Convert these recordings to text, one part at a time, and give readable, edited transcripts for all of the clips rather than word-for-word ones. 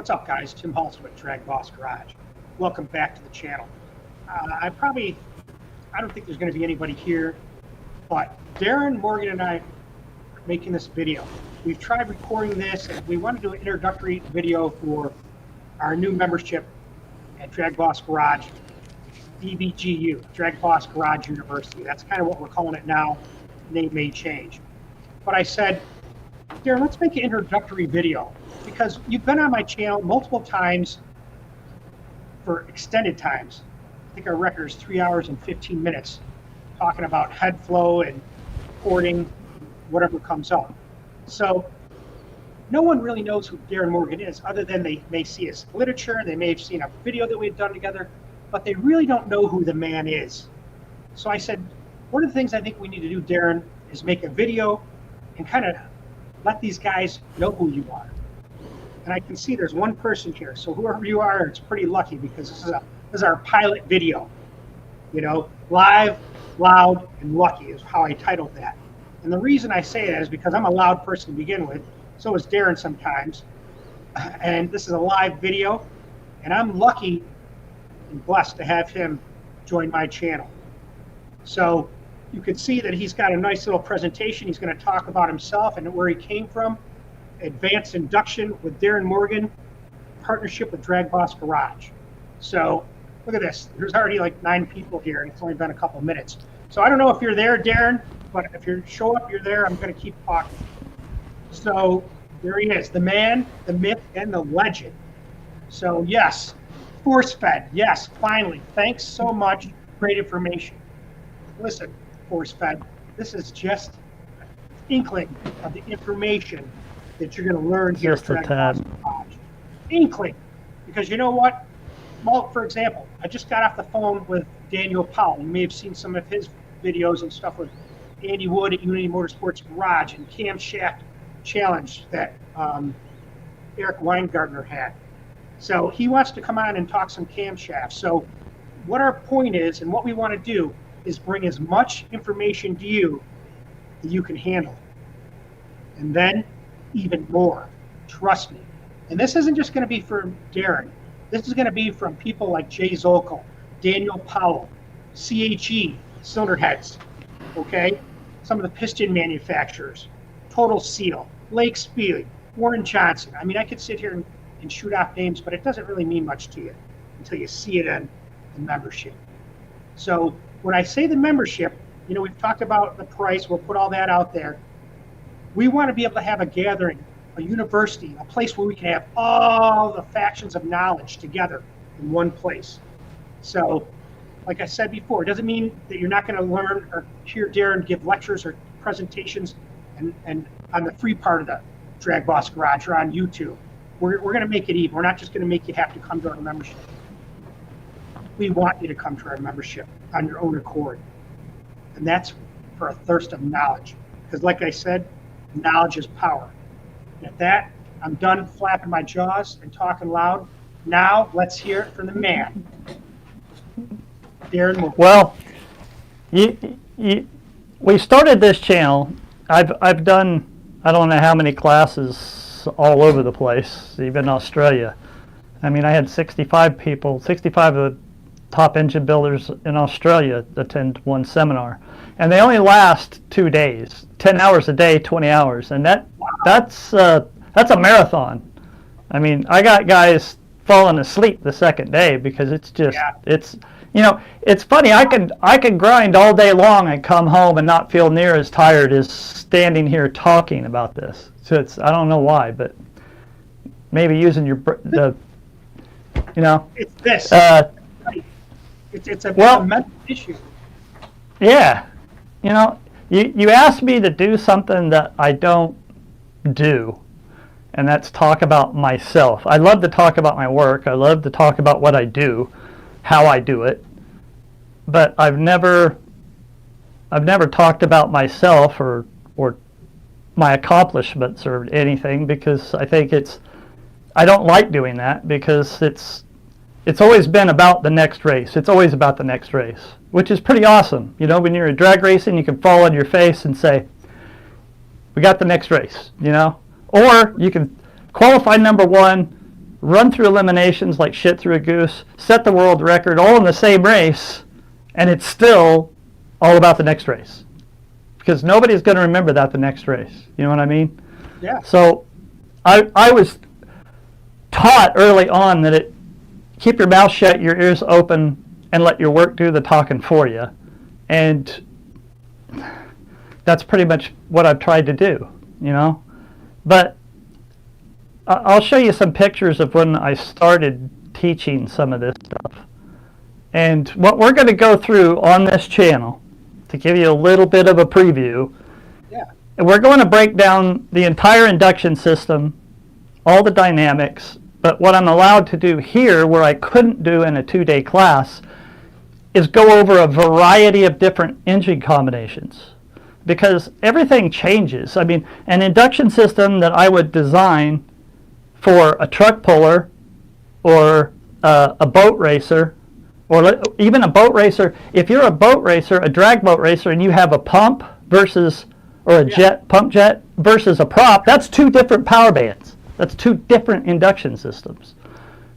What's up, guys? Tim Hulse with DragBoss Garage. Welcome back to the channel. I don't think there's going to be anybody here, but Darin Morgan and I are making this video. We've tried recording this, and we want to do an introductory video for our new membership at DragBoss Garage, DGBU, DragBoss Garage University. That's kind of what we're calling it now. Name may change. But I said, Darren, let's make an introductory video, because you've been on my channel multiple times for extended times. I think our record is 3 hours and 15 minutes talking about head flow and porting, whatever comes up. So no one really knows who Darin Morgan is, other than they may see his literature, they may have seen a video that we've done together, but they really don't know who the man is. So I said, one of the things I think we need to do, Darren, is make a video and kind of let these guys know who you are. And I can see there's one person here, so whoever you are, it's pretty lucky, because this is our pilot video. You know, live, loud, and lucky is how I titled that. And the reason I say that is because I'm a loud person to begin with, so is Darren sometimes. And this is a live video, and I'm lucky and blessed to have him join my channel. So you can see that he's got a nice little presentation. He's going to talk about himself and where he came from. Advanced induction with Darin Morgan, partnership with DragBoss Garage. So look at this. There's already like 9 people here, and it's only been a couple minutes. So I don't know if you're there, Darren, but if you show up, you're there. I'm going to keep talking. So there he is, the man, the myth, and the legend. So yes, force fed. Yes, finally. Thanks so much. Great information. Listen, force fed. This is just an inkling of the information that you're going to learn here at DragBoss Garage. Inkling. Because you know what? Well, for example, I just got off the phone with Daniel Powell. You may have seen some of his videos and stuff with Andy Wood at Unity Motorsports Garage and Camshaft Challenge that Eric Weingartner had. So he wants to come on and talk some camshafts. So what our point is, and what we want to do, is bring as much information to you that you can handle. And then even more. Trust me. And this isn't just going to be for Darren. This is going to be from people like Jay Zolko, Daniel Powell, CHE, cylinder heads, okay? Some of the piston manufacturers, Total Seal, Lake Speed, Warren Johnson. I mean, I could sit here and shoot off names, but it doesn't really mean much to you until you see it in the membership. So when I say the membership, you know, we've talked about the price. We'll put all that out there. We want to be able to have a gathering, a university, a place where we can have all the factions of knowledge together in one place. So, like I said before, it doesn't mean that you're not going to learn or hear Darren give lectures or presentations and on the free part of the DragBoss Garage or on YouTube. We're going to make it even. We're not just going to make you have to come to our membership. We want you to come to our membership on your own accord. And that's for a thirst of knowledge. Because like I said, knowledge is power. And at that, I'm done flapping my jaws and talking loud. Now, let's hear it from the man. Darin Morgan. Well, we started this channel. I've done, I don't know how many classes all over the place, even Australia. I mean, I had 65 people, 65 of the top engine builders in Australia attend one seminar. And they only last 2 days, 10 hours a day, 20 hours. And that's a marathon. I mean, I got guys falling asleep the second day because it's just, it's, you know, it's funny. I can grind all day long and come home and not feel near as tired as standing here talking about this. So it's, I don't know why, but maybe using your, you know. It's this. It's a mental issue. Yeah. You know, you asked me to do something that I don't do, and that's talk about myself. I love to talk about my work. I love to talk about what I do, how I do it, but I've never talked about myself or my accomplishments or anything, because I think I don't like doing that, because it's always been about the next race. It's always about the next race, which is pretty awesome. You know, when you're drag racing, you can fall on your face and say, we got the next race, you know? Or you can qualify number 1, run through eliminations like shit through a goose, set the world record all in the same race, and it's still all about the next race. Because nobody's going to remember that the next race. You know what I mean? Yeah. So I was taught early on that keep your mouth shut, your ears open, and let your work do the talking for you. And that's pretty much what I've tried to do, you know. But I'll show you some pictures of when I started teaching some of this stuff. And what we're going to go through on this channel, to give you a little bit of a preview, we're going to break down the entire induction system, all the dynamics, but what I'm allowed to do here, where I couldn't do in a 2-day class, is go over a variety of different engine combinations. Because everything changes. I mean, an induction system that I would design for a truck puller or a boat racer, or even a boat racer, if you're a boat racer, a drag boat racer, and you have a pump versus, or a pump jet versus a prop, that's 2 different power bands. That's 2 different induction systems.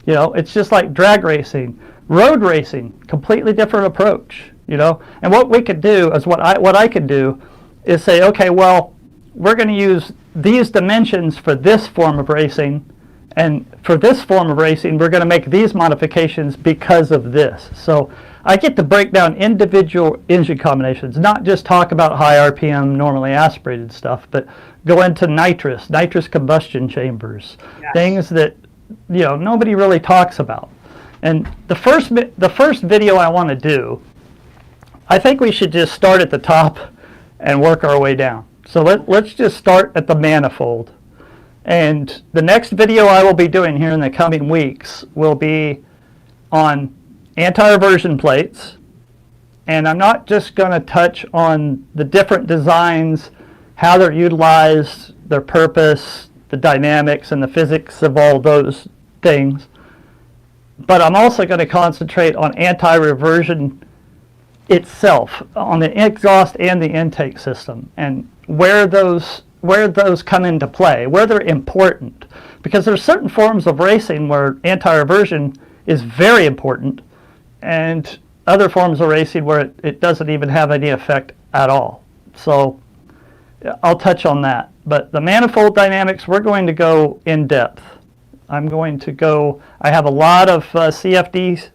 You know, it's just like drag racing. Road racing, completely different approach, you know. And what we could do is what I could do is say, okay, well, we're going to use these dimensions for this form of racing, and for this form of racing, we're going to make these modifications because of this. So I get to break down individual engine combinations, not just talk about high RPM, normally aspirated stuff, but go into nitrous combustion chambers, things that, you know, nobody really talks about. And the first video I want to do, I think we should just start at the top and work our way down. So let's just start at the manifold. And the next video I will be doing here in the coming weeks will be on anti-reversion plates. And I'm not just going to touch on the different designs, how they're utilized, their purpose, the dynamics and the physics of all those things. But I'm also going to concentrate on anti-reversion itself, on the exhaust and the intake system, and where those come into play, where they're important. Because there's certain forms of racing where anti-reversion is very important, and other forms of racing where it doesn't even have any effect at all. So I'll touch on that. But the manifold dynamics, we're going to go in depth. I have a lot of CFDs,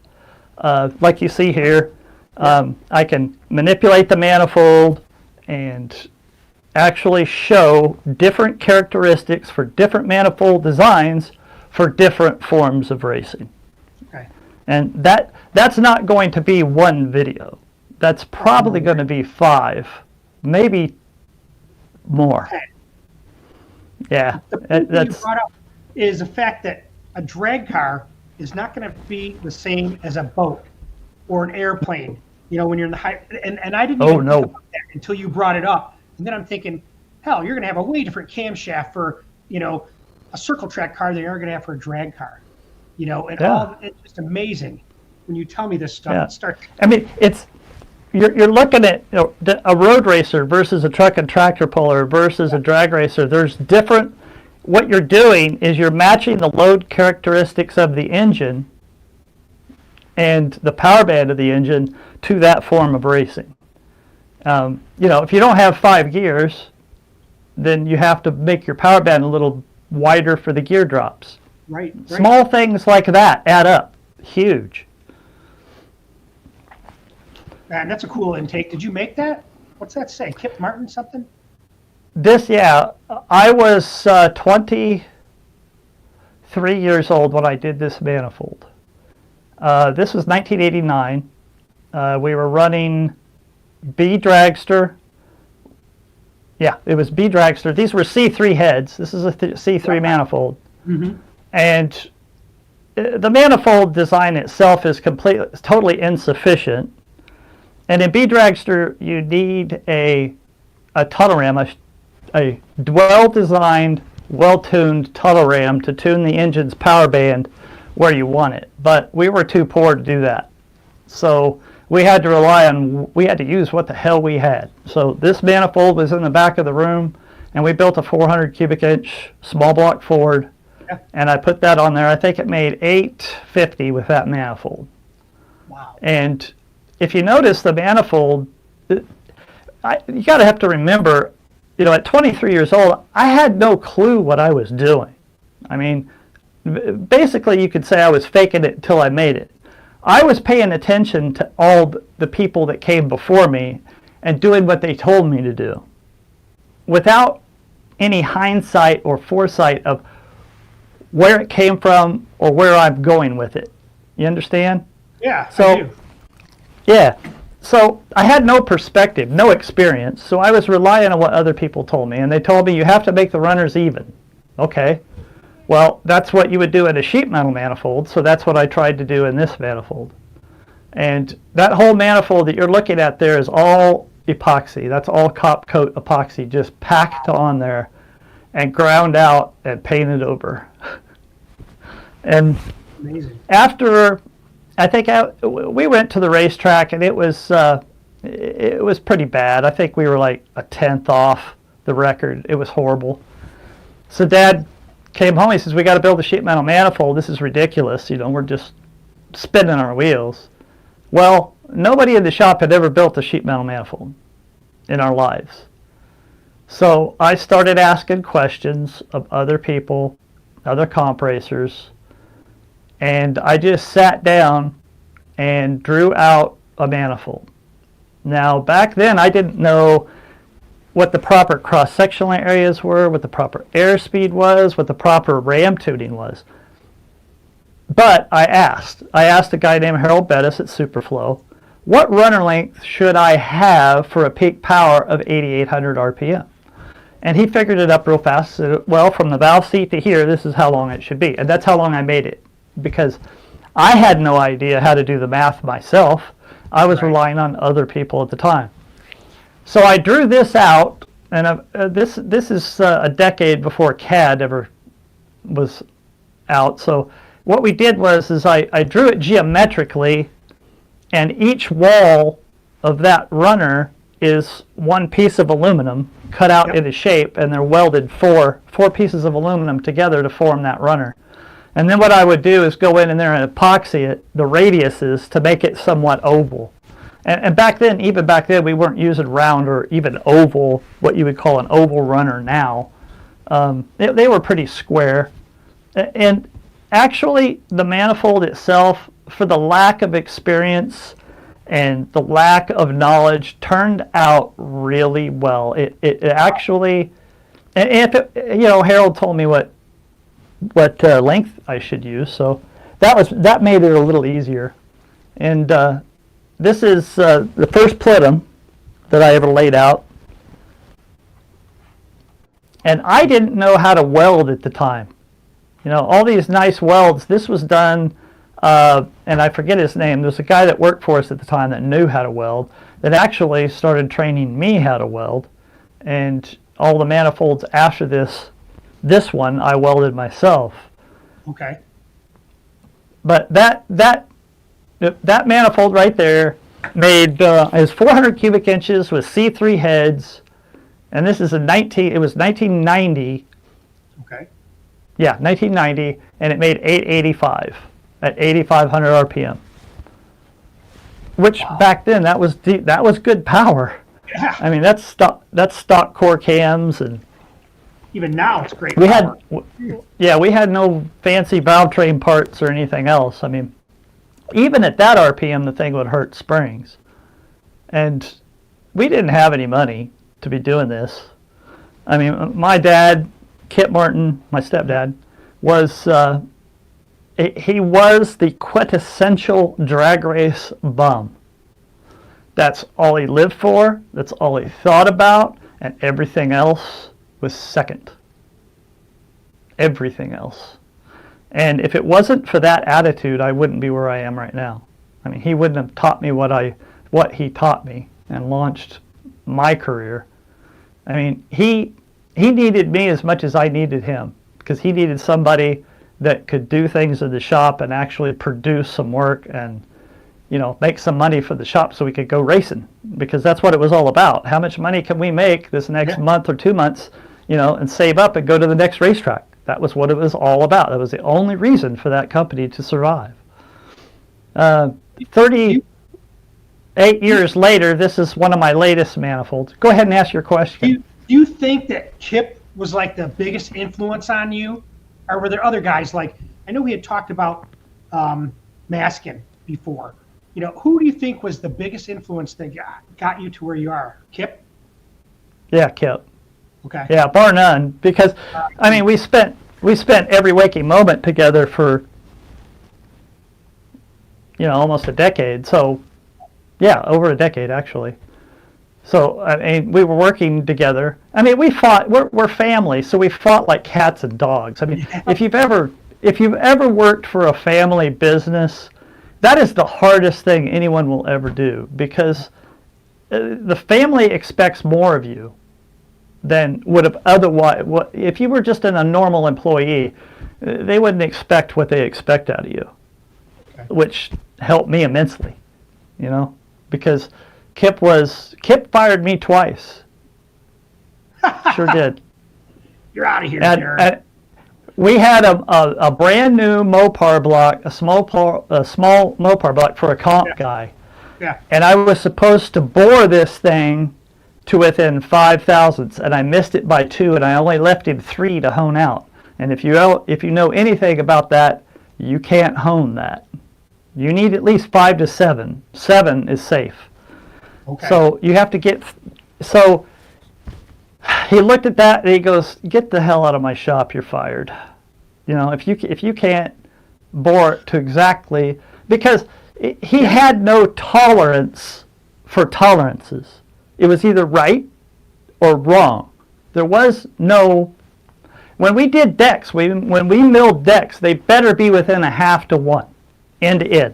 like you see here. I can manipulate the manifold and actually show different characteristics for different manifold designs for different forms of racing. Okay. And that's not going to be one video. That's probably going to be 5, maybe more. Okay. Yeah. The point you brought up is the fact that a drag car is not going to be the same as a boat or an airplane. You know, when you're in the high, and I didn't even think about that until you brought it up. And then I'm thinking, hell, you're going to have a way different camshaft for, you know, a circle track car than you're going to have for a drag car. You know, and it's just amazing when you tell me this stuff. Yeah. I mean, you're looking at, you know, a road racer versus a truck and tractor puller versus a drag racer. There's different. What you're doing is you're matching the load characteristics of the engine and the power band of the engine to that form of racing. You know, if you don't have 5 gears, then you have to make your power band a little wider for the gear drops. Right. Small things like that add up. Huge. Man, that's a cool intake. Did you make that? What's that say? Kip Martin something? I was 23 years old when I did this manifold. This was 1989. We were running B Dragster. Yeah, it was B Dragster. These were C3 heads. This is a C3 manifold. Mm-hmm. And the manifold design itself is totally insufficient. And in B Dragster, you need a tunnel ram, a well-designed, well-tuned tunnel ram to tune the engine's power band where you want it. But we were too poor to do that. So we had to use what the hell we had. So this manifold was in the back of the room, and we built a 400 cubic inch small block Ford Yeah. And I put that on there. I think it made 850 with that manifold. Wow. And if you notice the manifold, you got to have to remember, at 23 years old, I had no clue what I was doing. I mean, basically you could say I was faking it until I made it. I was paying attention to all the people that came before me and doing what they told me to do without any hindsight or foresight of where it came from or where I'm going with it. You understand? Yeah, So, I do. yeah. So I had no perspective, no experience, so I was relying on what other people told me, and they told me you have to make the runners even. Okay. Well, that's what you would do in a sheet metal manifold, so that's what I tried to do in this manifold. And that whole manifold that you're looking at there is all epoxy. That's all top coat epoxy, just packed on there and ground out and painted over. And Amazing. after, I think we went to the racetrack, and it was pretty bad. I think we were like a tenth off the record. It was horrible. So Dad came home. He says, "We got to build a sheet metal manifold. This is ridiculous. We're just spinning our wheels." Well, nobody in the shop had ever built a sheet metal manifold in our lives. So I started asking questions of other people, other comp racers, and I just sat down and drew out a manifold. Now, back then, I didn't know what the proper cross-sectional areas were, what the proper airspeed was, what the proper ram tuning was. But I asked a guy named Harold Bettis at Superflow, what runner length should I have for a peak power of 8,800 RPM? And he figured it up real fast. Said, well, from the valve seat to here, this is how long it should be. And that's how long I made it, because I had no idea how to do the math myself. I was relying on other people at the time. So I drew this out, and this is a decade before CAD ever was out. So what we did was I drew it geometrically, and each wall of that runner is one piece of aluminum cut out into shape, and they're welded four pieces of aluminum together to form that runner. And then what I would do is go in there and epoxy it, the radiuses, to make it somewhat oval. And even back then, we weren't using round or even oval, what you would call an oval runner now. They were pretty square. And actually, the manifold itself, for the lack of experience and the lack of knowledge, turned out really well. It actually, and if it, Harold told me what length I should use, so that made it a little easier. And this is the first Plenum that I ever laid out. And I didn't know how to weld at the time. All these nice welds. This was done, and I forget his name. There's a guy that worked for us at the time that knew how to weld, that actually started training me how to weld. And all the manifolds after this one, I welded myself. Okay. But that manifold right there is 400 cubic inches with C3 heads, and this is it was 1990. Okay. Yeah, 1990, and it made 885 at 8,500 RPM. Which back then that was good power. Yeah. I mean, that's stock core cams, and Even now, it's great. we power. had no fancy valve train parts or anything else. I mean, even at that RPM, the thing would hurt springs. And we didn't have any money to be doing this. I mean, my dad, Kit Martin, my stepdad, was he was the quintessential drag race bum. That's all he lived for. That's all he thought about, and everything else was second. Everything else. And if it wasn't for that attitude, I wouldn't be where I am right now. I mean, he wouldn't have taught me what he taught me and launched my career. I mean, he needed me as much as I needed him, because he needed somebody that could do things in the shop and actually produce some work and, make some money for the shop so we could go racing, because that's what it was all about. How much money can we make this next month or 2 months, and save up and go to the next racetrack? That was what it was all about. That was the only reason for that company to survive. 38 years later, this is one of my latest manifolds. Go ahead and ask your question. Do you think that Kip was like the biggest influence on you? Or were there other guys like, I know we had talked about Maskin before. You know, who do you think was the biggest influence that got you to where you are? Kip? Yeah, Kip. Okay. Yeah, bar none. Because, I mean, we spent every waking moment together for, almost a decade. So, yeah, over a decade, actually. So, I mean, we were working together. I mean, we fought. We're family, so we fought like cats and dogs. I mean, if you've ever worked for a family business, that is the hardest thing anyone will ever do, because the family expects more of you than would have otherwise. If you were just a normal employee, they wouldn't expect what they expect out of you, which helped me immensely, because Kip fired me twice. Sure did. You're out of here, Darren. We had a brand new Mopar block, a small Mopar block for a comp guy. Yeah. And I was supposed to bore this thing to within 5 thousandths, and I missed it by 2, and I only left him 3 to hone out. And if you know anything about that, you can't hone that. You need at least 5 to 7. 7 is safe. Okay. So you have to get. So he looked at that and he goes, "Get the hell out of my shop! You're fired." If you can't bore it to exactly, because he had no tolerance for tolerances. It was either right or wrong. There was no. When we did decks, when we milled decks, they better be within 1/2 to 1, end to end.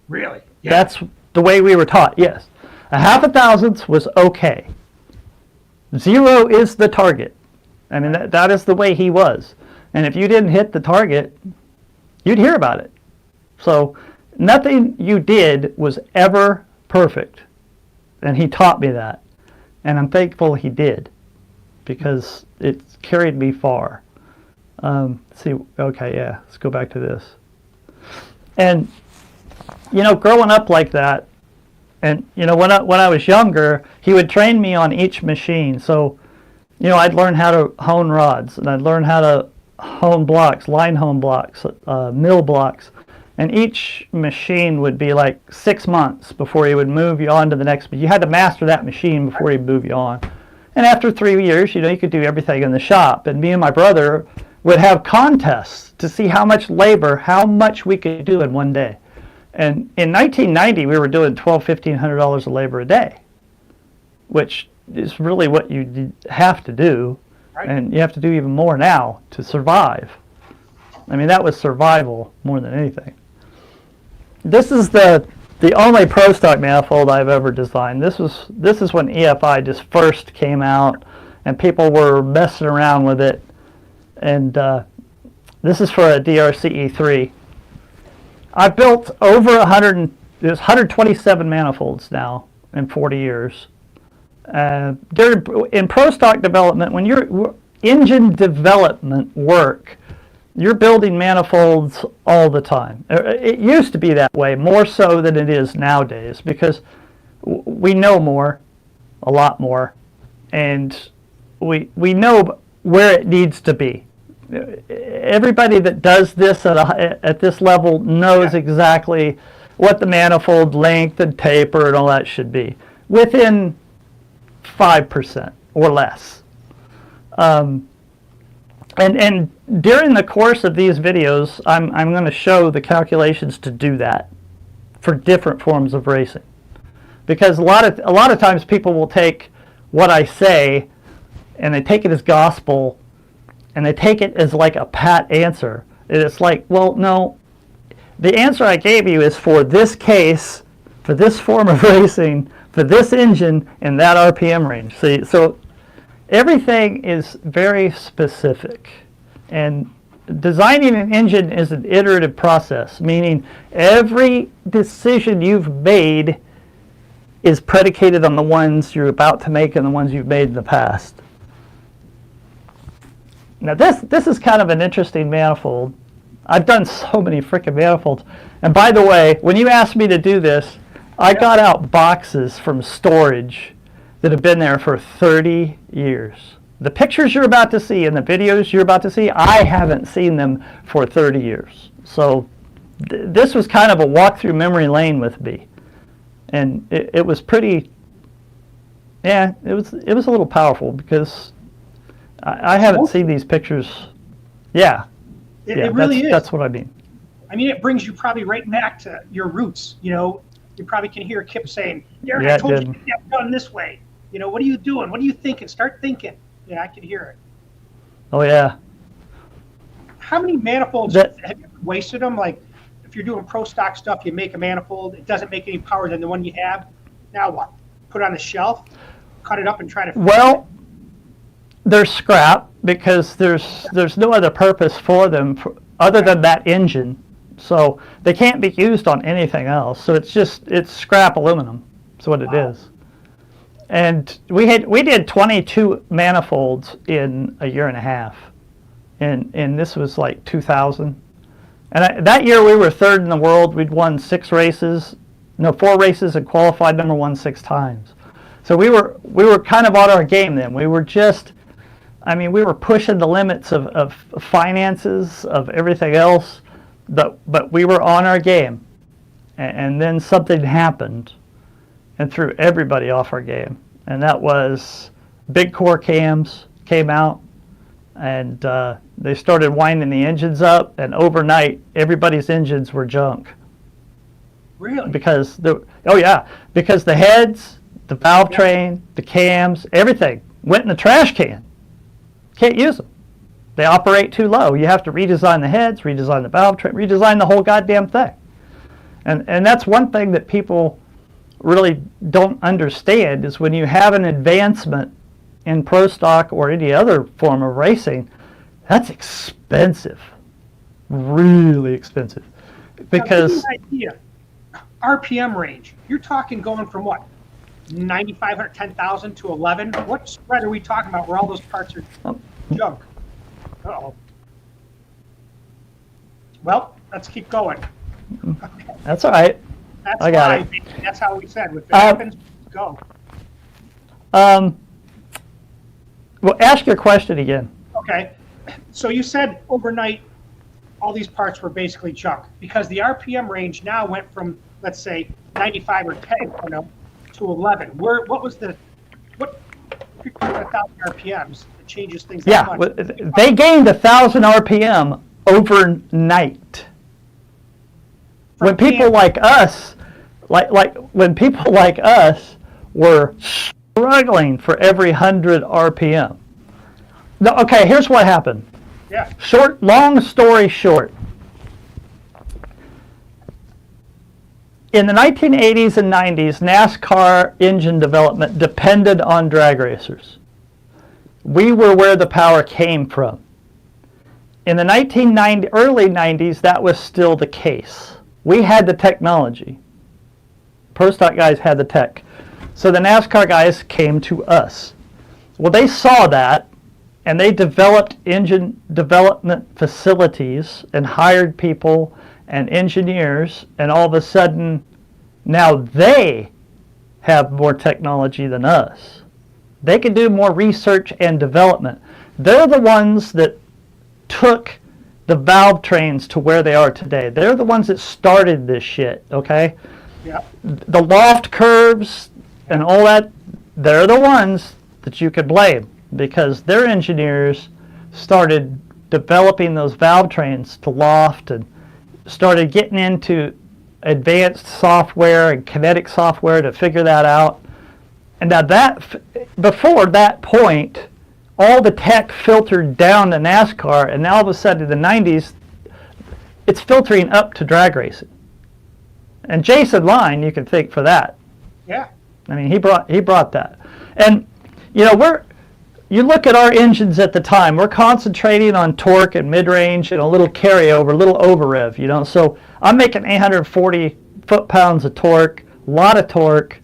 Really? Yeah. That's the way we were taught. Yes, 1/2 thousandths was okay. 0 is the target. I mean, that is the way he was. And if you didn't hit the target, you'd hear about it. So nothing you did was ever perfect. And he taught me that. And I'm thankful he did, because it carried me far. Let's go back to this. And, growing up like that, and, when I was younger, he would train me on each machine. So, I'd learn how to hone rods, and I'd learn how to hone blocks, line hone blocks, mill blocks. And each machine would be like 6 months before he would move you on to the next. You had to master that machine before he'd move you on. And after 3 years, you could do everything in the shop. And me and my brother would have contests to see how much we could do in one day. And in 1990, we were doing $1,200–1,500 of labor a day, which is really what you have to do. Right. And you have to do even more now to survive. I mean, that was survival more than anything. This is the only pro stock manifold I've ever designed. This is when EFI just first came out, and people were messing around with it. And this is for a DRCE3. I've built over 127 manifolds now in 40 years. In pro stock development, when you're engine development work, you're building manifolds all the time. It used to be that way, more so than it is nowadays, because we know more, a lot more, and we know where it needs to be. Everybody that does this at this level knows exactly what the manifold length and taper and all that should be, within 5% or less. And during the course of these videos, I'm going to show the calculations to do that for different forms of racing, because a lot of times people will take what I say and they take it as gospel, and they take it as like a pat answer. And it's like, well, no, the answer I gave you is for this case, for this form of racing, for this engine in that RPM range. See, so everything is very specific, and designing an engine is an iterative process, meaning every decision you've made is predicated on the ones you're about to make and the ones you've made in the past. Now this is kind of an interesting manifold. I've done so many freaking manifolds. And by the way, when you asked me to do this, I got out boxes from storage that have been there for 30 years. The pictures you're about to see and the videos you're about to see, I haven't seen them for 30 years. So this was kind of a walk through memory lane with me. And it was pretty, yeah, it was a little powerful because I haven't seen these pictures. Yeah. It really is. That's what I mean. I mean, it brings you probably right back to your roots. You know, you probably can hear Kip saying, Darren, Yeah, I told it you did. to get done this way. You know, what are you doing? What are you thinking? Start thinking. Yeah, I can hear it. Oh, yeah. How many manifolds have you ever wasted them? Like, if you're doing pro stock stuff, you make a manifold, it doesn't make any power than the one you have. Now what? Put it on the shelf, cut it up, and try to. Well, they're scrap because there's no other purpose for them other than that engine. So they can't be used on anything else. So it's scrap aluminum. That's what it is. And we did 22 manifolds in a year and a half, and this was like 2000. And that year we were third in the world. We'd won 4 races and qualified number 1 6 times. So we were kind of on our game then. We were we were pushing the limits of finances, of everything else, but we were on our game. And then something happened and threw everybody off our game. And that was big core cams came out, and they started winding the engines up, and overnight everybody's engines were junk. Really? Because the heads, the valve train, the cams, everything went in the trash can. Can't use them. They operate too low. You have to redesign the heads, redesign the valve train, redesign the whole goddamn thing. And that's one thing that people really don't understand is when you have an advancement in pro stock or any other form of racing, that's expensive, really expensive. Because now, give me an idea. RPM range. You're talking going from what? 9,500, 10,000 to 11. What spread are we talking about where all those parts are junk? Uh-oh. Well, let's keep going. Okay. That's all right. That's I got it. That's how we said. If it happens, go. Well, ask your question again. Okay. So you said overnight all these parts were basically junk because the RPM range now went from, let's say, 95 or 10, to 11. What was the 1,000 RPMs? It changes things that Yeah, much. they gained 1,000 RPM overnight. When people like us, when people like us were struggling for every 100 RPM. No, okay, here's what happened. Yeah. Long story short. In the 1980s and 90s, NASCAR engine development depended on drag racers. We were where the power came from. In the early 90s, that was still the case. We had the technology. Pro stock guys had the tech. So the NASCAR guys came to us. Well, they saw that, and they developed engine development facilities and hired people and engineers, and all of a sudden, now they have more technology than us. They can do more research and development. They're the ones that took the valve trains to where they are today. They're the ones that started this shit, okay? Yeah. The loft curves and all that, they're the ones that you could blame because their engineers started developing those valve trains to loft and started getting into advanced software and kinetic software to figure that out. And now before that point, all the tech filtered down to NASCAR, and now all of a sudden in the 90s, it's filtering up to drag racing. And Jason Line, you can thank for that. Yeah. I mean, he brought that. And you look at our engines at the time, we're concentrating on torque and mid-range and a little carryover, a little over-rev, So I'm making 840 foot-pounds of torque, a lot of torque,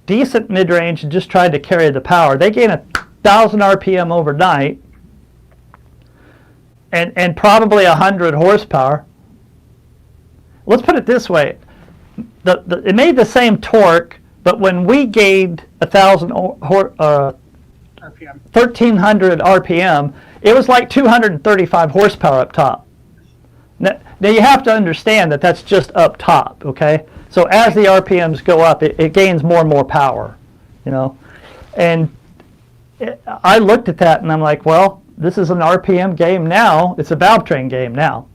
decent mid-range, and just tried to carry the power. They gain 1,000 RPM overnight, and probably 100 horsepower. Let's put it this way. It made the same torque, but when we gained 1,300 RPM, it was like 235 horsepower up top. Now you have to understand that that's just up top, okay? So as the RPMs go up, it gains more and more power, you know? And I looked at that and I'm like, well, this is an RPM game now. It's a valve train game now.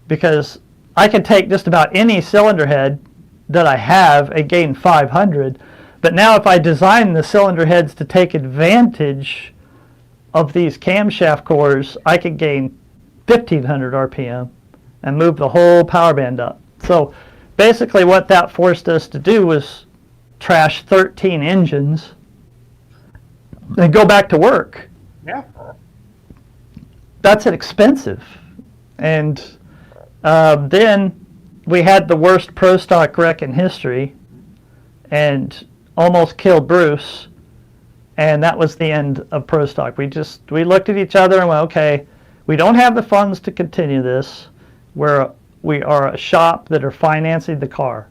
Because I can take just about any cylinder head that I have and gain 500. But now if I design the cylinder heads to take advantage of these camshaft cores, I can gain 1,500 RPM and move the whole power band up. So basically what that forced us to do was trash 13 engines and go back to work. Yeah. That's expensive. And then we had the worst pro stock wreck in history and almost killed Bruce. And that was the end of pro stock. We looked at each other and went, okay, we don't have the funds to continue this. We are a shop that are financing the car,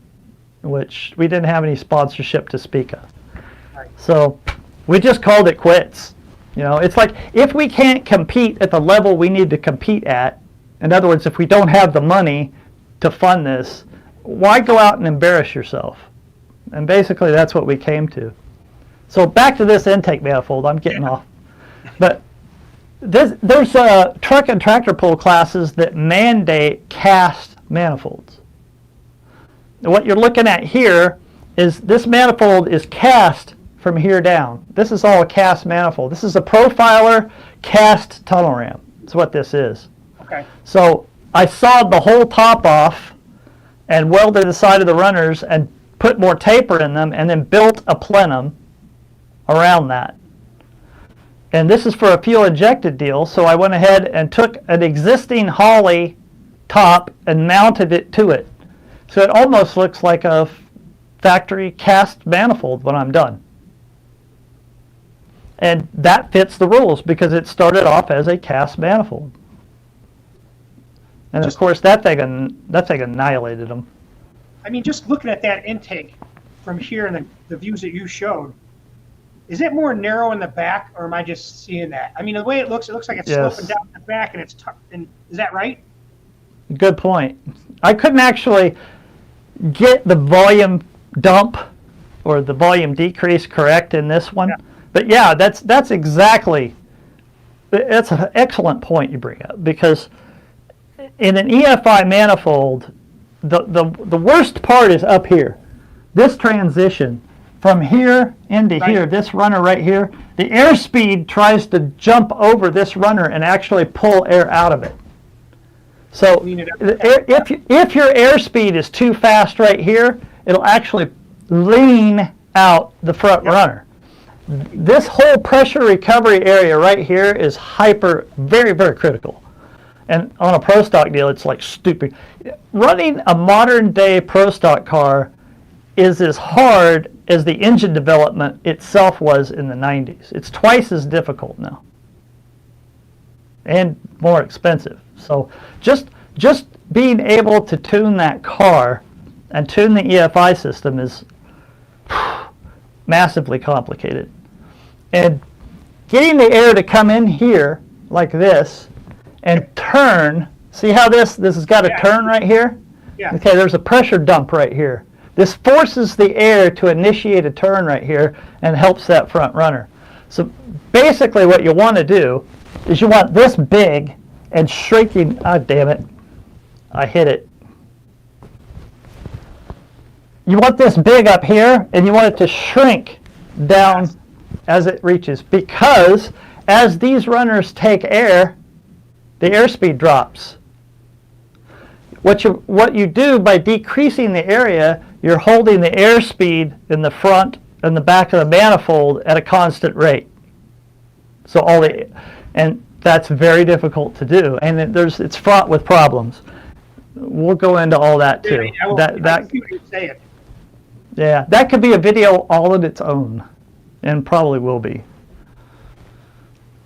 which we didn't have any sponsorship to speak of. Right. So we just called it quits. You know, it's like if we can't compete at the level we need to compete at, in other words, if we don't have the money to fund this, why go out and embarrass yourself? And basically that's what we came to. So back to this intake manifold, I'm getting off. But there's truck and tractor pull classes that mandate cast manifolds. What you're looking at here is this manifold is cast from here down. This is all a cast manifold. This is a profiler cast tunnel ram. That's what this is. Okay. So I sawed the whole top off and welded the side of the runners and put more taper in them and then built a plenum around that. And this is for a fuel injected deal, so I went ahead and took an existing Holley top and mounted it to it. So it almost looks like a factory cast manifold when I'm done. And that fits the rules because it started off as a cast manifold. And of course that thing annihilated them. I mean, just looking at that intake from here and the views that you showed, is it more narrow in the back, or am I just seeing that? I mean, the way it looks like it's Yes. sloping down the back, and it's and is that right? Good point. I couldn't actually get the volume dump or the volume decrease correct in this one. Yeah. But yeah, that's exactly, that's an excellent point you bring up, because in an EFI manifold, the worst part is up here. This transition from here into Right. here, this runner right here, the airspeed tries to jump over this runner and actually pull air out of it. So Clean it up. if your airspeed is too fast right here, it'll actually lean out the front runner. This whole pressure recovery area right here is very, very critical. And on a pro stock deal, it's like stupid. Running a modern day pro stock car is as hard as the engine development itself was in the 90s. It's twice as difficult now. And more expensive. So just being able to tune that car and tune the EFI system is massively complicated. And getting the air to come in here like this and turn, see how this has got a turn right here? Yeah. Okay, there's a pressure dump right here. This forces the air to initiate a turn right here and helps that front runner. So basically what you want to do is you want this big and shrinking, damn it, I hit it. You want this big up here and you want it to shrink down as it reaches, because as these runners take air, the airspeed drops. What you do by decreasing the area, you're holding the airspeed in the front and the back of the manifold at a constant rate. So and that's very difficult to do, and it's fraught with problems. We'll go into all that too. I see what you're saying. Yeah, that could be a video all on its own, and probably will be.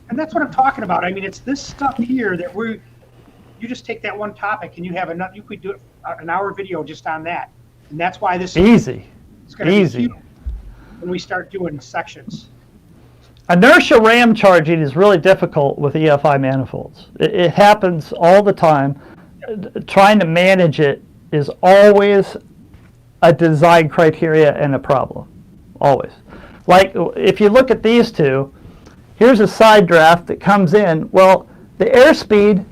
And that's what I'm talking about. I mean, it's this stuff here that you just take that one topic and you have enough, you could do it an hour video just on that. And that's why this Easy. is going to be Easy. huge when we start doing sections. Inertia ram charging is really difficult with EFI manifolds. It happens all the time. Trying to manage it is always a design criteria and a problem. Always. Like if you look at these two, here's a side draft that comes in. Well, the airspeed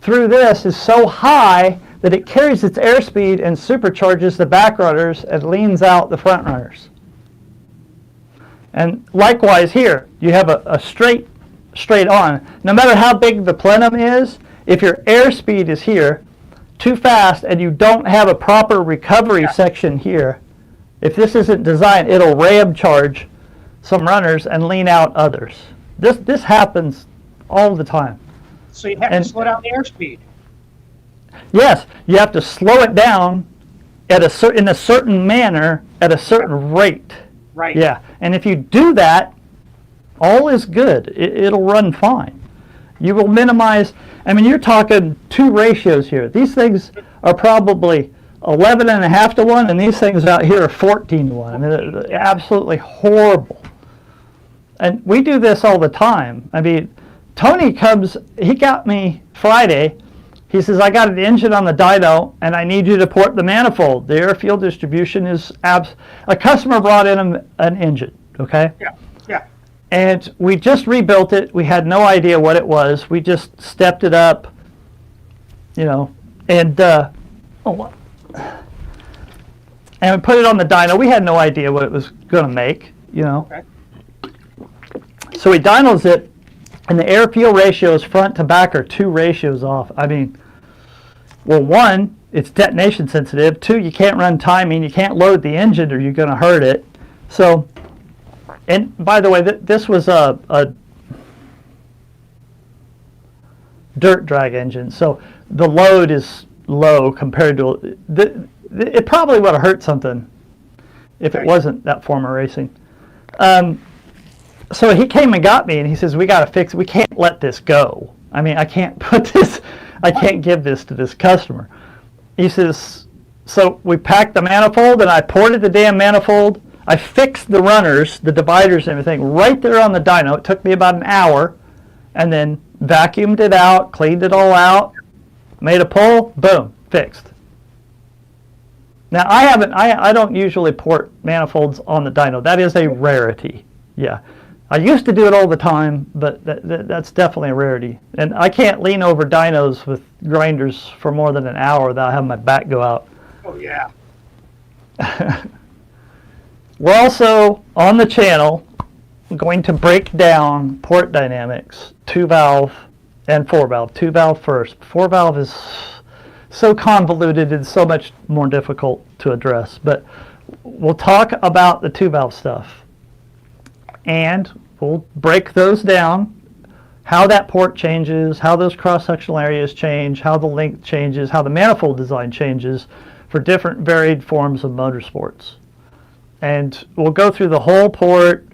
through this is so high that it carries its airspeed and supercharges the back runners and leans out the front runners. And likewise here, you have a straight on. No matter how big the plenum is, if your airspeed is here too fast and you don't have a proper recovery section here, if this isn't designed, it'll ram charge some runners and lean out others. This happens all the time. So you have to slow down the airspeed. Yes, you have to slow it down in a certain manner at a certain rate. Right. Yeah, and if you do that, all is good. It'll run fine. You will minimize, I mean, you're talking 2 ratios here. These things are probably 11.5 to 1, and these things out here are 14 to 1. I mean, they're absolutely horrible. And we do this all the time. I mean, Tony comes, he got me Friday. He says, I got an engine on the dyno, and I need you to port the manifold. The air fuel distribution is a customer brought in an engine, okay? Yeah. And we just rebuilt it. We had no idea what it was. We just stepped it up, and we put it on the dyno. We had no idea what it was going to make, Okay. So we dynos it, and the air fuel ratios front to back are 2 ratios off. I mean, well, 1, it's detonation sensitive. 2, you can't run timing. You can't load the engine or you're going to hurt it. So, and by the way, this was a dirt drag engine. So the load is low compared to, it probably would have hurt something if it wasn't that form of racing. So he came and got me and he says, we got to fix it. We can't let this go. I mean, I can't give this to this customer. He says, so we packed the manifold and I ported the damn manifold. I fixed the runners, the dividers and everything right there on the dyno. It took me about an hour, and then vacuumed it out, cleaned it all out, made a pull, boom, fixed. Now I don't usually port manifolds on the dyno. That is a rarity. Yeah. I used to do it all the time, but that's definitely a rarity. And I can't lean over dynos with grinders for more than an hour without having my back go out. Oh, yeah. We're also on the channel going to break down port dynamics, 2-valve and 4-valve. 2-valve first. 4-valve is so convoluted and so much more difficult to address. But we'll talk about the 2-valve stuff. And we'll break those down, how that port changes, how those cross-sectional areas change, how the length changes, how the manifold design changes for different varied forms of motorsports. And we'll go through the whole port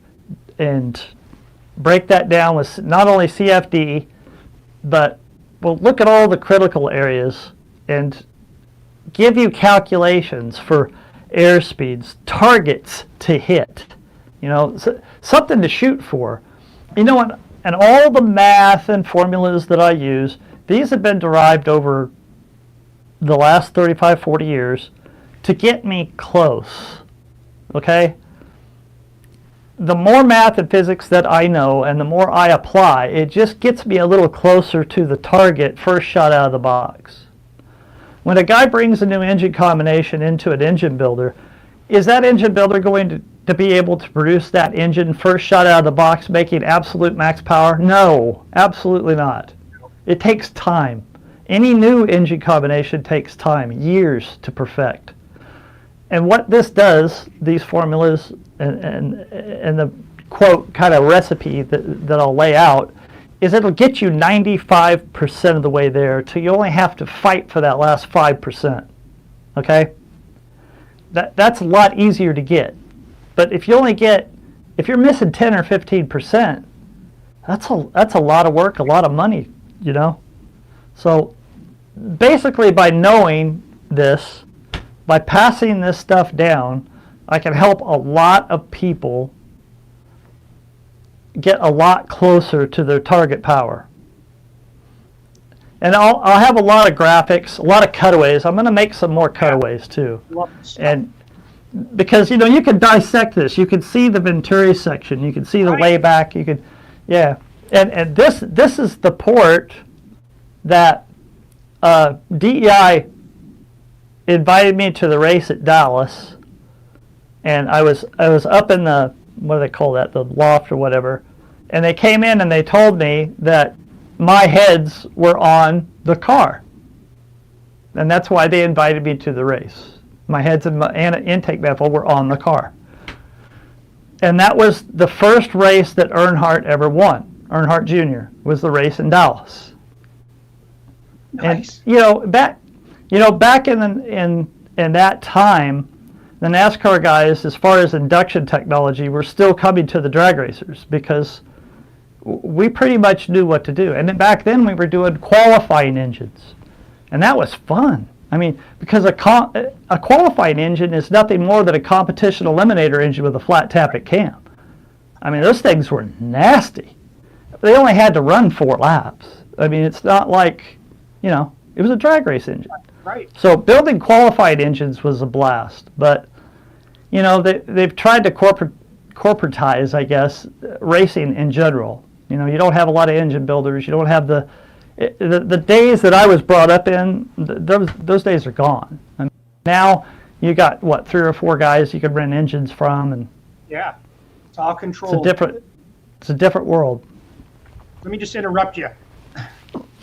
and break that down with not only CFD, but we'll look at all the critical areas and give you calculations for airspeeds, targets to hit. Something to shoot for. And all the math and formulas that I use, these have been derived over the last 35, 40 years to get me close. Okay? The more math and physics that I know and the more I apply, it just gets me a little closer to the target first shot out of the box. When a guy brings a new engine combination into an engine builder, is that engine builder going to be able to produce that engine first shot out of the box making absolute max power? No, absolutely not. It takes time. Any new engine combination takes time, years to perfect. And what this does, these formulas and the quote kind of recipe that I'll lay out, is it'll get you 95% of the way there till you only have to fight for that last 5%. Okay? That's a lot easier to get. But if you're missing 10 or 15%, That's a lot of work, a lot of money, you know. So basically, by knowing this, by passing this stuff down, I can help a lot of people get a lot closer to their target power. And I'll have a lot of graphics, a lot of cutaways. I'm going to make some more cutaways too. And because, you know, you can dissect this. You can see the Venturi section. You can see the layback. You can, yeah. And this is the port that DEI invited me to the race at Dallas. And I was up in the, what do they call that, the loft or whatever. And they came in and they told me that my heads were on the car. And that's why they invited me to the race. My heads and my intake manifold were on the car. And that was the first race that Earnhardt ever won. Earnhardt Jr. was the race in Dallas. Nice. And back in that time, the NASCAR guys, as far as induction technology, were still coming to the drag racers because we pretty much knew what to do. And then back then we were doing qualifying engines, and that was fun. I mean, because a qualifying engine is nothing more than a competition eliminator engine with a flat tappet cam. I mean, those things were nasty. They only had to run 4 laps. I mean, it's not like, you know, it was a drag race engine. Right. So building qualified engines was a blast, but you know they've tried to corporatize, I guess, racing in general. You know, you don't have a lot of engine builders. You don't have the days that I was brought up in. Those days are gone. I mean, now you got what, 3 or 4 guys you can rent engines from, and yeah, it's all controlled. It's a different world. Let me just interrupt you.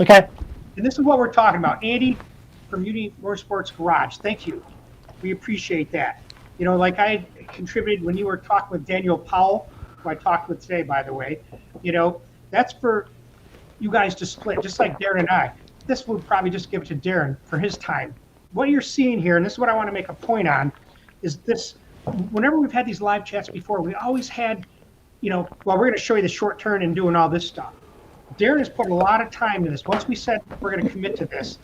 Okay. And this is what we're talking about, Andy from Unity Motorsports Garage. Thank you. We appreciate that. You know, like I contributed when you were talking with Daniel Powell, who I talked with today, by the way. You know, that's for you guys to split, just like Darren and I. This would probably just give it to Darren for his time. What you're seeing here, and this is what I want to make a point on, is this. Whenever we've had these live chats before, we always had, you know, well, we're going to show you the short turn and doing all this stuff. Darren has put a lot of time into this. Once we said we're going to commit to this,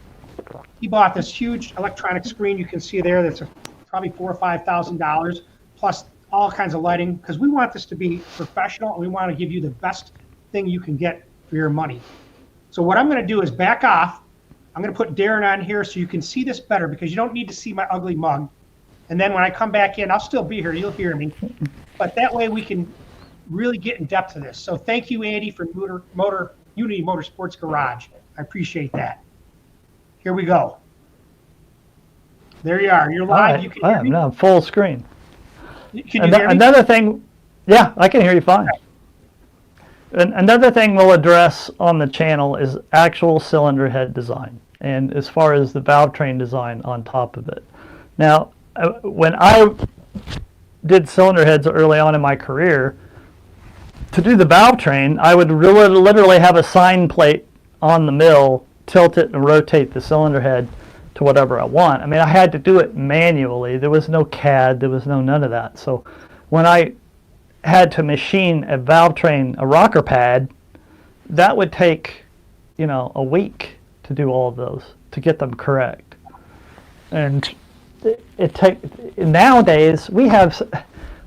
he bought this huge electronic screen you can see there that's probably $4,000 or $5,000 plus all kinds of lighting, because we want this to be professional and we want to give you the best thing you can get for your money. So what I'm going to do is back off. I'm going to put Darren on here so you can see this better, because you don't need to see my ugly mug. And then when I come back in, I'll still be here. You'll hear me. But that way we can really get in depth to this. So thank you, Andy, from Unity Motorsports Garage. I appreciate that. Here we go. There you are. You're live. Right. You can hear me? No, full screen. Can you hear me? Another thing, yeah, I can hear you fine. And another thing we'll address on the channel is actual cylinder head design, and as far as the valve train design on top of it. Now, when I did cylinder heads early on in my career, to do the valve train, I would literally have a sign plate on the mill, tilt it and rotate the cylinder head to whatever I want. I mean, I had to do it manually. There was no CAD, there was none of that. So when I had to machine a valve train, a rocker pad, that would take, you know, a week to do all of those, to get them correct. And nowadays we have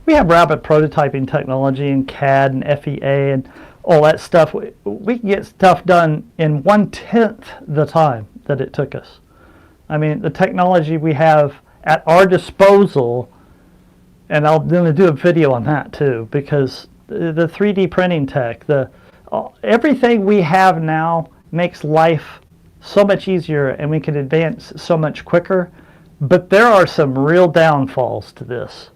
rapid prototyping technology and CAD and FEA and all that stuff. We can get stuff done in 1/10 the time that it took us. I mean, the technology we have at our disposal, and I'm going to do a video on that too, because the 3D printing tech, everything we have now makes life so much easier, and we can advance so much quicker. But there are some real downfalls to this.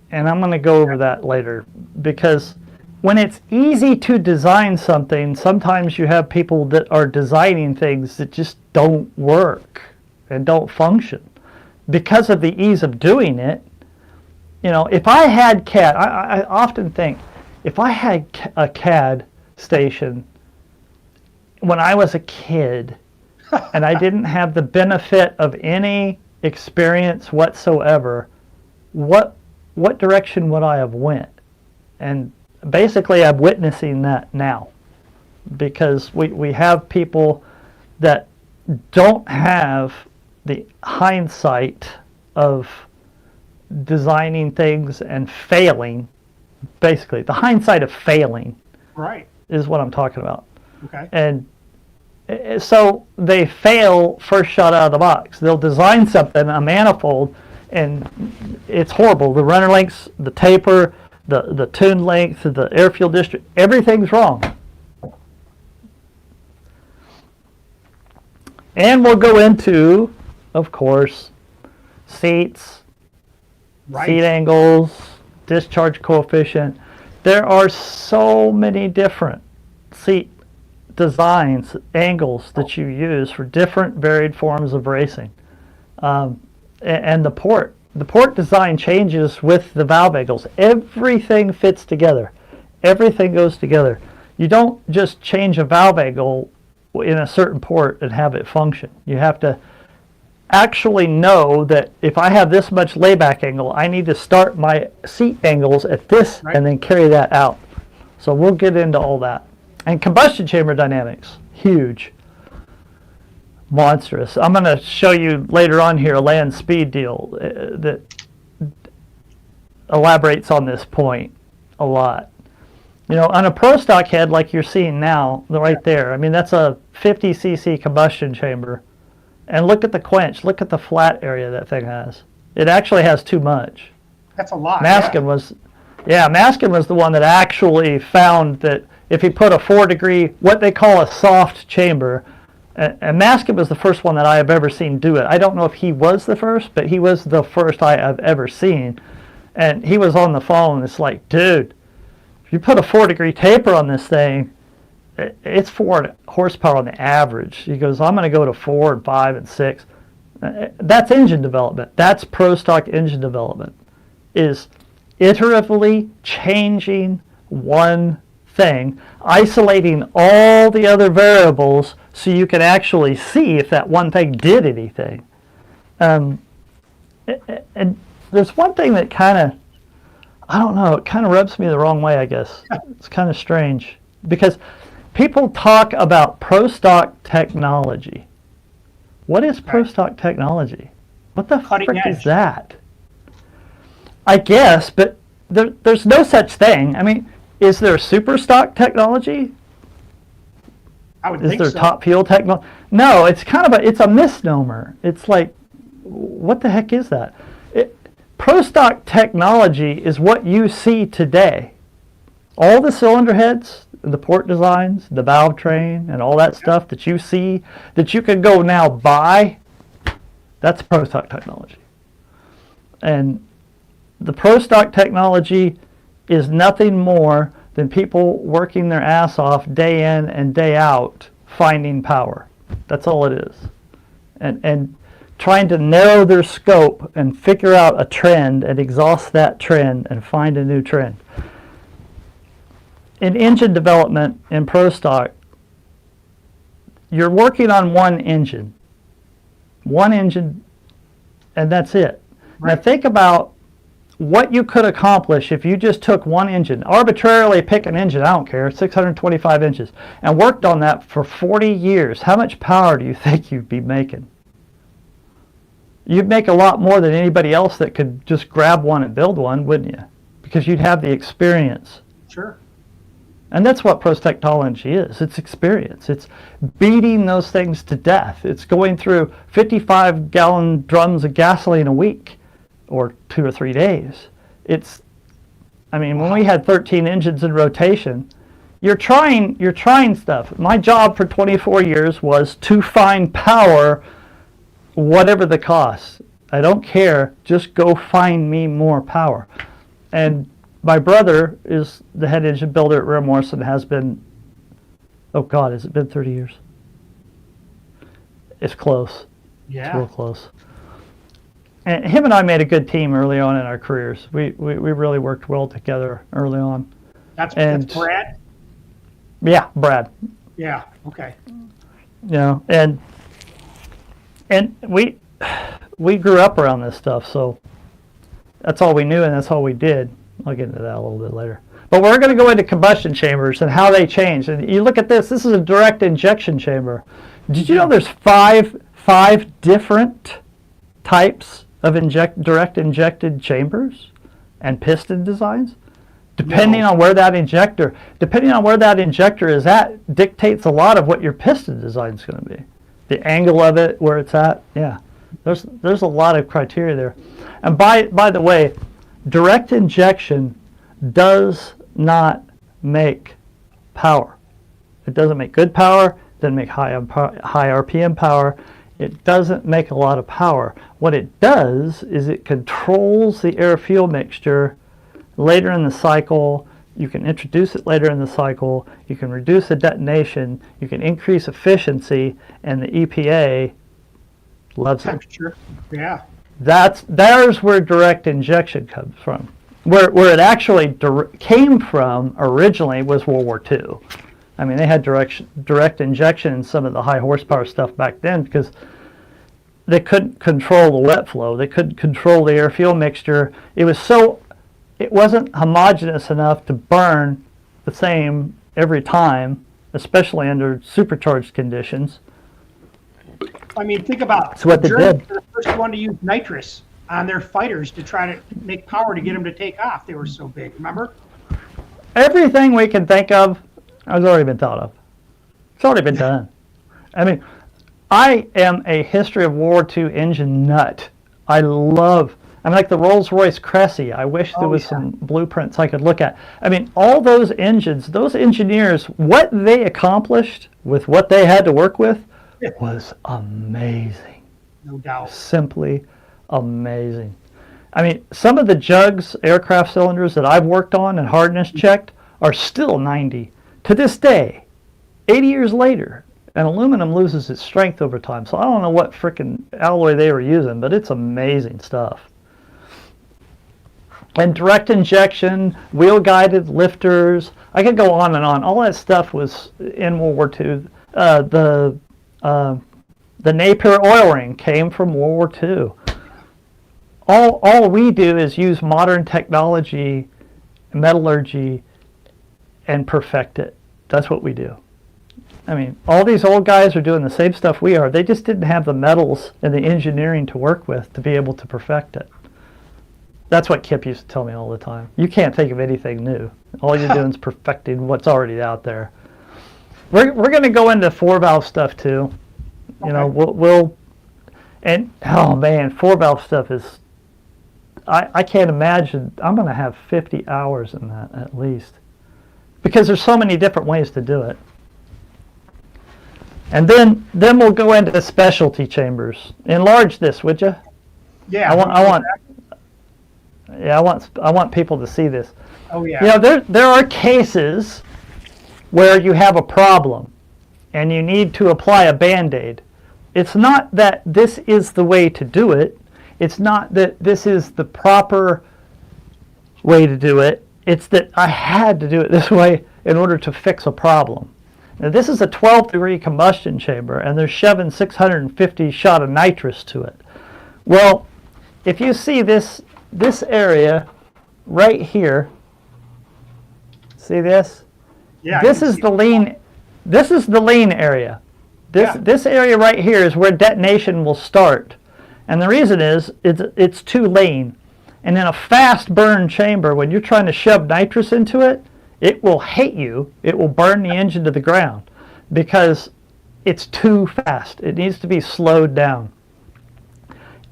And I'm going to go over that later, because when it's easy to design something, sometimes you have people that are designing things that just don't work and don't function because of the ease of doing it. You know, if I had CAD, I often think, if I had a CAD station when I was a kid and I didn't have the benefit of any experience whatsoever, what direction would I have went? And basically I'm witnessing that now, because we have people that don't have the hindsight of designing things and failing. Basically, the hindsight of failing Right. is what I'm talking about. Okay. And so they fail first shot out of the box. They'll design something, a manifold, and it's horrible. The runner lengths, the taper, the tune length, the airfield district, everything's wrong. And we'll go into, of course, seats, Right. seat angles, discharge coefficient. There are so many different seat designs, angles that you use for different varied forms of racing. And the port design changes with the valve angles. Everything fits together. Everything goes together. You don't just change a valve angle in a certain port and have it function. You have to actually know that if I have this much layback angle, I need to start my seat angles at this Right. and then carry that out. So we'll get into all that. And combustion chamber dynamics, huge, monstrous. I'm going to show you later on here a land speed deal that elaborates on this point a lot. You know, on a pro stock head like you're seeing now, right there, I mean, that's a 50 cc combustion chamber. And look at the quench. Look at the flat area that thing has. It actually has too much. That's a lot. Maskin was the one that actually found that if he put a 4-degree, what they call a soft chamber, and Maskin was the first one that I have ever seen do it. I don't know if he was the first, but he was the first I have ever seen. And he was on the phone. It's like, dude, if you put a 4-degree taper on this thing, it's 4 horsepower on the average. He goes, I'm going to go to 4 and 5 and 6. That's engine development. That's pro stock engine development, is iteratively changing one thing, isolating all the other variables so you can actually see if that one thing did anything. And there's one thing that kind of, I don't know, it kind of rubs me the wrong way, I guess. It's kind of strange because people talk about pro stock technology. What is pro stock technology? What the frick is that? I guess, but there's no such thing. I mean, is there super stock technology? I would Is think there so. top fuel technology? No, it's kind of it's a misnomer. It's like, what the heck is that? Pro stock technology is what you see today. All the cylinder heads, the port designs, the valve train, and all that stuff that you see, that you can go now buy, that's pro stock technology. And the pro stock technology is nothing more than people working their ass off day in and day out finding power. That's all it is. And trying to narrow their scope and figure out a trend and exhaust that trend and find a new trend. In engine development in pro stock, you're working on one engine, and that's it. Right. Now think about what you could accomplish if you just took one engine, arbitrarily pick an engine, I don't care, 625 inches, and worked on that for 40 years. How much power do you think you'd be making? You'd make a lot more than anybody else that could just grab one and build one, wouldn't you? Because you'd have the experience. Sure. And that's what pro technology is. It's experience. It's beating those things to death. It's going through 55-gallon drums of gasoline a week or 2 or 3 days. When we had 13 engines in rotation, you're trying stuff. My job for 24 years was to find power, whatever the cost. I don't care. Just go find me more power. And my brother is the head engine builder at Rear Morrison, has been, oh God, has it been 30 years? It's close. Yeah. It's real close. And him and I made a good team early on in our careers. We really worked well together early on. That's Brad? Yeah, Brad. Yeah, okay. You know, and we grew up around this stuff, so that's all we knew and that's all we did. I'll get into that a little bit later. But we're going to go into combustion chambers and how they change. And you look at this. This is a direct injection chamber. Did you know there's five different types of direct injected chambers and piston designs? Depending on where that injector is at, dictates a lot of what your piston design is going to be. The angle of it, where it's at, yeah. There's a lot of criteria there. And by the way, direct injection does not make power. It doesn't make good power. It doesn't make high RPM power. It doesn't make a lot of power. What it does is it controls the air-fuel mixture later in the cycle. You can introduce it later in the cycle. You can reduce the detonation. You can increase efficiency, and the EPA loves it. Temperature. Yeah. There's where direct injection comes from. Where it actually came from originally was World War II. I mean, they had direct injection in some of the high horsepower stuff back then because they couldn't control the wet flow. They couldn't control the air-fuel mixture. It wasn't homogeneous enough to burn the same every time, especially under supercharged conditions. I mean, think about That's what the they Germans did. were the first one to use nitrous on their fighters to try to make power to get them to take off. They were so big, remember? Everything we can think of has already been thought of. It's already been done. I mean, I am a history of World War II engine nut. I'm like the Rolls-Royce Cressy. I wish there was some blueprints I could look at. I mean, all those engines, those engineers, what they accomplished with what they had to work with was amazing. No doubt. Simply amazing. I mean, some of the jugs aircraft cylinders that I've worked on and hardness checked are still 90 to this day, 80 years later. And aluminum loses its strength over time, so I don't know what frickin' alloy they were using, but it's amazing stuff. And direct injection, wheel guided lifters, I could go on and on. All that stuff was in World War II. The Napier oil ring came from World War II. All we do is use modern technology, metallurgy, and perfect it. That's what we do. I mean, all these old guys are doing the same stuff we are. They just didn't have the metals and the engineering to work with to be able to perfect it. That's what Kip used to tell me all the time. You can't think of anything new. All you're doing is perfecting what's already out there. We're going to go into 4-valve stuff too. You know, we'll and oh man, 4-valve stuff is. I can't imagine. I'm going to have 50 hours in that at least, because there's so many different ways to do it. And then we'll go into the specialty chambers. Enlarge this, would you? Yeah. I want people to see this. Oh yeah. You know, there are cases where you have a problem and you need to apply a Band-Aid. It's not that this is the way to do it. It's not that this is the proper way to do it. It's that I had to do it this way in order to fix a problem. Now, this is a 12-degree combustion chamber, and they're shoving 650 shot of nitrous to it. Well, if you see this area right here, see this? Yeah. This is the lean. This is the lean area. This area right here is where detonation will start, and the reason is it's too lean. And in a fast burn chamber, when you're trying to shove nitrous into it, it will hate you. It will burn the engine to the ground because it's too fast. It needs to be slowed down.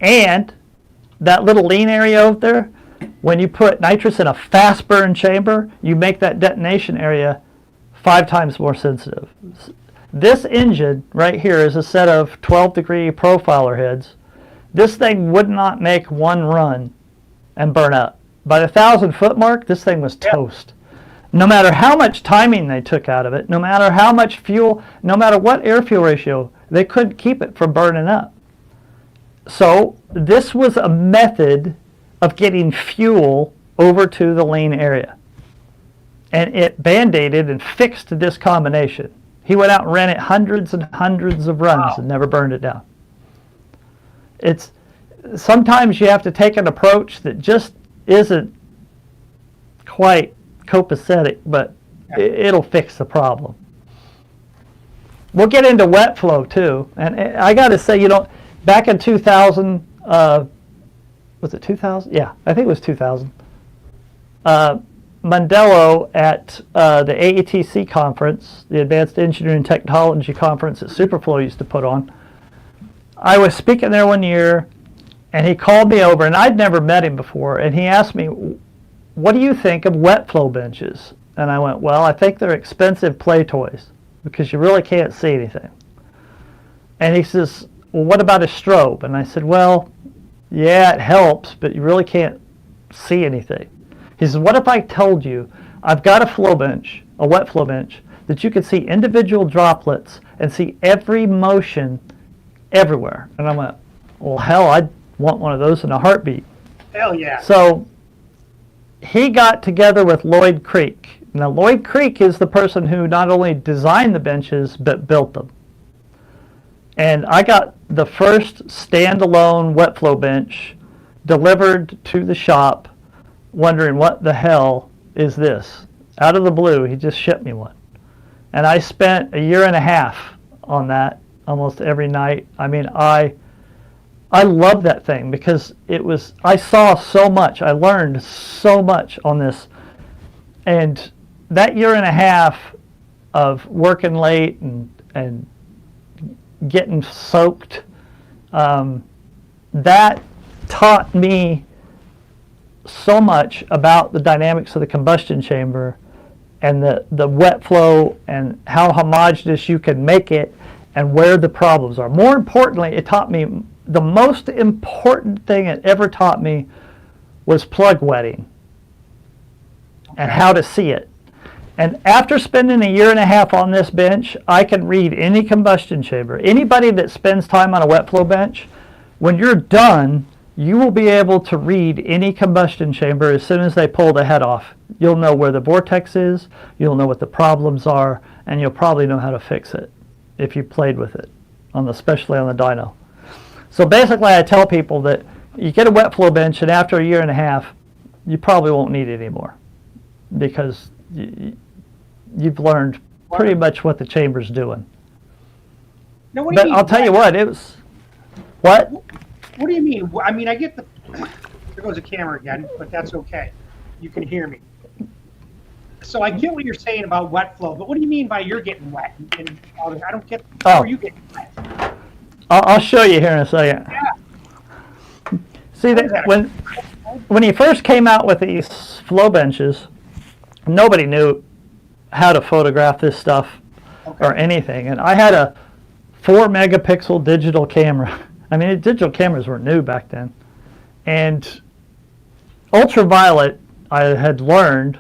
And that little lean area over there, when you put nitrous in a fast burn chamber, you make that detonation area 5 times more sensitive. This engine right here is a set of 12-degree profiler heads. This thing would not make one run and burn up. By the 1,000-foot mark, this thing was toast. No matter how much timing they took out of it, no matter how much fuel, no matter what air-fuel ratio, they couldn't keep it from burning up. So this was a method of getting fuel over to the lean area. And it Band-Aided and fixed this combination. He went out and ran it hundreds and hundreds of runs and never burned it down. Sometimes you have to take an approach that just isn't quite copacetic, but it'll fix the problem. We'll get into wet flow too, and I got to say, back in 2000, was it 2000? Yeah, I think it was 2000. Mondello at the AETC conference, the Advanced Engineering Technology Conference that Superflow used to put on. I was speaking there one year, and he called me over, and I'd never met him before, and he asked me, what do you think of wet flow benches? And I went, well, I think they're expensive play toys because you really can't see anything. And he says, well, what about a strobe? And I said, well, yeah, it helps, but you really can't see anything. He says, what if I told you I've got a flow bench, a wet flow bench, that you could see individual droplets and see every motion everywhere? And I went, well, hell, I'd want one of those in a heartbeat. Hell yeah. So he got together with Lloyd Creek. Now, Lloyd Creek is the person who not only designed the benches, but built them. And I got the first standalone wet flow bench delivered to the shop, wondering what the hell is this? Out of the blue, he just shipped me one. And I spent a year and a half on that almost every night. I mean, I love that thing because I saw so much. I learned so much on this. And that year and a half of working late and getting soaked, that taught me so much about the dynamics of the combustion chamber and the wet flow and how homogeneous you can make it and where the problems are. More importantly, it taught me, the most important thing it ever taught me was plug wetting and how to see it. And after spending a year and a half on this bench, I can read any combustion chamber. Anybody that spends time on a wet flow bench, when you're done, you will be able to read any combustion chamber as soon as they pull the head off. You'll know where the vortex is, you'll know what the problems are, and you'll probably know how to fix it if you played with it, especially on the dyno. So basically I tell people that you get a wet flow bench, and after a year and a half, you probably won't need it anymore because you've learned pretty much what the chamber's doing. Now, what do you But mean I'll tell you wet? what, what? What do you mean? I mean, I get the. There goes the camera again, but that's okay. You can hear me. So I get what you're saying about wet flow, but what do you mean by you're getting wet? And I don't get. How are you getting wet? I'll show you here in a second. Yeah. See, that when he first came out with these flow benches, nobody knew how to photograph this stuff or anything. And I had a 4 megapixel digital camera. I mean, digital cameras were new back then. And ultraviolet, I had learned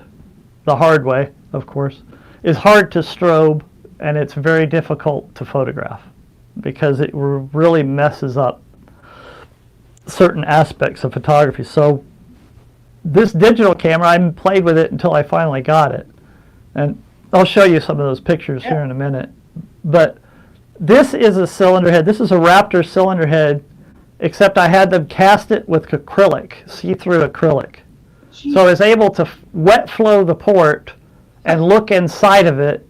the hard way, of course, is hard to strobe, and it's very difficult to photograph because it really messes up certain aspects of photography. So this digital camera, I haven't played with it until I finally got it. And I'll show you some of those pictures here in a minute. But this is a cylinder head. This is a Raptor cylinder head, except I had them cast it with acrylic, see-through acrylic. Jeez. So I was able to wet flow the port and look inside of it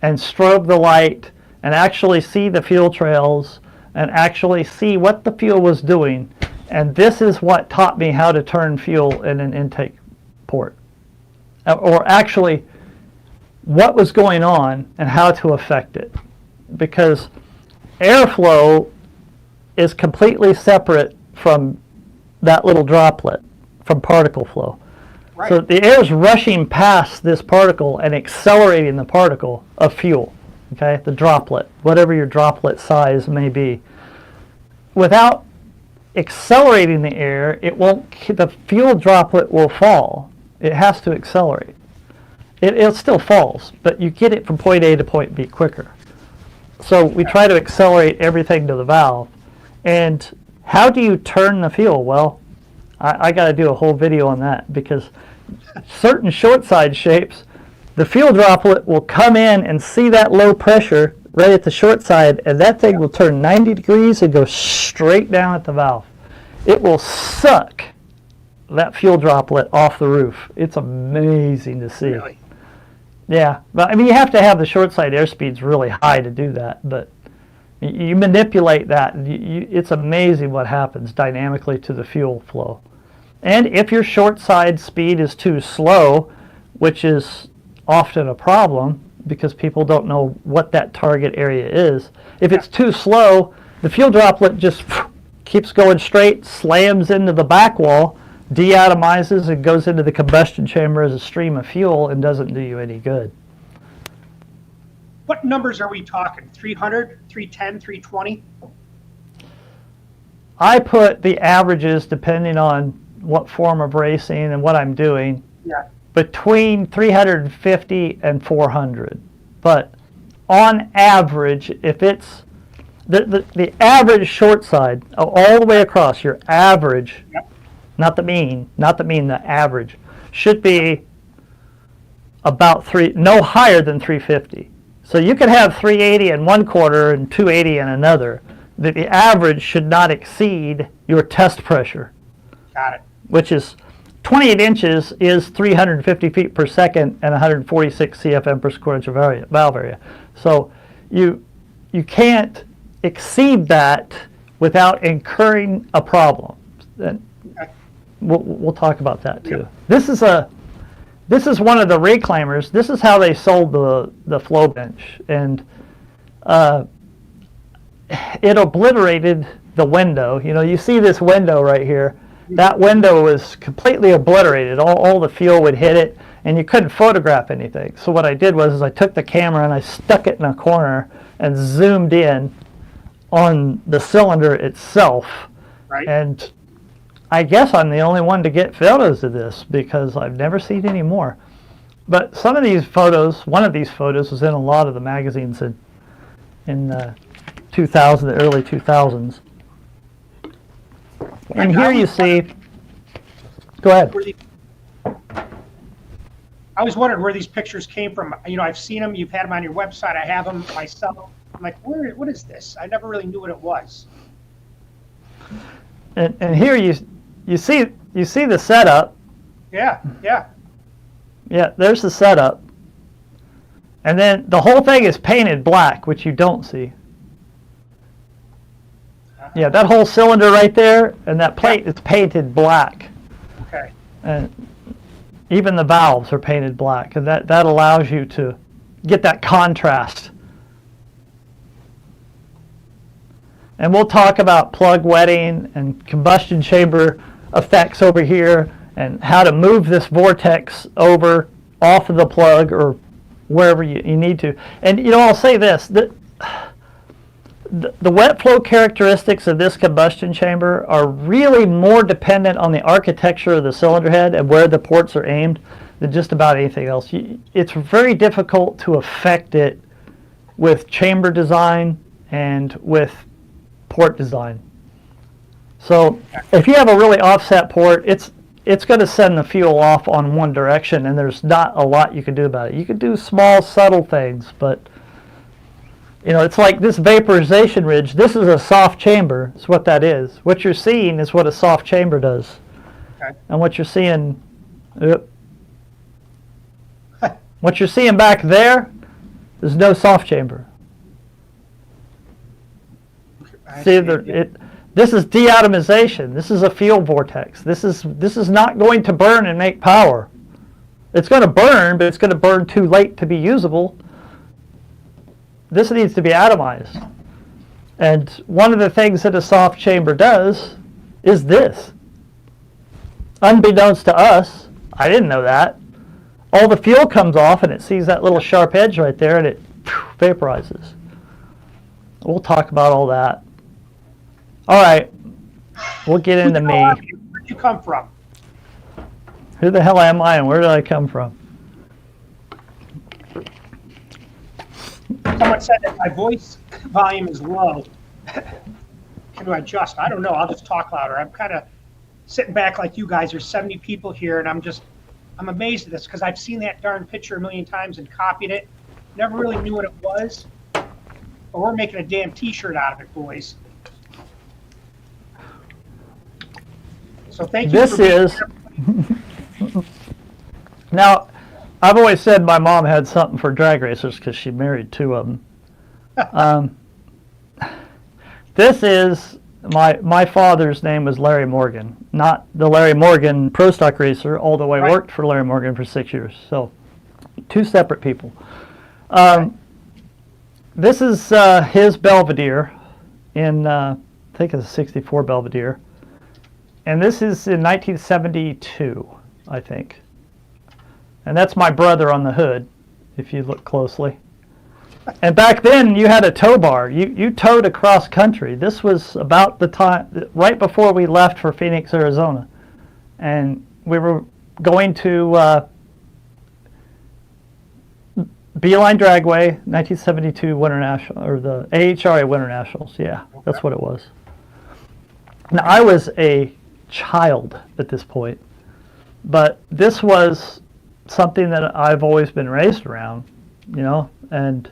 and strobe the light and actually see the fuel trails and actually see what the fuel was doing. And this is what taught me how to turn fuel in an intake port. Or actually, what was going on and how to affect it. Because airflow is completely separate from that little droplet, from particle flow. Right. So the air is rushing past this particle and accelerating the particle of fuel, okay, the droplet, whatever your droplet size may be. Without accelerating the air, the fuel droplet will fall. It has to accelerate. It still falls, but you get it from point A to point B quicker. So we try to accelerate everything to the valve. And how do you turn the fuel? Well, I got to do a whole video on that because certain short side shapes, the fuel droplet will come in and see that low pressure right at the short side, and that thing will turn 90 degrees and go straight down at the valve. It will suck that fuel droplet off the roof. It's amazing to see. Really? Yeah, but I mean, you have to have the short side airspeeds really high to do that, but you manipulate that, and it's amazing what happens dynamically to the fuel flow. And if your short side speed is too slow, which is often a problem because people don't know what that target area is, if it's too slow, the fuel droplet just keeps going straight, slams into the back wall, deatomizes, and goes into the combustion chamber as a stream of fuel and doesn't do you any good. What numbers are we talking? 300, 310, 320? I put the averages, depending on what form of racing and what I'm doing, Yeah. between 350 and 400. But on average, if it's the average short side, all the way across, your average, Yep. not the mean, the average, should be about no higher than 350. So you could have 380 in one quarter and 280 in another. The average should not exceed your test pressure, Got it. which is 28 inches is 350 feet per second and 146 CFM per square inch of valve area. So you can't exceed that without incurring a problem. And we'll talk about that too. Yep. This is one of the reclaimers. This is how they sold the flow bench, and it obliterated the window. You know, you see this window right here. That window was completely obliterated. All the fuel would hit it, and you couldn't photograph anything. So what I did was I took the camera and I stuck it in a corner and zoomed in on the cylinder itself. Right. And I guess I'm the only one to get photos of this because I've never seen any more. But some of these photos, one of these photos was in a lot of the magazines in 2000, the early 2000s. And here you see, go ahead. I was wondering where these pictures came from. You know, I've seen them. You've had them on your website. I have them myself. I'm like, what is this? I never really knew what it was. And here you see the setup. Yeah, yeah. Yeah, there's the setup. And then the whole thing is painted black, which you don't see. Yeah, that whole cylinder right there and that plate is painted black. Okay. And even the valves are painted black, and that allows you to get that contrast. And we'll talk about plug wetting and combustion chamber effects over here and how to move this vortex over off of the plug or wherever you need to. And you know, I'll say this, the wet flow characteristics of this combustion chamber are really more dependent on the architecture of the cylinder head and where the ports are aimed than just about anything else. It's very difficult to affect it with chamber design and with port design. So if you have a really offset port, it's going to send the fuel off on one direction, and there's not a lot you can do about it. You can do small, subtle things, but you know, it's like this vaporization ridge. This is a soft chamber. That's what that is. What you're seeing is what a soft chamber does. Okay. And what you're seeing, what you're seeing back there is no soft chamber. See, this is deatomization. This is a fuel vortex. This is not going to burn and make power. It's going to burn, but it's going to burn too late to be usable. This needs to be atomized. And one of the things that a soft chamber does is this. Unbeknownst to us, I didn't know that, all the fuel comes off and it sees that little sharp edge right there and it vaporizes. We'll talk about all that. All right, we'll get into me. Where'd you come from? Who the hell am I and where did I come from? Someone said that my voice volume is low. Can I adjust? I don't know. I'll just talk louder. I'm kind of sitting back like you guys. There's 70 people here, and I'm amazed at this because I've seen that darn picture a million times and copied it. Never really knew what it was. But we're making a damn T-shirt out of it, boys. So thank you. This is Now, I've always said my mom had something for drag racers because she married two of them. This is my father's name was Larry Morgan, not the Larry Morgan pro stock racer, although I worked for Larry Morgan for 6 years. So, two separate people. This is his Belvedere in, I think it's a 64 Belvedere. And this is in 1972, I think. And that's my brother on the hood, if you look closely. And back then, you had a tow bar. You towed across country. This was about the time, right before we left for Phoenix, Arizona. And we were going to Beeline Dragway, 1972 Winter National, or the AHRA Winter Nationals. Yeah, that's what it was. Now, I was a child at this point, but this was something that I've always been raised around, you know, and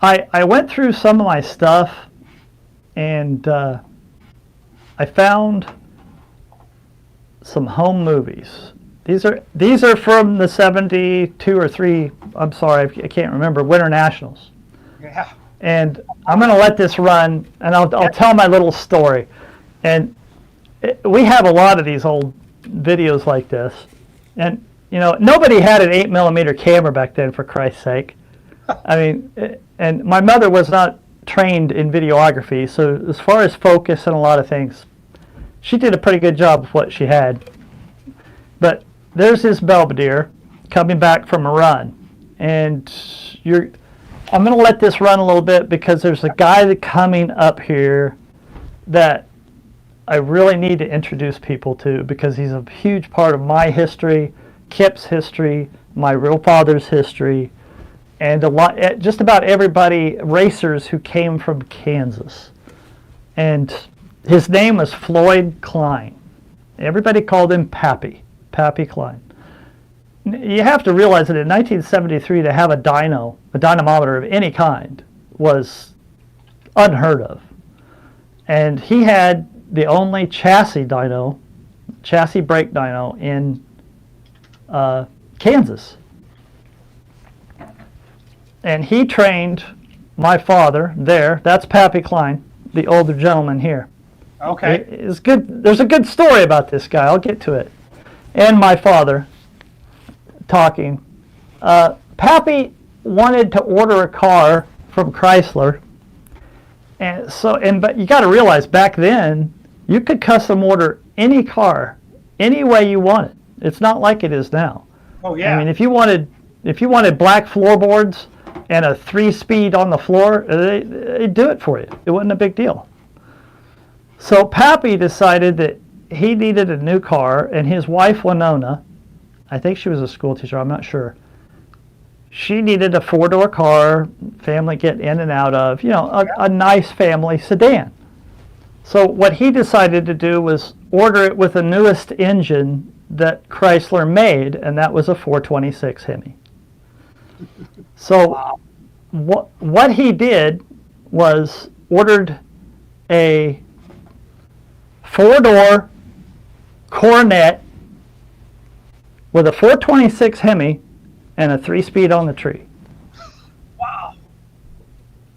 I went through some of my stuff, and I found some home movies. These are from the 72 or 3, I'm sorry, I can't remember, Winter Nationals. Yeah. And I'm going to let this run, and I'll tell my little story. And we have a lot of these old videos like this. And, you know, nobody had an 8mm camera back then, for Christ's sake. I mean, and my mother was not trained in videography, so as far as focus and a lot of things, she did a pretty good job with what she had. But there's his Belvedere coming back from a run. And I'm going to let this run a little bit because there's a guy coming up here that I really need to introduce people to because he's a huge part of my history, Kip's history, my real father's history, and just about everybody, racers who came from Kansas. And his name was Floyd Klein. Everybody called him Pappy Klein. You have to realize that in 1973 to have a dynamometer of any kind was unheard of. And he had the only chassis brake dyno in Kansas. And he trained my father there. That's Pappy Klein, the older gentleman here. Okay. It's good. There's a good story about this guy. I'll get to it. And my father talking. Pappy wanted to order a car from Chrysler. But you got to realize back then, you could custom order any car any way you wanted. It's not like it is now. Oh yeah. I mean, if you wanted black floorboards and a 3-speed on the floor, they'd do it for you. It wasn't a big deal. So Pappy decided that he needed a new car, and his wife Winona, I think she was a school teacher, I'm not sure, she needed a 4-door car, family get in and out of, you know, a nice family sedan. So what he decided to do was order it with the newest engine that Chrysler made, and that was a 426 Hemi. So what he did was ordered a 4-door Coronet with a 426 Hemi and a 3-speed on the tree. Wow.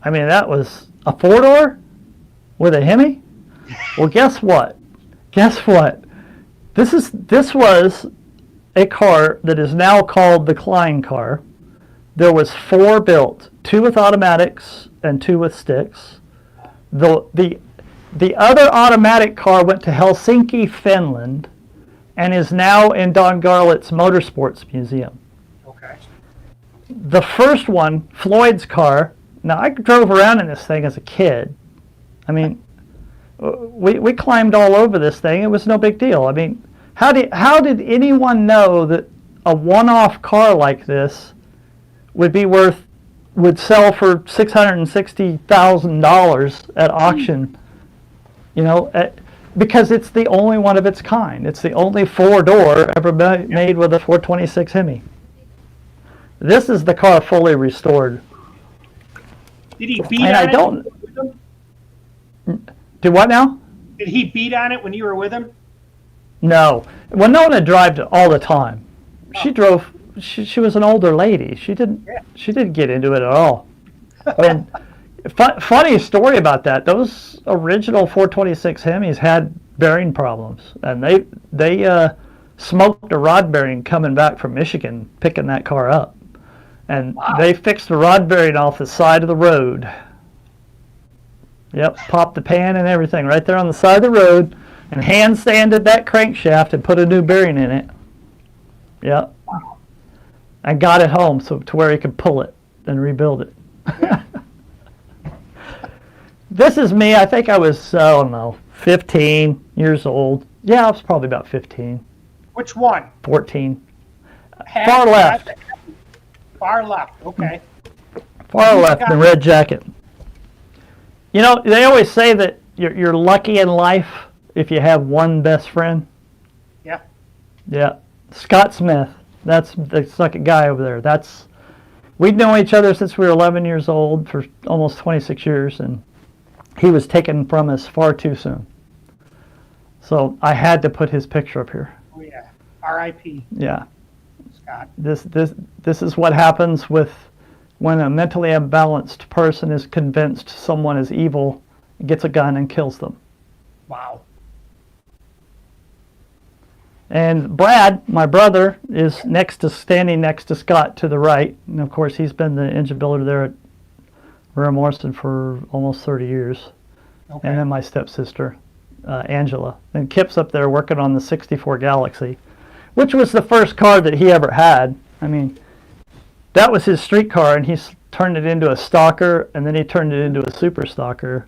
I mean, that was a 4-door with a Hemi? Well, guess what? This was a car that is now called the Klein car. There was 4 built, 2 with automatics and 2 with sticks. The other automatic car went to Helsinki, Finland, and is now in Don Garlett's Motorsports Museum. Okay. The first one, Floyd's car, now I drove around in this thing as a kid. I mean, we climbed all over this thing. It was no big deal. I mean, how did anyone know that a one-off car like this would sell for $660,000 at auction? You know, because it's the only one of its kind. It's the only 4-door ever made with a 426 Hemi. This is the car fully restored. Did he beat on it? Do what now? Did he beat on it when you were with him? No. Winona drove all the time. She drove. She was an older lady. She didn't get into it at all. And funny story about that. Those original 426 Hemis had bearing problems, and they smoked a rod bearing coming back from Michigan, picking that car up, and they fixed the rod bearing off the side of the road. Yep, popped the pan and everything right there on the side of the road, and hand sanded that crankshaft and put a new bearing in it. Yep. And got it home to where he could pull it and rebuild it. Yeah. This is me. I think I was, I don't know, 15 years old. Yeah, I was probably about 15. Which one? 14. Far left. Far left, okay. Far left in the red jacket. You know, they always say that you're lucky in life if you have one best friend. Yeah. Yeah. Scott Smith. That's the second guy over there. We'd known each other since we were 11 years old for almost 26 years, and he was taken from us far too soon. So I had to put his picture up here. Oh yeah, R.I.P. Yeah. Scott. This is what happens when a mentally imbalanced person is convinced someone is evil, gets a gun and kills them. Wow. And Brad, my brother, is standing next to Scott to the right. And of course, he's been the engine builder there at Rare Morrison for almost 30 years. Okay. And then my stepsister, Angela. And Kip's up there working on the 64 Galaxy, which was the first car that he ever had. I mean, that was his street car, and he's turned it into a stalker, and then he turned it into a super stalker.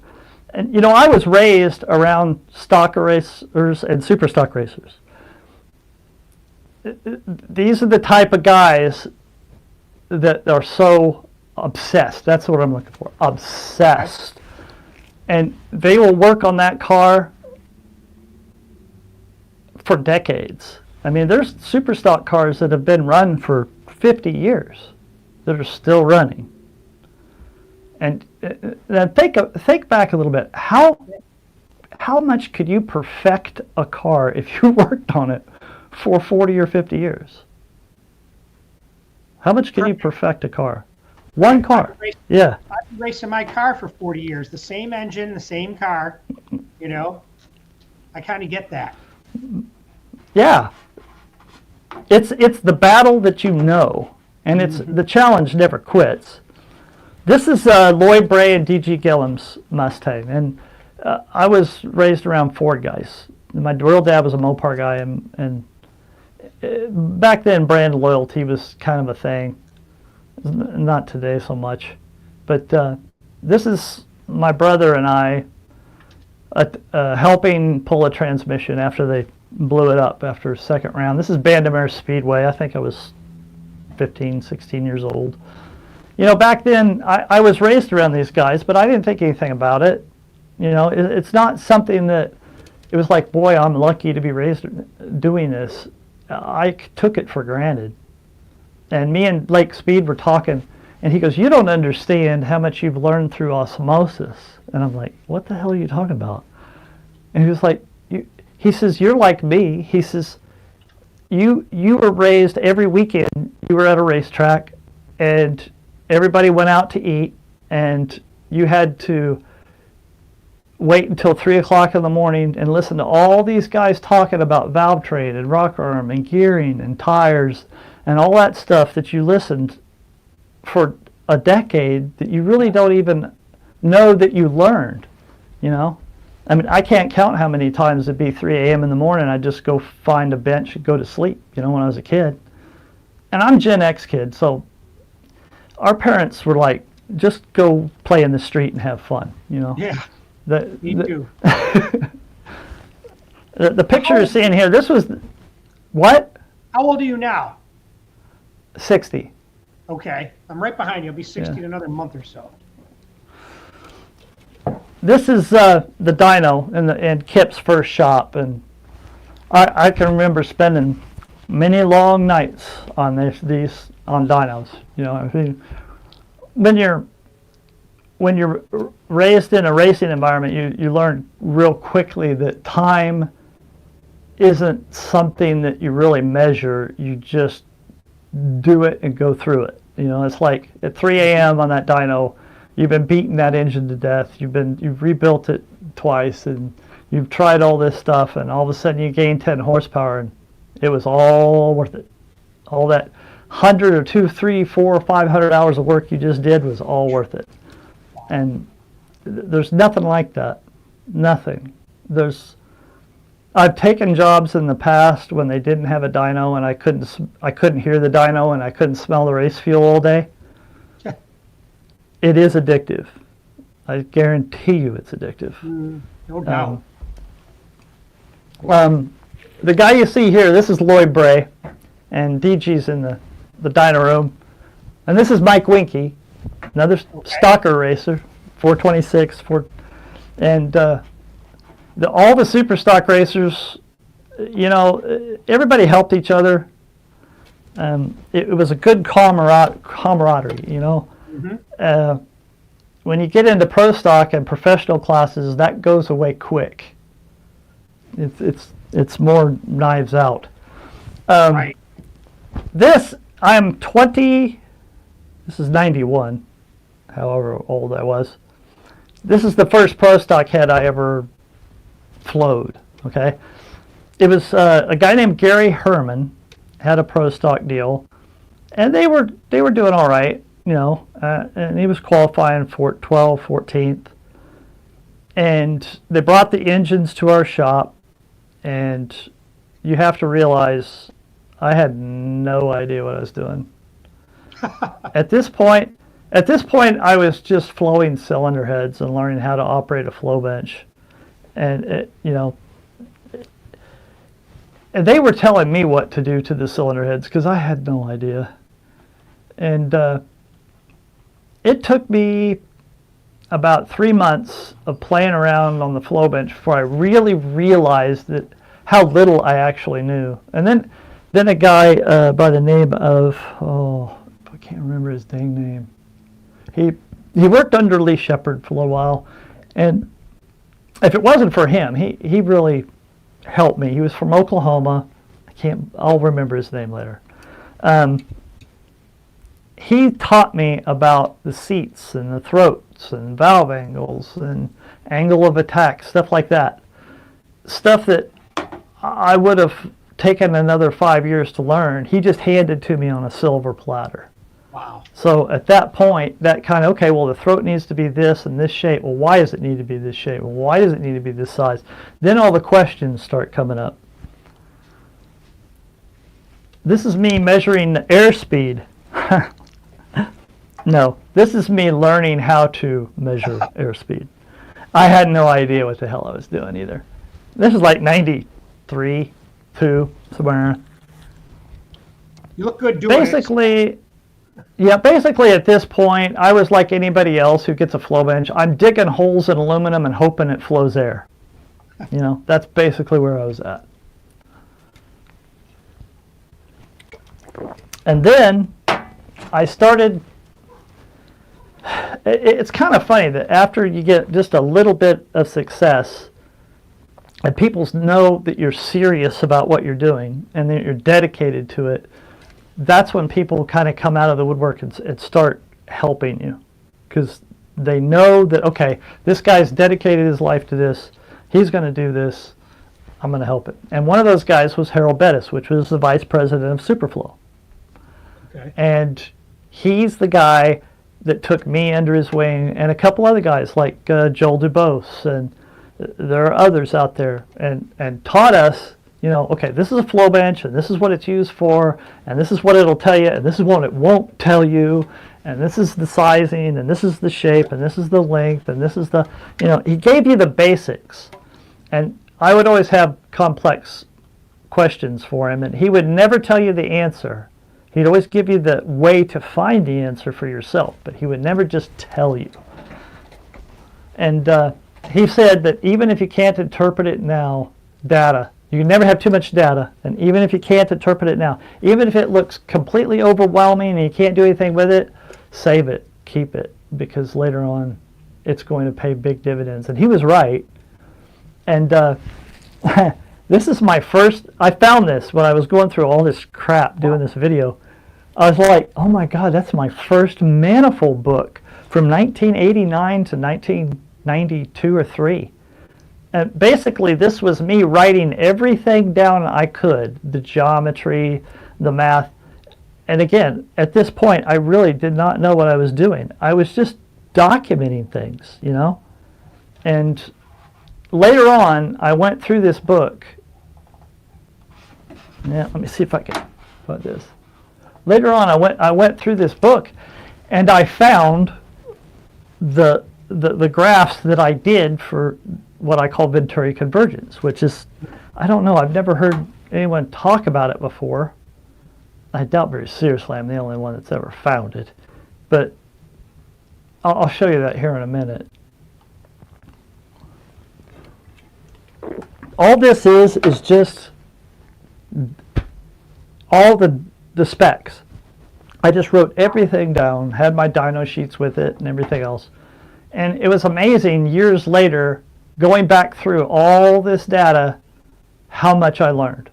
And, you know, I was raised around stalker racers and super stock racers. These are the type of guys that are so obsessed. That's what I'm looking for. Obsessed. And they will work on that car for decades. I mean, there's super stock cars that have been run for 50 years that are still running. And then think back a little bit. How much could you perfect a car if you worked on it for 40 or 50 years? How much can you perfect a car? One car. Yeah. I've been racing my car for 40 years. The same engine, the same car. You know, I kind of get that. Yeah. It's the battle that you know, and it's the challenge never quits. This is Lloyd Bray and D.G. Gilliam's Mustang, and I was raised around Ford guys. My real dad was a Mopar guy, and back then brand loyalty was kind of a thing. Not today so much, but this is my brother and I helping pull a transmission after they blew it up after a second round. This is Bandamere Speedway. I think I was 15, 16 years old. You know, back then I was raised around these guys, but I didn't think anything about it. You know, it's not something that it was like, boy, I'm lucky to be raised doing this. I took it for granted. And me and Blake Speed were talking, and he goes, "You don't understand how much you've learned through osmosis." And I'm like, "What the hell are you talking about?" And he was like, he says, "You're like me." He says, you were raised every weekend. You were at a racetrack, and everybody went out to eat, and you had to wait until 3 o'clock in the morning and listen to all these guys talking about valve train and rocker arm and gearing and tires and all that stuff that you listened for a decade that you really don't even know that you learned, you know? I mean, I can't count how many times it'd be 3 a.m. in the morning, I'd just go find a bench and go to sleep, you know, when I was a kid. And I'm Gen X kid, so our parents were like, just go play in the street and have fun, you know? Yeah. Me too. The picture you're seeing here, this was, what? How old are you now? 60. Okay. I'm right behind you. I'll be 60 in another month or so. This is the dyno in Kip's first shop, and I can remember spending many long nights on these on dynos. You know, I mean, when you're raised in a racing environment, you learn real quickly that time isn't something that you really measure. You just do it and go through it. You know, it's like at 3 a.m. on that dyno, you've been beating that engine to death. You've rebuilt it twice, and you've tried all this stuff, and all of a sudden you gain 10 horsepower, and it was all worth it. All that 100 or 2, 3, 4, 500 hours of work you just did was all worth it. And there's nothing like that. Nothing. I've taken jobs in the past when they didn't have a dyno, and I couldn't hear the dyno, and I couldn't smell the race fuel all day. It is addictive. I guarantee you it's addictive. No doubt. The guy you see here, this is Lloyd Bray, and DG's in the dyno room. And this is Mike Winky, another stocker racer, 426, and all the super stock racers, you know, everybody helped each other. It was a good camaraderie, you know. Mm-hmm. When you get into pro stock and professional classes, that goes away quick. It's more knives out. Right. I'm 20. This is 91, however old I was. This is the first pro stock head I ever flowed. Okay, it was a guy named Gary Herman had a pro stock deal, and they were doing all right, you know, and he was qualifying for 14th, and they brought the engines to our shop, and you have to realize I had no idea what I was doing. At this point, I was just flowing cylinder heads and learning how to operate a flow bench. And, and they were telling me what to do to the cylinder heads because I had no idea. And it took me about 3 months of playing around on the flow bench before I really realized how little I actually knew. And then a guy by the name of, I can't remember his dang name. He worked under Lee Shepard for a little while, and if it wasn't for him, he really helped me. He was from Oklahoma. I'll remember his name later. He taught me about the seats and the throats and valve angles and angle of attack, stuff like that. Stuff that I would have taken another 5 years to learn. He just handed to me on a silver platter. Wow. So at that point, that kind of, okay, well, the throat needs to be this and this shape. Well, why does it need to be this shape? Well, why does it need to be this size? Then all the questions start coming up. This is me measuring the airspeed. No, this is me learning how to measure airspeed. I had no idea what the hell I was doing either. This is like 93, 2, somewhere. You look good doing it. Basically at this point, I was like anybody else who gets a flow bench. I'm digging holes in aluminum and hoping it flows air. You know, that's basically where I was at. And then I started, it's kind of funny that after you get just a little bit of success, and people know that you're serious about what you're doing and that you're dedicated to it, that's when people kind of come out of the woodwork and start helping you, because they know that, okay, this guy's dedicated his life to this, he's going to do this, I'm going to help it. And one of those guys was Harold Bettis, which was the vice president of Superflow. Okay. And he's the guy that took me under his wing, and a couple other guys like Joel Dubose, and there are others out there, and taught us, you know, okay, this is a flow bench, and this is what it's used for, and this is what it'll tell you, and this is what it won't tell you, and this is the sizing, and this is the shape, and this is the length, and this is the, you know, he gave you the basics. And I would always have complex questions for him, and he would never tell you the answer. He'd always give you the way to find the answer for yourself, but he would never just tell you. And he said that even if you can't interpret it now, data, you can never have too much data, and even if you can't interpret it now, even if it looks completely overwhelming and you can't do anything with it, save it, keep it, because later on it's going to pay big dividends. And he was right. And This is my first, I found this when I was going through all this crap doing this video. I was like, oh my God, that's my first manifold book from 1989 to 1992 or 3. And basically this was me writing everything down I could, the geometry, the math. And again, at this point, I really did not know what I was doing. I was just documenting things, you know? And later on, I went through this book. Yeah, let me see if I can put this. Later on, I went through this book, and I found the graphs that I did for what I call Venturi convergence, which is, I don't know, I've never heard anyone talk about it before. I doubt very seriously I'm the only one that's ever found it, but I'll show you that here in a minute. All this is just all the specs. I just wrote everything down, had my dyno sheets with it and everything else. And it was amazing years later, going back through all this data, how much I learned.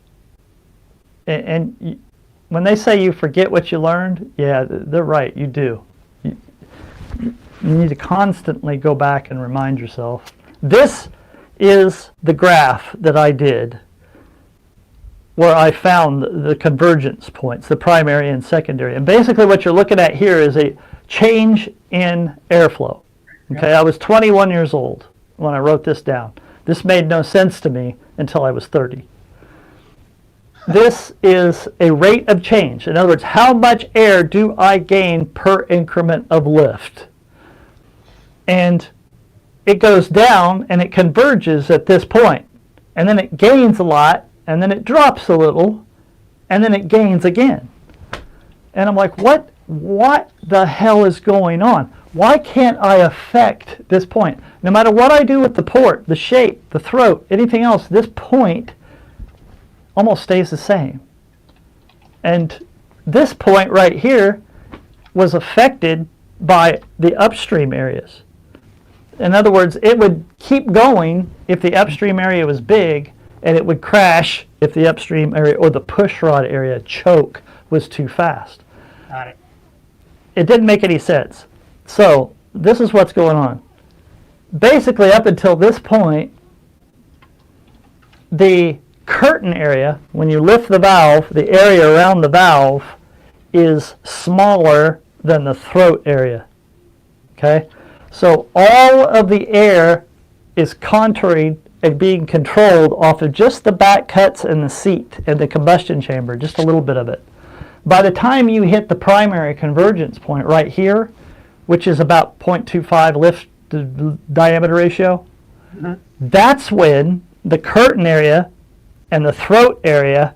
And when they say you forget what you learned, yeah, they're right, you do. You need to constantly go back and remind yourself. This is the graph that I did where I found the convergence points, the primary and secondary. And basically what you're looking at here is a change in airflow. Okay, I was 21 years old when I wrote this down. This made no sense to me until I was 30. This is a rate of change. In other words, how much air do I gain per increment of lift? And it goes down and it converges at this point. And then it gains a lot, and then it drops a little, and then it gains again. And I'm like, what the hell is going on? Why can't I affect this point? No matter what I do with the port, the shape, the throat, anything else, this point almost stays the same. And this point right here was affected by the upstream areas. In other words, it would keep going if the upstream area was big, and it would crash if the upstream area or the push rod area choke was too fast. Got it. It didn't make any sense. So this is what's going on. Basically, up until this point, the curtain area, when you lift the valve, the area around the valve is smaller than the throat area. Okay? So all of the air is contouring and being controlled off of just the back cuts and the seat and the combustion chamber, just a little bit of it. By the time you hit the primary convergence point right here, which is about 0.25 lift to diameter ratio, that's when the curtain area and the throat area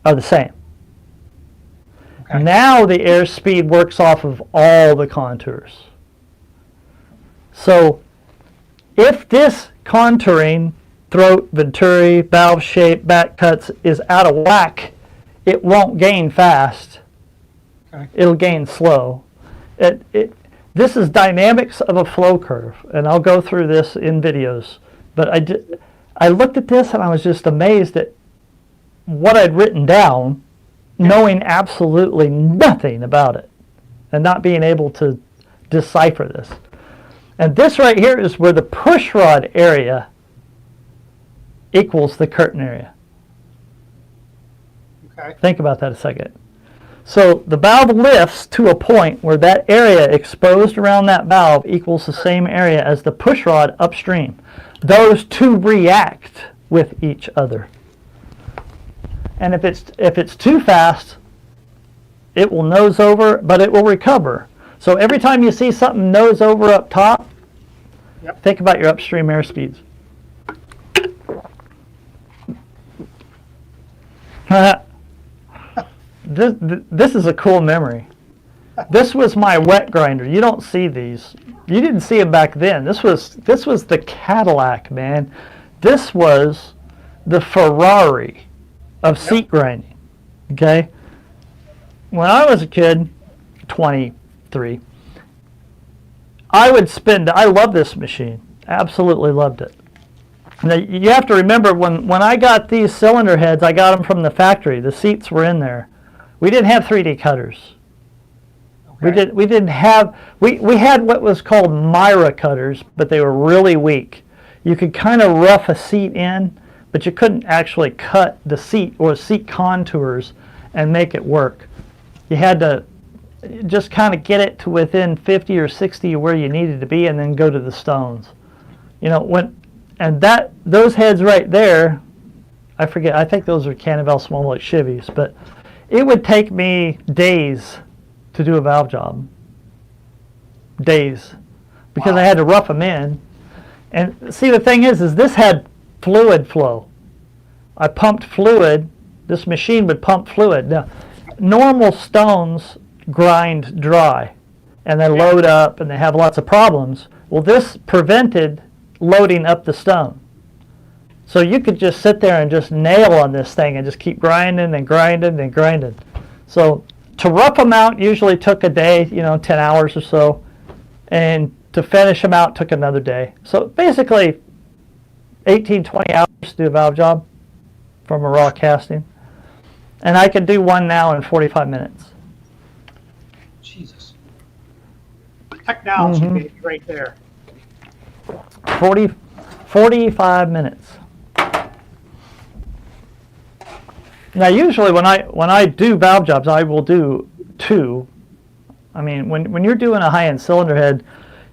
are the same. Okay. Now the airspeed works off of all the contours. So if this contouring, throat, venturi, valve shape, back cuts is out of whack, it won't gain fast. Okay. It'll gain slow. This is dynamics of a flow curve, and I'll go through this in videos. But I looked at this and I was just amazed at what I'd written down, knowing absolutely nothing about it, and not being able to decipher this. And this right here is where the push rod area equals the curtain area. Okay. Think about that a second. So the valve lifts to a point where that area exposed around that valve equals the same area as the push rod upstream. Those two react with each other. And if it's too fast, it will nose over, but it will recover. So every time you see something nose over up top, think about your upstream air speeds. This is a cool memory. This was my wet grinder. You don't see these. You didn't see them back then. This was the Cadillac, man. This was the Ferrari of seat grinding. Okay? When I was a kid, 23, I love this machine. Absolutely loved it. Now, you have to remember, when I got these cylinder heads, I got them from the factory. The seats were in there. We didn't have 3D cutters. Okay. We didn't have, we had what was called Myra cutters, but they were really weak. You could kind of rough a seat in, but you couldn't actually cut the seat or seat contours and make it work. You had to just kind of get it to within 50 or 60 of where you needed to be and then go to the stones. You know, those heads right there, I forget, I think those are Canavelle small like Chivys, but it would take me days to do a valve job. Days. Because Wow. I had to rough them in. And see, the thing is this had fluid flow. I pumped fluid. This machine would pump fluid. Now, normal stones grind dry, and they load up, and they have lots of problems. Well, this prevented loading up the stone. So you could just sit there and just nail on this thing and just keep grinding and grinding and grinding. So to rough them out usually took a day, 10 hours or so, and to finish them out took another day. So basically 18, 20 hours to do a valve job from a raw casting. And I could do one now in 45 minutes. Jesus. Technology, baby, right there. 45 minutes. Now, usually when I do valve jobs, I will do two. I mean, when you're doing a high-end cylinder head,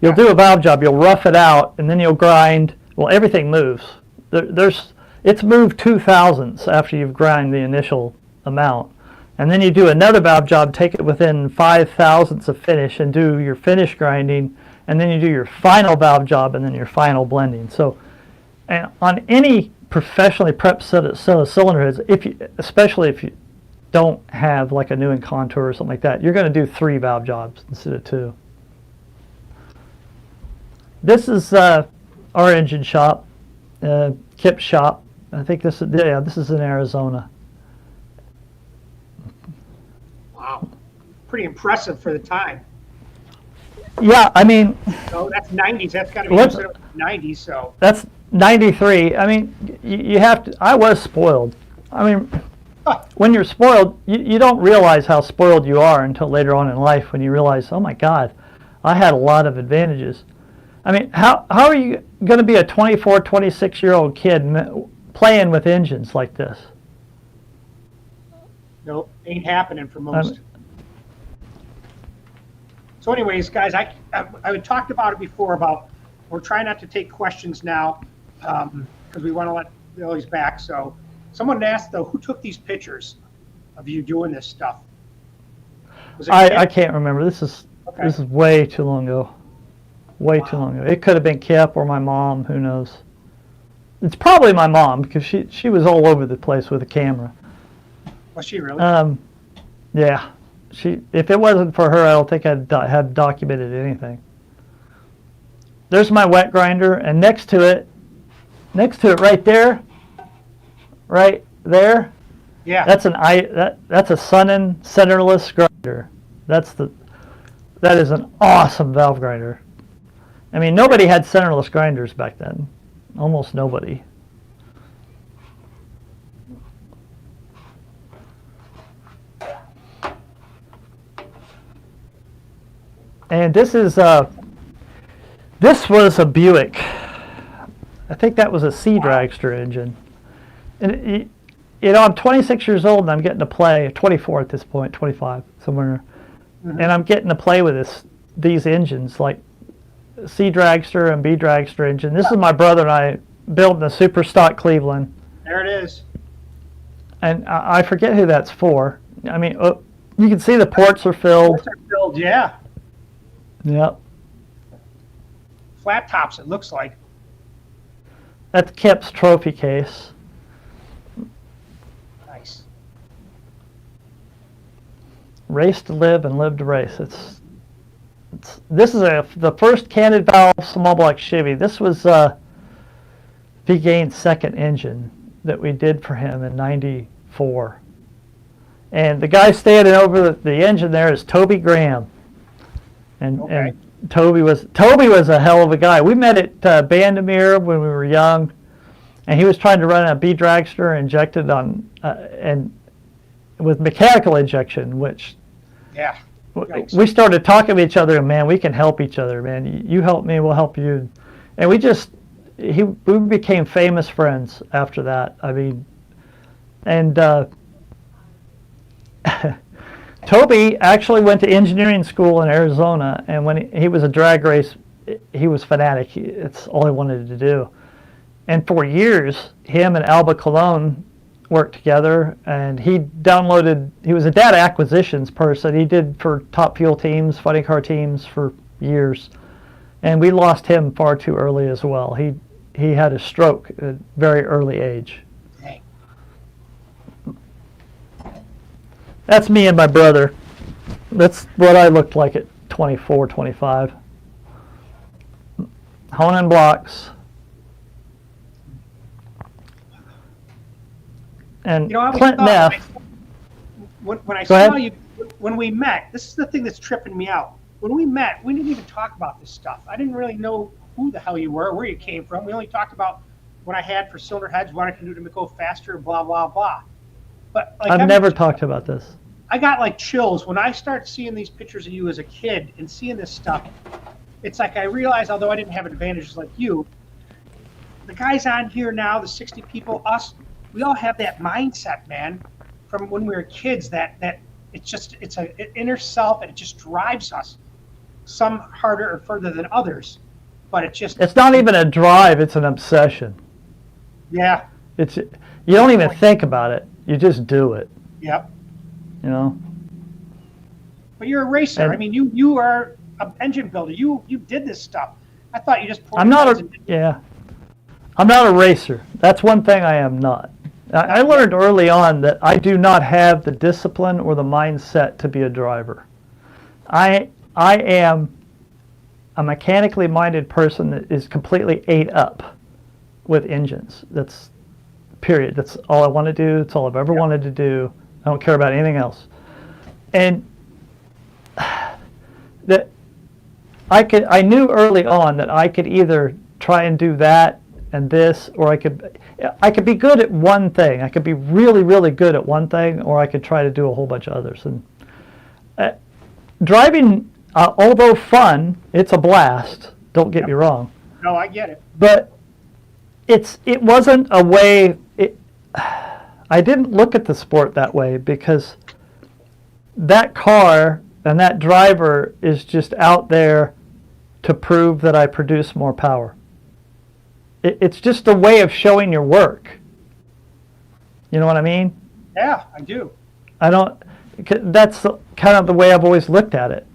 you'll do a valve job, you'll rough it out, and then you'll grind. Well, everything moves. It's moved 2/1000ths after you've grind the initial amount. And then you do another valve job, take it within 5/1000ths of finish, and do your finish grinding, and then you do your final valve job, and then your final blending. So, and on any professionally prepped set of cylinder heads, especially if you don't have like a new in contour or something like that, you're going to do 3 valve jobs instead of 2. This is our engine shop, Kip's shop. I think this is in Arizona. Wow. Pretty impressive for the time. Yeah, I mean, So that's 90s. That's got to be What's- considered 90s. So that's 93. I mean, you have to, I was spoiled. I mean, when you're spoiled, you don't realize how spoiled you are until later on in life when you realize, oh my God, I had a lot of advantages. I mean, how are you going to be a 24, 26-year-old kid playing with engines like this? nope, ain't happening for most. So anyways, guys, I had talked about it before about we're trying not to take questions now because we want to let Billy's back. So someone asked, though, who took these pictures of you doing this stuff? Was it I Kip? can't remember. This is Okay. way too long ago. Way too long ago. It could have been Kip or my mom. Who knows? It's probably my mom because she was all over the place with a camera. Was she really? Yeah. If it wasn't for her, I don't think I'd have documented anything. There's my wet grinder, and next to it right there, Yeah. that's a Sunnin centerless grinder. That is an awesome valve grinder. I mean, nobody had centerless grinders back then. Almost nobody. And this was a Buick. I think that was a Sea Dragster engine. And I'm 26 years old and I'm getting to play, 24 at this point, 25 somewhere, and I'm getting to play with these engines like C Dragster and B Dragster engine. This is my brother and I building a super stock Cleveland. There it is. And I forget who that's for. I mean, you can see the ports are filled. Ports are filled, yeah. Yep. Flat tops, it looks like. That's Kip's trophy case. Nice. Race to live and live to race. This is the first candid valve small block Chevy. This was V-Gain's second engine that we did for him in '94. And the guy standing over the engine there is Toby Graham. And Toby was a hell of a guy. We met at Bandamere when we were young, and he was trying to run a B dragster injected on and with mechanical injection, which Yeah. Yikes. we started talking to each other, and man, we can help each other, man. You help me, we'll help you, and we became famous friends after that. I mean, and Toby actually went to engineering school in Arizona, and when he was a drag race, he was fanatic. It's all he wanted to do. And for years, him and Alba Cologne worked together, and he was a data acquisitions person. He did for Top Fuel teams, fighting car teams for years. And we lost him far too early as well. He had a stroke at a very early age. Dang. That's me and my brother. That's what I looked like at 24, 25. Honing blocks. And I always Clinton thought F. when I Go saw ahead. you, when we met, this is the thing that's tripping me out. When we met, we didn't even talk about this stuff. I didn't really know who the hell you were, where you came from. We only talked about what I had for cylinder heads, what I can do to go faster, blah, blah, blah. But like, I've never talked about this. I got like chills when I start seeing these pictures of you as a kid and seeing this stuff. It's like I realize, although I didn't have advantages like you, the guys on here now, the 60 people, us, we all have that mindset, man, from when we were kids. That it's an inner self, and it just drives us. Some harder or further than others, but it's not even a drive; it's an obsession. Yeah. You don't even think about it; you just do it. Yep. You know. But you're a racer. And I mean, you are an engine builder. You did this stuff. I thought you just. I'm not a racer. That's one thing I am not. I learned early on that I do not have the discipline or the mindset to be a driver. I am a mechanically minded person that is completely ate up with engines. That's period. That's all I want to do. That's all I've ever wanted to do. I don't care about anything else. And that I knew early on that I could either try and do that and this, or I could be good at one thing. I could be really, really good at one thing, or I could try to do a whole bunch of others. And driving, although fun, it's a blast. Don't get me wrong. No, I get it. But it wasn't a way. I didn't look at the sport that way, because that car and that driver is just out there to prove that I produce more power. It's just a way of showing your work. You know what I mean? Yeah, I do. That's kind of the way I've always looked at it.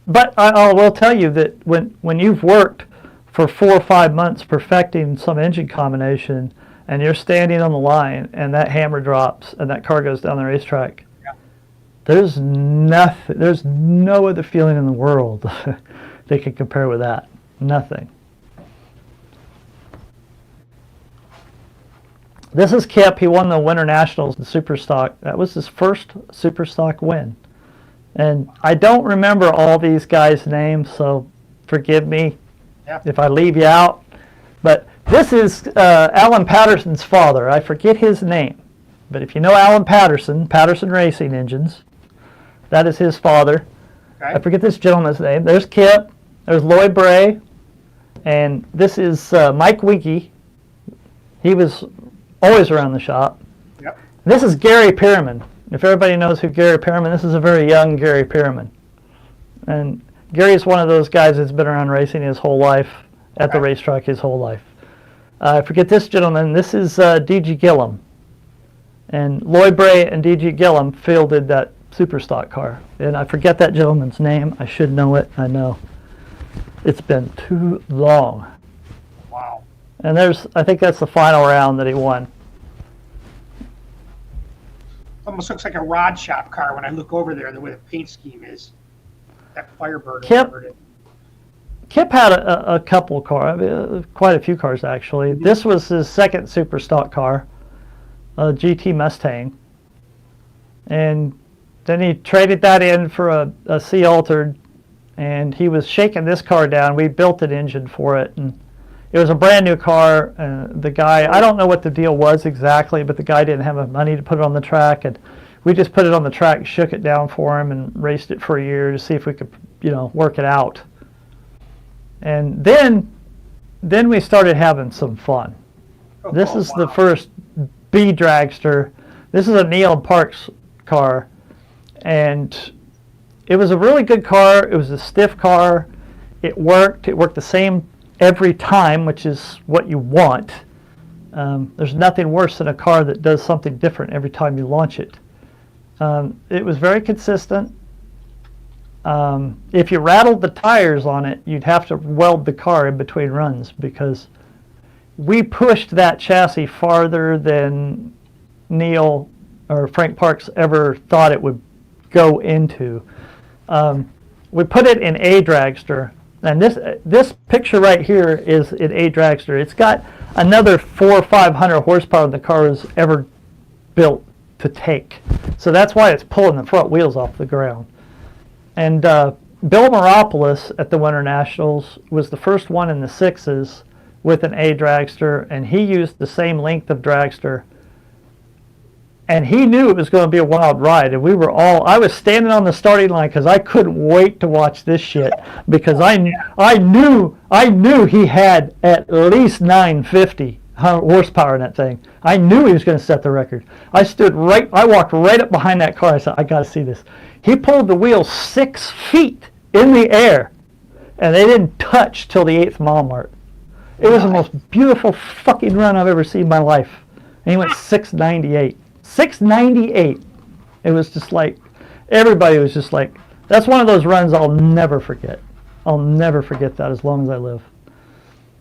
But I will tell you that when you've worked for 4 or 5 months perfecting some engine combination, and you're standing on the line and that hammer drops and that car goes down the racetrack, there's no other feeling in the world that can compare with that. Nothing. This is Kip. He won the Winter Nationals in Superstock. That was his first Superstock win. And I don't remember all these guys' names, so forgive me if I leave you out. But this is Alan Patterson's father. I forget his name. But if you know Alan Patterson, Patterson Racing Engines, that is his father. Okay. I forget this gentleman's name. There's Kip. There's Lloyd Bray. And this is Mike Winky. He was always around the shop. Yep. This is Gary Pearman. If everybody knows who Gary Pearman, this is a very young Gary Pearman. And Gary's one of those guys that's been around racing his whole life, at the racetrack his whole life. I forget this gentleman. This is DG Gillum. And Lloyd Bray and DG Gillum fielded that Superstock car. And I forget that gentleman's name. I should know it. I know. It's been too long. Wow. And I think that's the final round that he won. Almost looks like a rod shop car when I look over there, the way the paint scheme is. That Firebird. Kip had a couple of cars, quite a few cars actually. This was his second Superstock car, a GT Mustang. And then he traded that in for a C-altered, and he was shaking this car down. We built an engine for it, and It was a brand new car. The guy, I don't know what the deal was exactly, but the guy didn't have enough money to put it on the track, and we just put it on the track, shook it down for him, and raced it for a year to see if we could, work it out. And then we started having some fun. This is the first B dragster. This is a Neil Parks car, and it was a really good car. It was a stiff car. It worked the same every time, which is what you want. There's nothing worse than a car that does something different every time you launch it. It was very consistent. If you rattled the tires on it, you'd have to weld the car in between runs, because we pushed that chassis farther than Neil or Frank Parks ever thought it would go into. We put it in a dragster, and this picture right here is an a dragster. It's got another 400 or 500 horsepower the car was ever built to take. So that's why it's pulling the front wheels off the ground. And Bill Maropoulos at the Winter Nationals was the first one in the sixes with an A dragster, and he used the same length of dragster. And he knew it was going to be a wild ride, and I was standing on the starting line because I couldn't wait to watch this shit, because I knew he had at least 950 horsepower in that thing. I knew he was going to set the record. I walked right up behind that car. I said, I got to see this. He pulled the wheel 6 feet in the air, and they didn't touch till the 8th mile mark. It was the most beautiful fucking run I've ever seen in my life. And he went 698. 698. It was just like, everybody was just like, that's one of those runs I'll never forget. I'll never forget that as long as I live.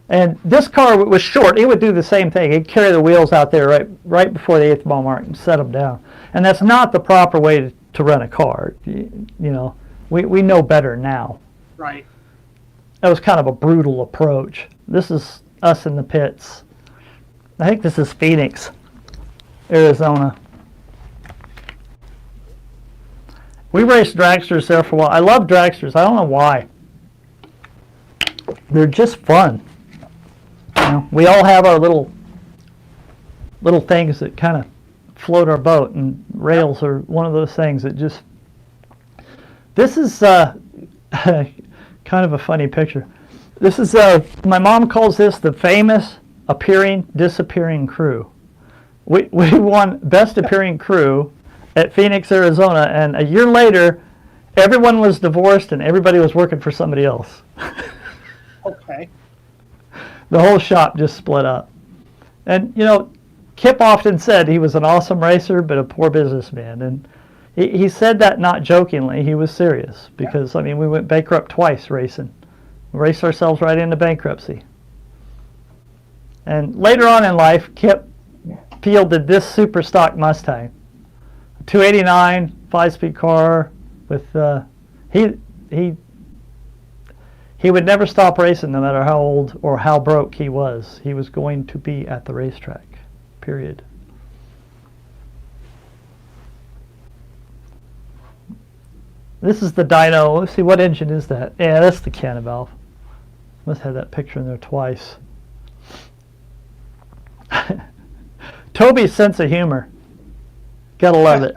And this car was short. It would do the same thing. It'd carry the wheels out there right before the 8th mile mark and set them down. And that's not the proper way to run a car. We know better now. Right. That was kind of a brutal approach. This is us in the pits. I think this is Phoenix, Arizona. We raced dragsters there for a while. I love dragsters. I don't know why. They're just fun. We all have our little things that kind of float our boat, and rails are one of those things that just. This is kind of a funny picture. This is my mom calls this the famous appearing disappearing crew. We won best appearing crew at Phoenix, Arizona, and a year later, everyone was divorced and everybody was working for somebody else. Okay. The whole shop just split up. And, Kip often said he was an awesome racer, but a poor businessman. And he said that not jokingly. He was serious, because, we went bankrupt twice racing. We raced ourselves right into bankruptcy. And later on in life, Kip fielded this super stock Mustang. 289, 5-speed car with, he would never stop racing no matter how old or how broke he was. He was going to be at the racetrack, period. This is the dyno. Let's see, what engine is that? Yeah, that's the cannon valve. Must have that picture in there twice. Toby's sense of humor. Gotta love it.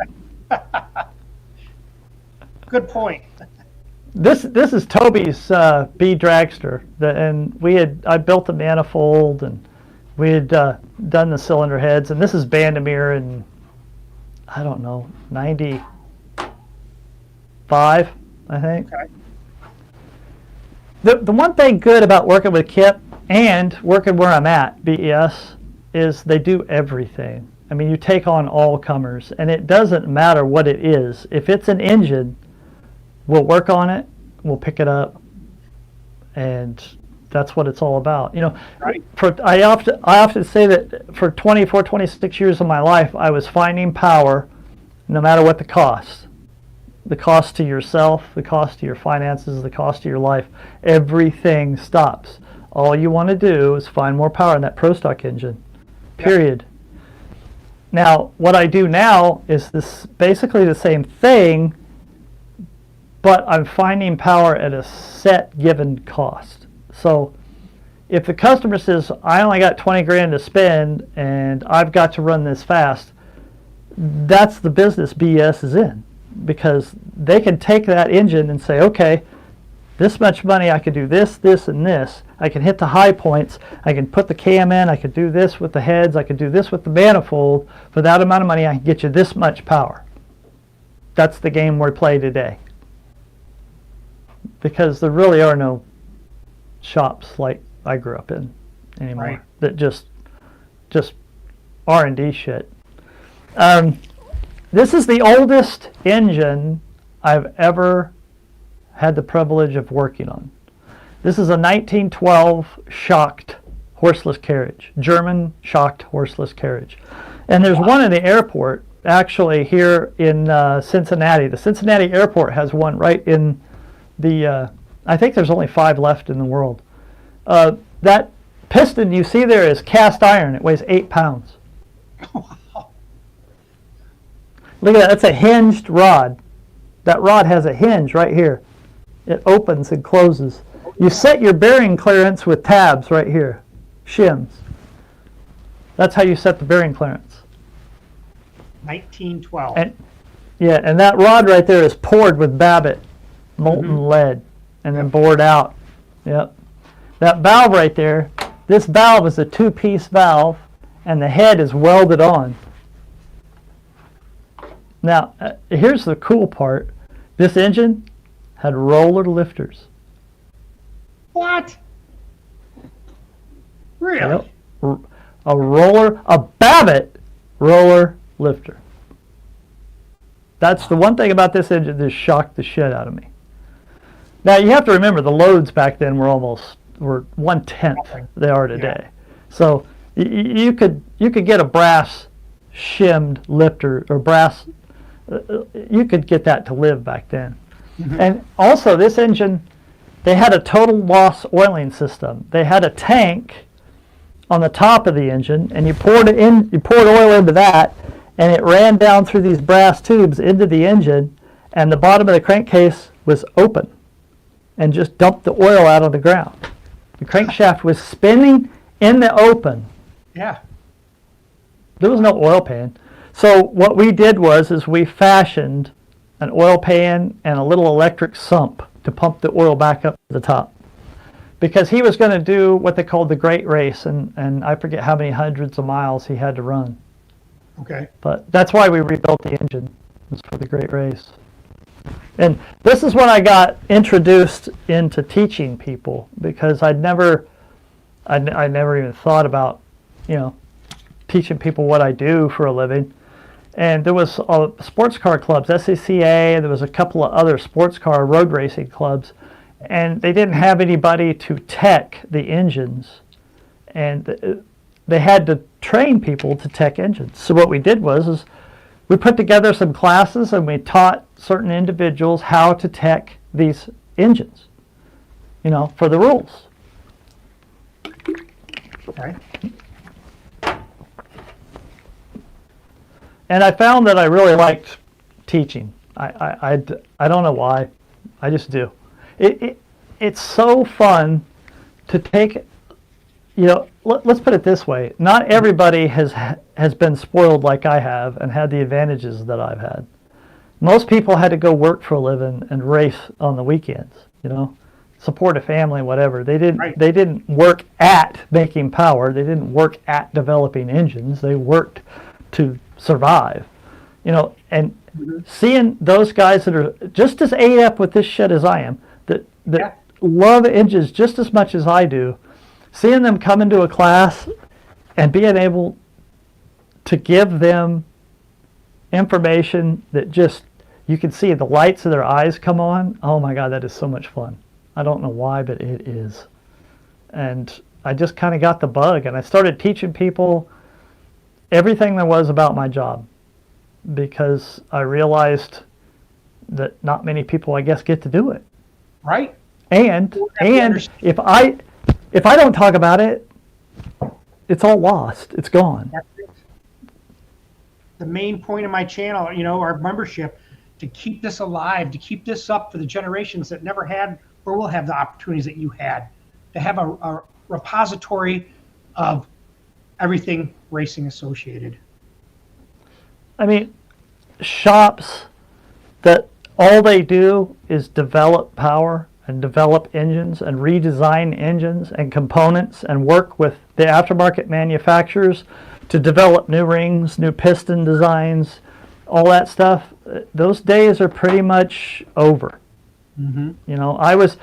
Good point. This is Toby's B dragster, and I built the manifold, and we had done the cylinder heads, and this is Bandamere in, I don't know, 95, I think. Okay. The one thing good about working with Kip and working where I'm at, BES, is they do everything. You take on all comers, and it doesn't matter what it is. If it's an engine, we'll work on it, we'll pick it up, and that's what it's all about. Right. I often say that for 24, 26 years of my life, I was finding power no matter what the cost. The cost to yourself, the cost to your finances, the cost to your life. Everything stops. All you want to do is find more power in that Pro Stock engine, period. Yep. Now, what I do now is this basically the same thing, but I'm finding power at a set given cost. So if the customer says, I only got 20 grand to spend and I've got to run this fast, that's the business BS is in, because they can take that engine and say, okay, this much money, I could do this, this, and this. I can hit the high points. I can put the cam in. I could do this with the heads. I could do this with the manifold. For that amount of money, I can get you this much power. That's the game we play today. Because there really are no shops like I grew up in anymore, Right. that just R&D shit. This is the oldest engine I've ever had the privilege of working on. This is a 1912 shocked horseless carriage, German shocked horseless carriage. And there's one in the airport, actually, here in Cincinnati. The Cincinnati airport has one right in the, I think there's only 5 left in the world. That piston you see there is cast iron. It weighs 8 pounds. Look at that, that's a hinged rod. That rod has a hinge right here. It opens and closes. You set your bearing clearance with tabs right here, shims. That's how you set the bearing clearance. 1912. And yeah, and that rod right there is poured with Babbitt, molten lead, and then bored out. Yep. That valve right there, this valve is a 2-piece valve, and the head is welded on. Now, here's the cool part. This engine had roller lifters. What? Really? Yep. A Babbitt roller lifter. That's the one thing about this engine that shocked the shit out of me. Now you have to remember the loads back then were 1/10 they are today. Yeah. So you could get a brass shimmed lifter or brass. You could get that to live back then. Mm-hmm. And also this engine, they had a total loss oiling system. They had a tank on the top of the engine, and you poured oil into that, and it ran down through these brass tubes into the engine, and the bottom of the crankcase was open and just dumped the oil out on the ground. The crankshaft was spinning in the open. Yeah. There was no oil pan. So what we did was we fashioned an oil pan and a little electric sump to pump the oil back up to the top. Because he was going to do what they called the Great Race, and I forget how many hundreds of miles he had to run. Okay. But that's why we rebuilt the engine. It was for the Great Race. And this is when I got introduced into teaching people, because I never even thought about, teaching people what I do for a living. And there was sports car clubs, SCCA, there was a couple of other sports car road racing clubs, and they didn't have anybody to tech the engines. And they had to train people to tech engines. So what we did was we put together some classes and we taught certain individuals how to tech these engines, for the rules. Okay. And I found that I really liked teaching. I don't know why. I just do. It's so fun to take, let's put it this way. Not everybody has been spoiled like I have and had the advantages that I've had. Most people had to go work for a living and race on the weekends, support a family, whatever. They didn't work at making power. They didn't work at developing engines. They worked to survive, and seeing those guys that are just as ate up with this shit as I am, that love engines just as much as I do, seeing them come into a class and being able to give them information that just, you can see the lights of their eyes come on. Oh my God, that is so much fun. I don't know why, but it is. And I just kind of got the bug, and I started teaching people everything there was about my job, because I realized that not many people, I guess, get to do it. Right. And if I don't talk about it, it's all lost. It's gone. That's it. The main point of my channel, our membership, to keep this alive, to keep this up for the generations that never had or will have the opportunities that you had, to have repository of everything racing associated. I mean, shops that all they do is develop power and develop engines and redesign engines and components and work with the aftermarket manufacturers to develop new rings, new piston designs, all that stuff. Those days are pretty much over. Mm-hmm. You know, I was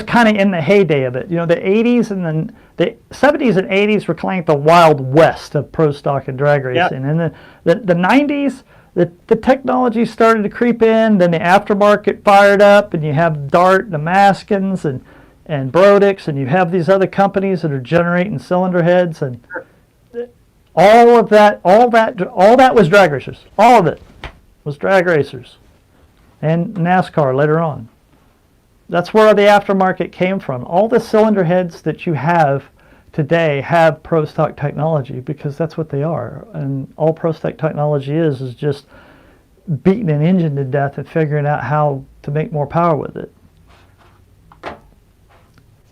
kind of in the heyday of it. You know, the 80s and then the 70s and 80s were kind of like the wild west of pro stock and drag racing. And the 90s, the technology started to creep in, then the aftermarket fired up, and you have Dart, the Maskins, and Brodix, and you have these other companies that are generating cylinder heads, and all that was drag racers. All of it was drag racers, and NASCAR later on. That's where the aftermarket came from. All the cylinder heads that you have today have pro stock technology because that's what they are. And all pro stock technology is just beating an engine to death and figuring out how to make more power with it.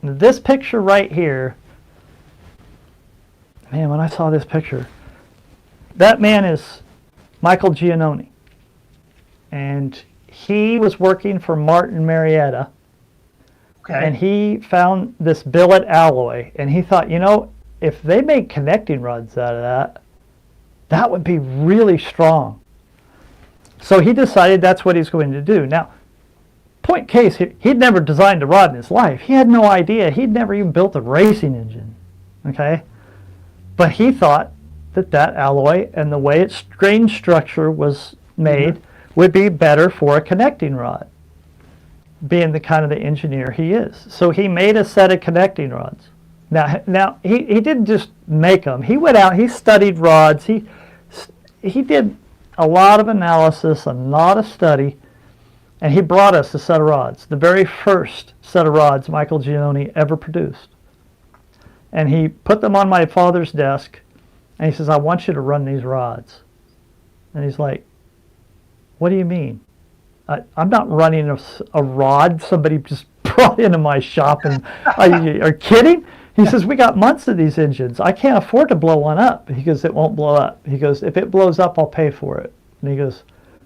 This picture right here, man, when I saw this picture, that man is Michael Giannone. And he was working for Martin Marietta. Okay. And he found this billet alloy, and he thought, you know, if they made connecting rods out of that, that would be really strong. So he decided that's what he's going to do. Now, point case, he'd never designed a rod in his life. He had no idea. He'd never even built a racing engine, okay? But he thought that that alloy and the way its grain structure was made would be better for a connecting rod, being the kind of the engineer he is. So he made a set of connecting rods. Now he didn't just make them. He went out, he studied rods, he did a lot of analysis, a lot of study, and he brought us a set of rods, the very first set of rods Michael Giannone ever produced. And he put them on my father's desk, and he says, I want you to run these rods. And he's like, what do you mean? I'm not running a rod somebody just brought into my shop. And are you kidding? He says, we got months of these engines. I can't afford to blow one up. He goes, it won't blow up. He goes, if it blows up, I'll pay for it. And he goes,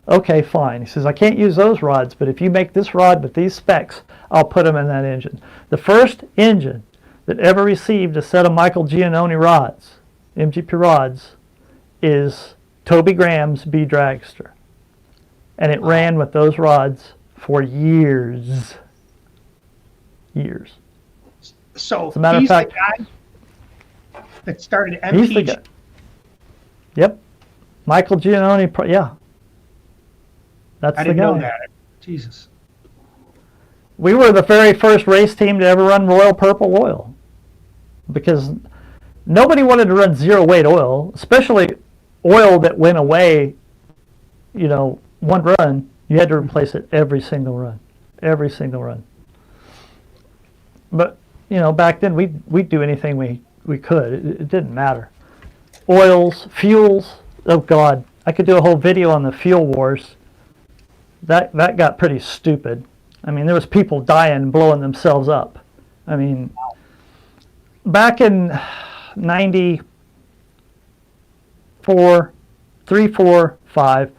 okay, fine. He says, I can't use those rods, but if you make this rod with these specs, I'll put them in that engine. The first engine that ever received a set of Michael Giannone rods, MGP rods, is Toby Graham's B Dragster. And it ran with those rods for years. Years. So As a matter of he's fact, the guy that started he's the MPG. guy. Yep. Michael Giannone, yeah. That's I the didn't guy. know that. Jesus. We were the very first race team to ever run Royal Purple oil. Because nobody wanted to run zero weight oil, especially oil that went away, you know, one run. You had to replace it every single run. Every single run. But, you know, back then we'd do anything we could. It didn't matter. Oils, fuels, oh God. I could do a whole video on the fuel wars. That got pretty stupid. I mean, there was people dying and blowing themselves up. I mean, back in 94, 3, 4, 5,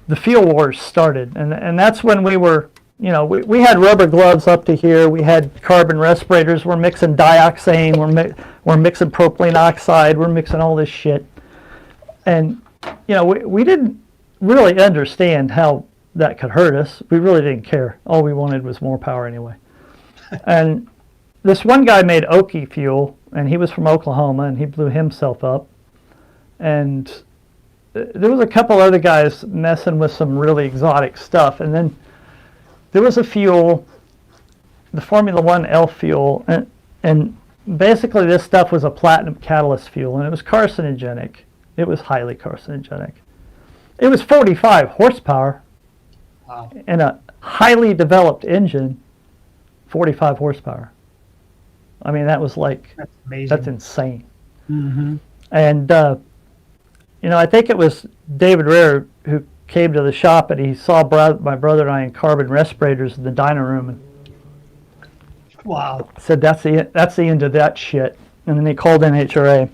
the fuel wars started. And that's when we were, you know, we had rubber gloves up to here. We had carbon respirators. We're mixing dioxane. We're mixing propylene oxide. We're mixing all this shit. And, you know, we didn't really understand how that could hurt us. We really didn't care. All we wanted was more power anyway. And this one guy made Oki fuel, and he was from Oklahoma, and he blew himself up. And there was a couple other guys messing with some really exotic stuff. And then there was a fuel, the Formula One L fuel, and basically this stuff was a platinum catalyst fuel, and it was carcinogenic. It was highly carcinogenic. It was 45 horsepower. Wow. In a highly developed engine, 45 horsepower. I mean, that was like, That's amazing. that's insane. Mm-hmm. And, you know, I think it was David Rare who came to the shop and he saw my brother and I in carbon respirators in the dining room. And Wow. Said that's the end of that shit. And then they called NHRA.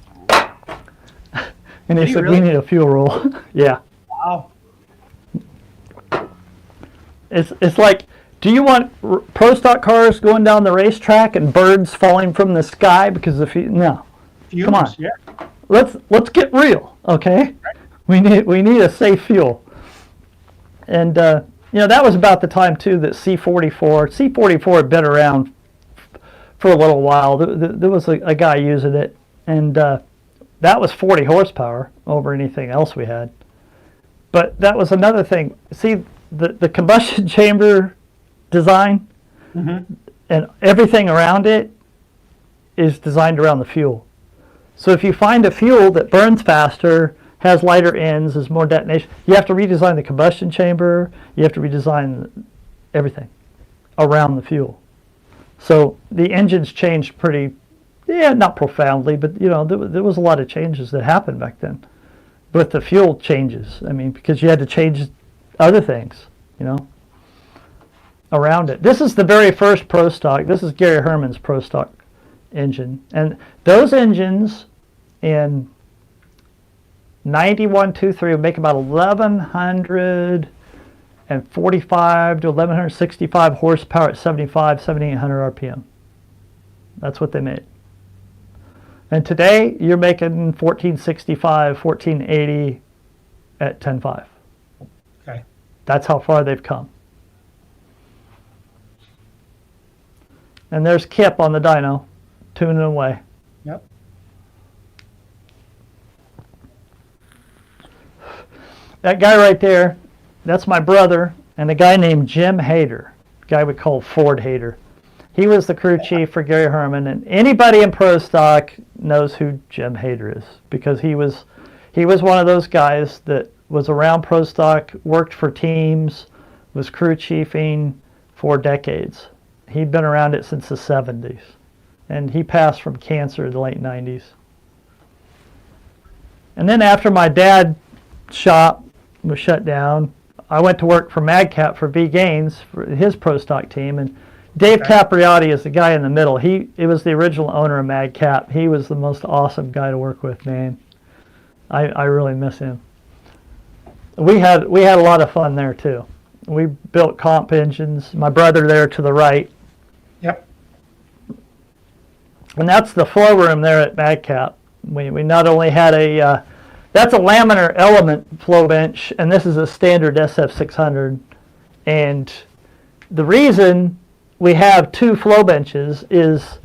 And they Did he said, really? we need a fuel rule. Yeah. Wow. It's like, do you want pro stock cars going down the racetrack and birds falling from the sky because of no? Fumes, Come on. Yeah. Let's get real, okay? We need a safe fuel. And that was about the time too that C44 had been around for a little while. There was a guy using it, and that was 40 horsepower over anything else we had. But that was another thing. See, the combustion chamber design and everything around it is designed around the fuel. So if you find a fuel that burns faster, has lighter ends, is more detonation, you have to redesign the combustion chamber, you have to redesign everything around the fuel. So the engines changed not profoundly, but there was a lot of changes that happened back then with the fuel changes. I mean, because you had to change other things, around it. This is the very first Pro Stock. This is Gary Herman's Pro Stock engine. And those engines in 9123 would make about 1,145 to 1,165 horsepower at 7,800 RPM. That's what they made. And today you're making 1465, 1480 at 10.5. Okay. That's how far they've come. And there's Kip on the dyno, tuning away. Yep. That guy right there, that's my brother, and a guy named Jim Hayter, a guy we call Ford Hayter. He was the crew chief for Gary Herman, and anybody in Pro Stock knows who Jim Hayter is, because he was one of those guys that was around Pro Stock, worked for teams, was crew chiefing for decades. He'd been around it since the 70s, and he passed from cancer in the late 90s. And then after my dad's shop was shut down, I went to work for Madcap for V Gaines for his Pro Stock team, and Dave Capriotti is the guy in the middle. It was the original owner of Madcap. He was the most awesome guy to work with, man. I really miss him. We had a lot of fun there too. We built comp engines. My brother there to the right. Yep. And that's the flow room there at Madcap. We not only had that's a laminar element flow bench, and this is a standard SF600. And the reason we have two flow benches is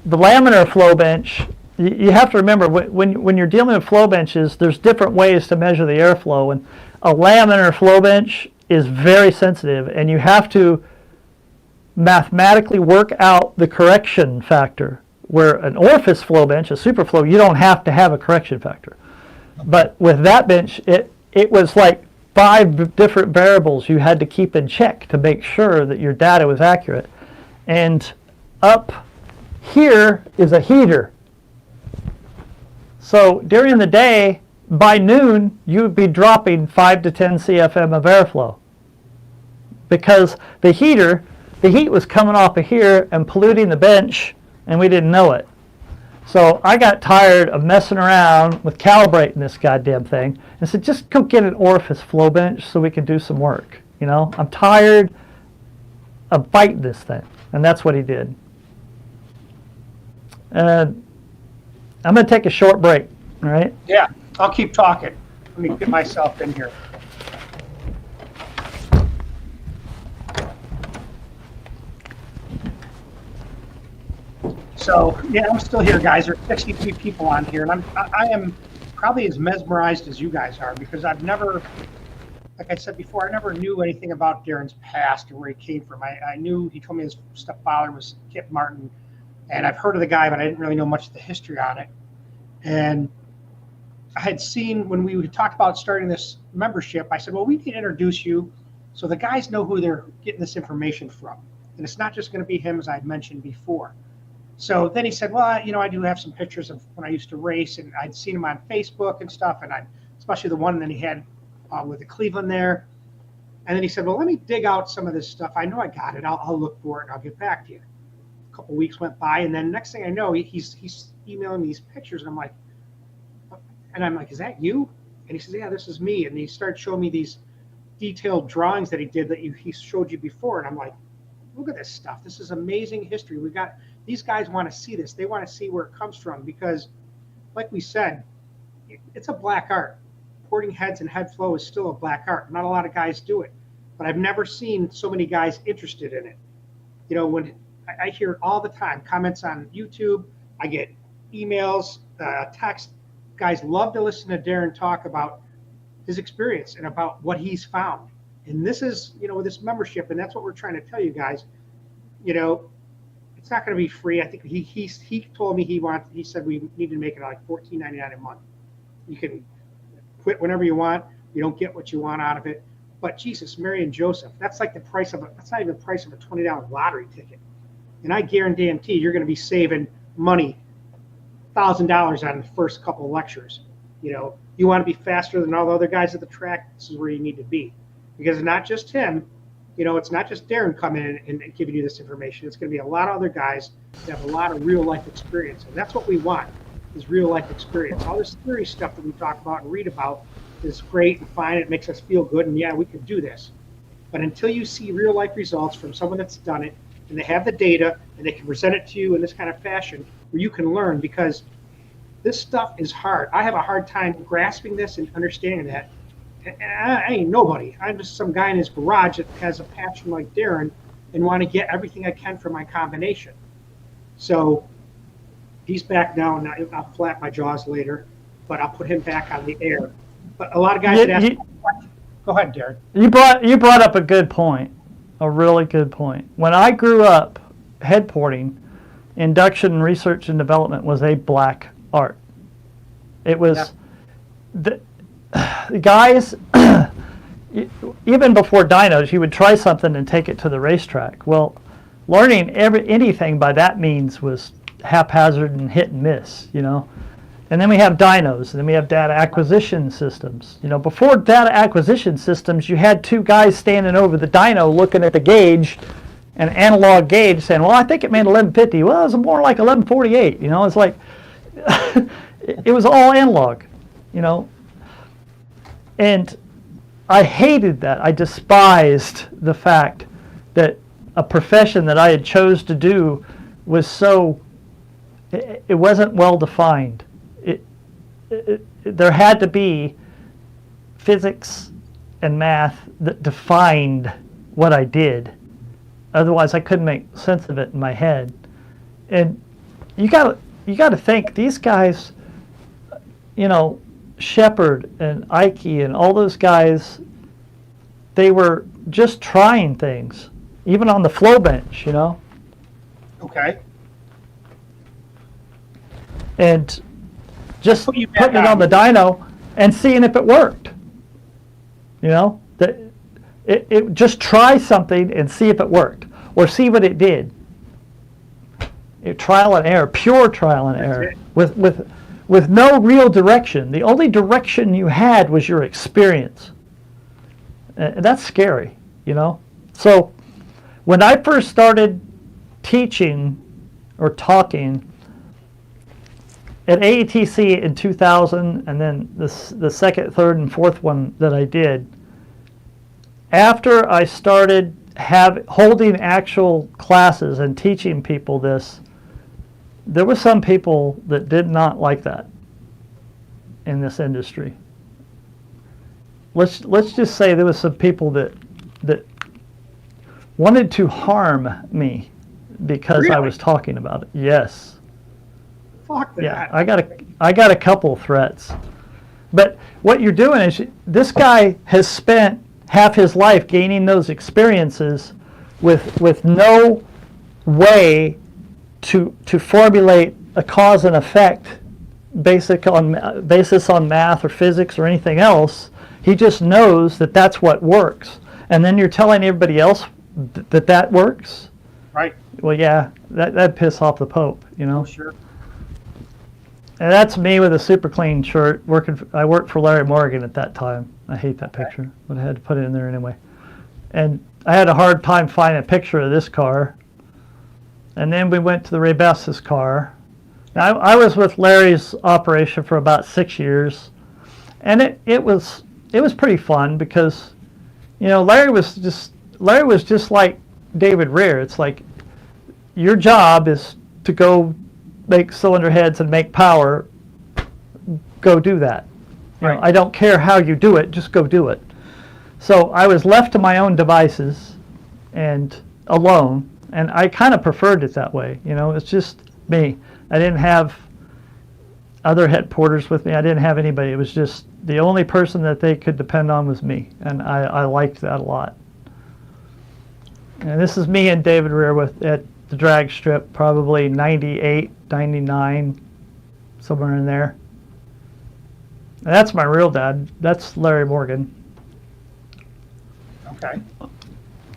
the laminar flow bench. You have to remember, when you're dealing with flow benches, there's different ways to measure the airflow, and a laminar flow bench is very sensitive, and you have to mathematically work out the correction factor, where an orifice flow bench, a superflow, you don't have to have a correction factor. But with that bench, it was like 5 different variables you had to keep in check to make sure that your data was accurate. And up here is a heater. So during the day, by noon, you would be dropping 5 to 10 CFM of airflow, because the heat was coming off of here and polluting the bench, and we didn't know it. So I got tired of messing around with calibrating this goddamn thing, and said, just go get an orifice flow bench so we can do some work. I'm tired of fighting this thing. And that's what he did. I'm going to take a short break, all right? Yeah, I'll keep talking. Let me get myself in here. So, yeah, I'm still here, guys. There's 63 people on here, and I am probably as mesmerized as you guys are, because I've never, like I said before, I never knew anything about Darren's past or where he came from. I knew, he told me his stepfather was Kip Martin, and I've heard of the guy, but I didn't really know much of the history on it. And I had seen, when we talked about starting this membership, I said, well, we need to introduce you so the guys know who they're getting this information from. And it's not just going to be him, as I had mentioned before. So then he said, well, I do have some pictures of when I used to race, and I'd seen him on Facebook and stuff, and especially the one that he had with the Cleveland there. And then he said, well, let me dig out some of this stuff. I know I got it. I'll look for it, and I'll get back to you. A couple weeks went by, and then next thing I know, he's emailing me these pictures, and I'm like, is that you? And he says, yeah, this is me. And he started showing me these detailed drawings that he did that he showed you before, and I'm like, look at this stuff. This is amazing history. These guys want to see this. They want to see where it comes from because, like we said, it's a black art. Porting heads and head flow is still a black art. Not a lot of guys do it, but I've never seen so many guys interested in it. You know, when I hear it all the time, comments on YouTube, I get emails, texts. Guys love to listen to Darren talk about his experience and about what he's found. And this is, you know, this membership, and that's what we're trying to tell you guys. You know, it's not going to be free. I think he told me he said we need to make it like $14.99 a month. You can quit whenever you want. You don't get what you want out of it. But Jesus, Mary and Joseph, that's like that's not even the price of a $20 lottery ticket. And I guarantee you're going to be saving money, $1,000 on the first couple of lectures. You know, you want to be faster than all the other guys at the track. This is where you need to be, because it's not just him. You know, it's not just Darren coming in and giving you this information. It's going to be a lot of other guys that have a lot of real life experience, and that's what we want, is real life experience. All this theory stuff that we talk about and read about is great and fine. It makes us feel good, and yeah, we can do this. But until you see real life results from someone that's done it, and they have the data, and they can present it to you in this kind of fashion where you can learn, because this stuff is hard. I have a hard time grasping this and understanding that. And I ain't nobody. I'm just some guy in his garage that has a passion like Darren and want to get everything I can from my combination. So he's back now, and I'll flap my jaws later, but I'll put him back on the air. But a lot of guys ask. Go ahead, Darren. You brought up a good point, a really good point. When I grew up, head porting, induction, research, and development was a black art. It was the guys. Even before dynos, you would try something and take it to the racetrack. Well, learning anything by that means was haphazard and hit and miss, you know. And then we have dynos, and then we have data acquisition systems. You know, before data acquisition systems, you had two guys standing over the dyno looking at the gauge, an analog gauge, saying, well, I think it made 1150. Well, it was more like 1148. You know, it's like, it was all analog, you know. And I hated that. I despised the fact that a profession that I had chose to do was so, it wasn't well defined. There had to be physics and math that defined what I did. Otherwise, I couldn't make sense of it in my head. And you got to think, these guys, you know, Shepard and Ike and all those guys, they were just trying things, even on the flow bench, you know. Okay. And just putting it on the dyno and seeing if it worked. You know, it just try something and see if it worked, or see what it did. Trial and error, pure trial and error, with no real direction. The only direction you had was your experience. And that's scary, you know. So when I first started teaching or talking at AETC in 2000, and then the second, third, and fourth one that I did, after I started holding actual classes and teaching people this, there were some people that did not like that in this industry. Let's just say there was some people that wanted to harm me because Really? I was talking about it. Yes. Fuck that. Yeah, I got a couple threats. But what you're doing is, this guy has spent half his life gaining those experiences with no way to formulate a cause and effect basis on math or physics or anything else. He just knows that that's what works. And then you're telling everybody else that works? Right. Well, yeah, that'd piss off the Pope, you know? Oh, sure. And that's me with a super clean shirt. I worked for Darin Morgan at that time. I hate that picture, but I had to put it in there anyway. And I had a hard time finding a picture of this car. And then we went to the Rebus's car. Now, I was with Larry's operation for about 6 years, and it was pretty fun because, Larry was just like David Rear. It's like your job is to go make cylinder heads and make power. Go do that. Right. I don't care how you do it, just go do it. So I was left to my own devices and alone, and I kind of preferred it that way. It's just me. I didn't have other head porters with me. I didn't have anybody. It was just the only person that they could depend on was me, and I liked that a lot. And this is me and David Rear at the drag strip, probably 98, 99, somewhere in there. And that's my real dad. That's Larry Morgan. Okay.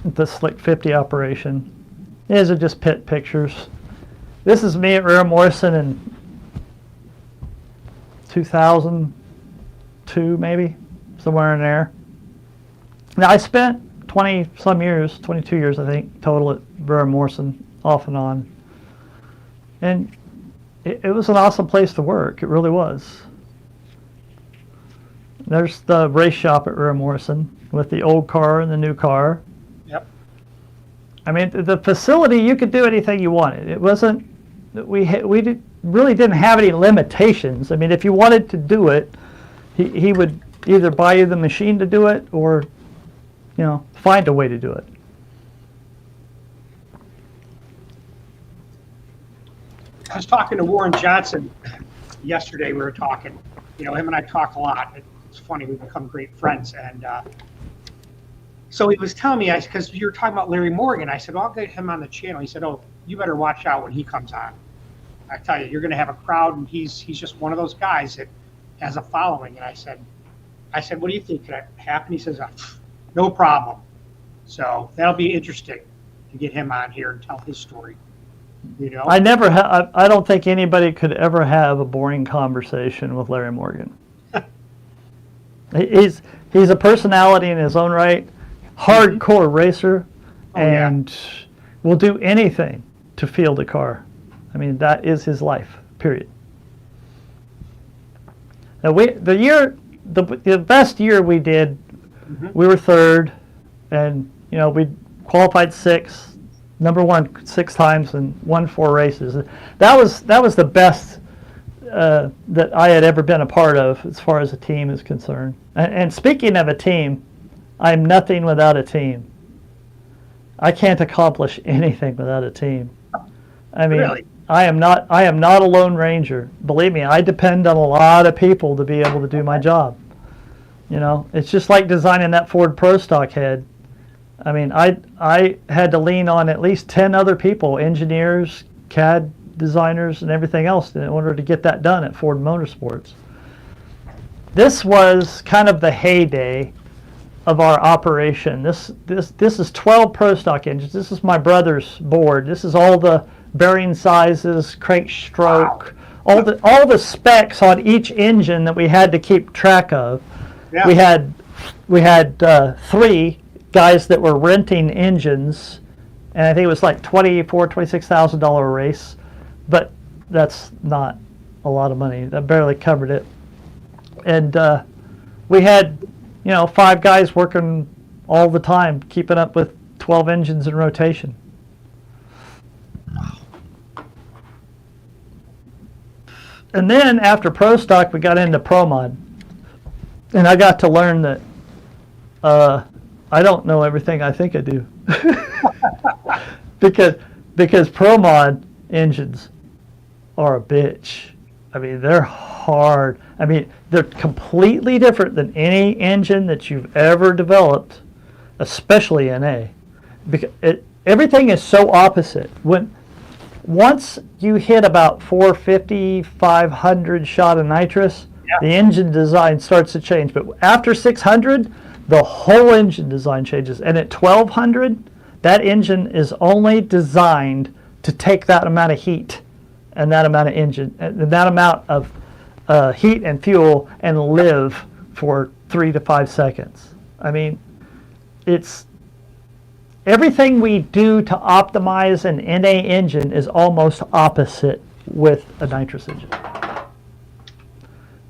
The Slick 50 operation. These are just pit pictures. This is me at Rear Morrison in 2002, maybe, somewhere in there. Now, I spent 20-some years, 22 years, I think, total at Rear Morrison, off and on. And it was an awesome place to work. It really was. There's the race shop at Rear Morrison with the old car and the new car. Yep. I mean, the facility, you could do anything you wanted. It wasn't, really didn't have any limitations. I mean, if you wanted to do it, he would either buy you the machine to do it or, find a way to do it. I was talking to Warren Johnson yesterday. We were talking. Him and I talk a lot. It's funny, we've become great friends. And so he was telling me, because you were talking about Larry Morgan, I said, well, I'll get him on the channel. He said, oh, you better watch out when he comes on. I tell you, you're going to have a crowd, and he's just one of those guys that has a following. And I said, what do you think could happen? He says, no problem. So that'll be interesting to get him on here and tell his story. I don't think anybody could ever have a boring conversation with Larry Morgan. He's a personality in his own right, hardcore racer, and will do anything to field a car. I mean, that is his life, period. Now, the best year we did, we were third, and we qualified sixth. Number one 6 times and won 4 races. That was the best that I had ever been a part of as far as a team is concerned. And speaking of a team, I'm nothing without a team. I can't accomplish anything without a team. I mean, really? I am not a lone ranger. Believe me, I depend on a lot of people to be able to do my job. It's just like designing that Ford Pro Stock head. I mean, I had to lean on at least 10 other people, engineers, CAD designers, and everything else in order to get that done at Ford Motorsports. This was kind of the heyday of our operation. This is 12 Pro Stock engines. This is my brother's board. This is all the bearing sizes, crank stroke, all the specs on each engine that we had to keep track of. Yeah. We had 3 guys that were renting engines, and I think it was like $26,000 a race, but that's not a lot of money. That barely covered it. And we had 5 guys working all the time, keeping up with 12 engines in rotation. And then after Pro Stock, we got into Pro Mod, and I got to learn that I don't know everything I think I do. because Pro Mod engines are a bitch. I mean, they're hard. I mean, they're completely different than any engine that you've ever developed, especially NA. Because everything is so opposite. Once you hit about 450, 500 shot of nitrous, the engine design starts to change. But after 600, the whole engine design changes. And at 1200, that engine is only designed to take that amount of heat and that amount of engine, and that amount of heat and fuel, and live for 3 to 5 seconds. I mean, it's everything we do to optimize an NA engine is almost opposite with a nitrous engine.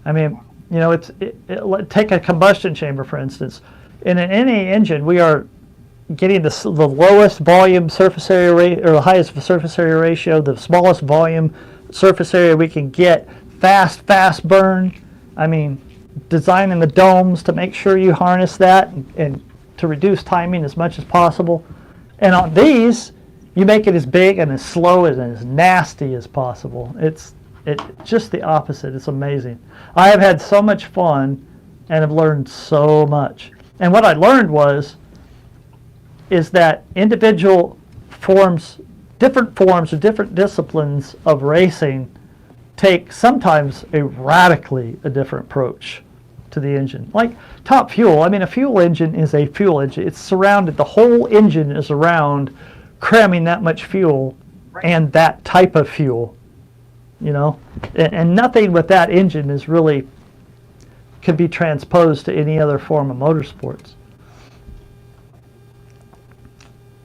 I mean, you know, take a combustion chamber, for instance. In an NA engine, we are getting the lowest volume surface area rate, or the highest surface area ratio, the smallest volume surface area we can get, fast burn. I mean, designing the domes to make sure you harness that and to reduce timing as much as possible. And on these, you make it as big and as slow and as nasty as possible. It's just the opposite. It's amazing. I have had so much fun and have learned so much. And what I learned is that individual different forms or different disciplines of racing take sometimes a radically different approach to the engine. Like top fuel, I mean, a fuel engine is a fuel engine. It's surrounded, the whole engine is around cramming that much fuel and that type of fuel, you know? And nothing with that engine is really, could be transposed to any other form of motorsports.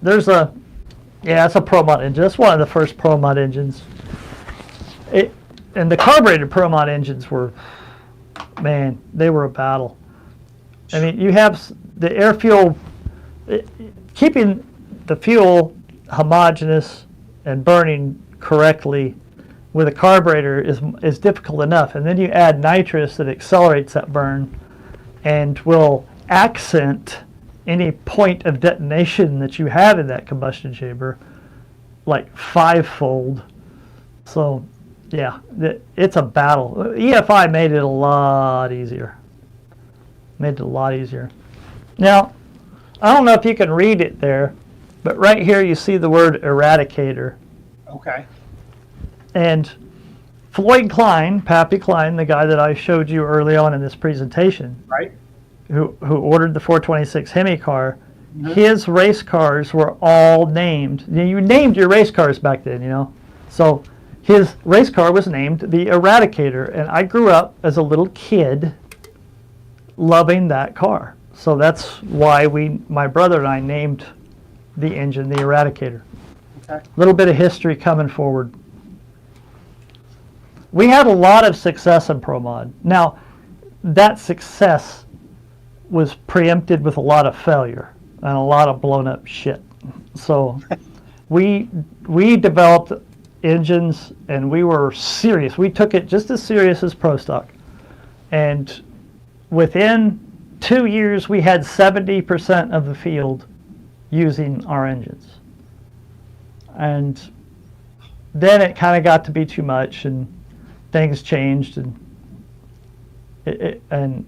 There's it's a Pro Mod engine. That's one of the first Pro Mod engines. And the carbureted Pro Mod engines were, man, they were a battle. I mean, you have the air fuel, keeping the fuel homogeneous and burning correctly with a carburetor is difficult enough. And then you add nitrous that accelerates that burn and will accent any point of detonation that you have in that combustion chamber, like fivefold. So, yeah, it's a battle. EFI made it a lot easier. Now, I don't know if you can read it there, but right here you see the word eradicator. Okay. And Floyd Klein, Pappy Klein, the guy that I showed you early on in this presentation, Right. who ordered the 426 Hemi car, his race cars were all named. You named your race cars back then, you know. So his race car was named the Eradicator, and I grew up as a little kid loving that car. So that's why my brother and I named the engine the Eradicator. Okay. A little bit of history coming forward. We had a lot of success in Pro Mod. Now, that success was preempted with a lot of failure and a lot of blown up shit. So we developed engines and we were serious. We took it just as serious as Pro Stock. And within 2 years, we had 70% of the field using our engines. And then it kind of got to be too much and things changed. And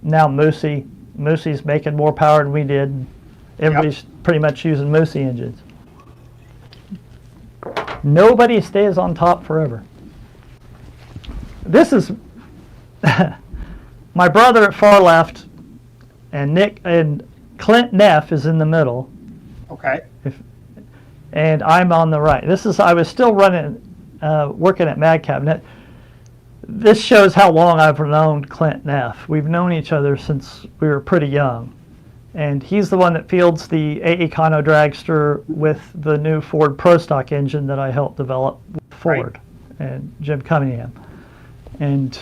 now Moosey's making more power than we did. And everybody's pretty much using Moosey engines. Nobody stays on top forever. This is my brother at far left, and Nick and Clint Neff is in the middle. Okay. And I'm on the right. I was still running, working at Mad Cabinet. This shows how long I've known Clint Neff. We've known each other since we were pretty young. And he's the one that fields the A Econo Dragster with the new Ford Pro Stock engine that I helped develop with Ford and Jim Cunningham. And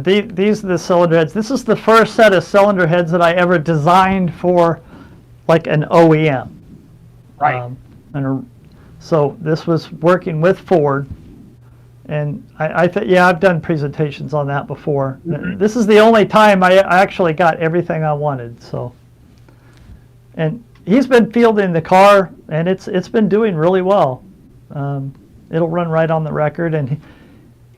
these are the cylinder heads. This is the first set of cylinder heads that I ever designed for like an OEM. Right. So this was working with Ford. And I've done presentations on that before. Mm-hmm. This is the only time I actually got everything I wanted. So, and he's been fielding the car, and it's been doing really well. It'll run right on the record. And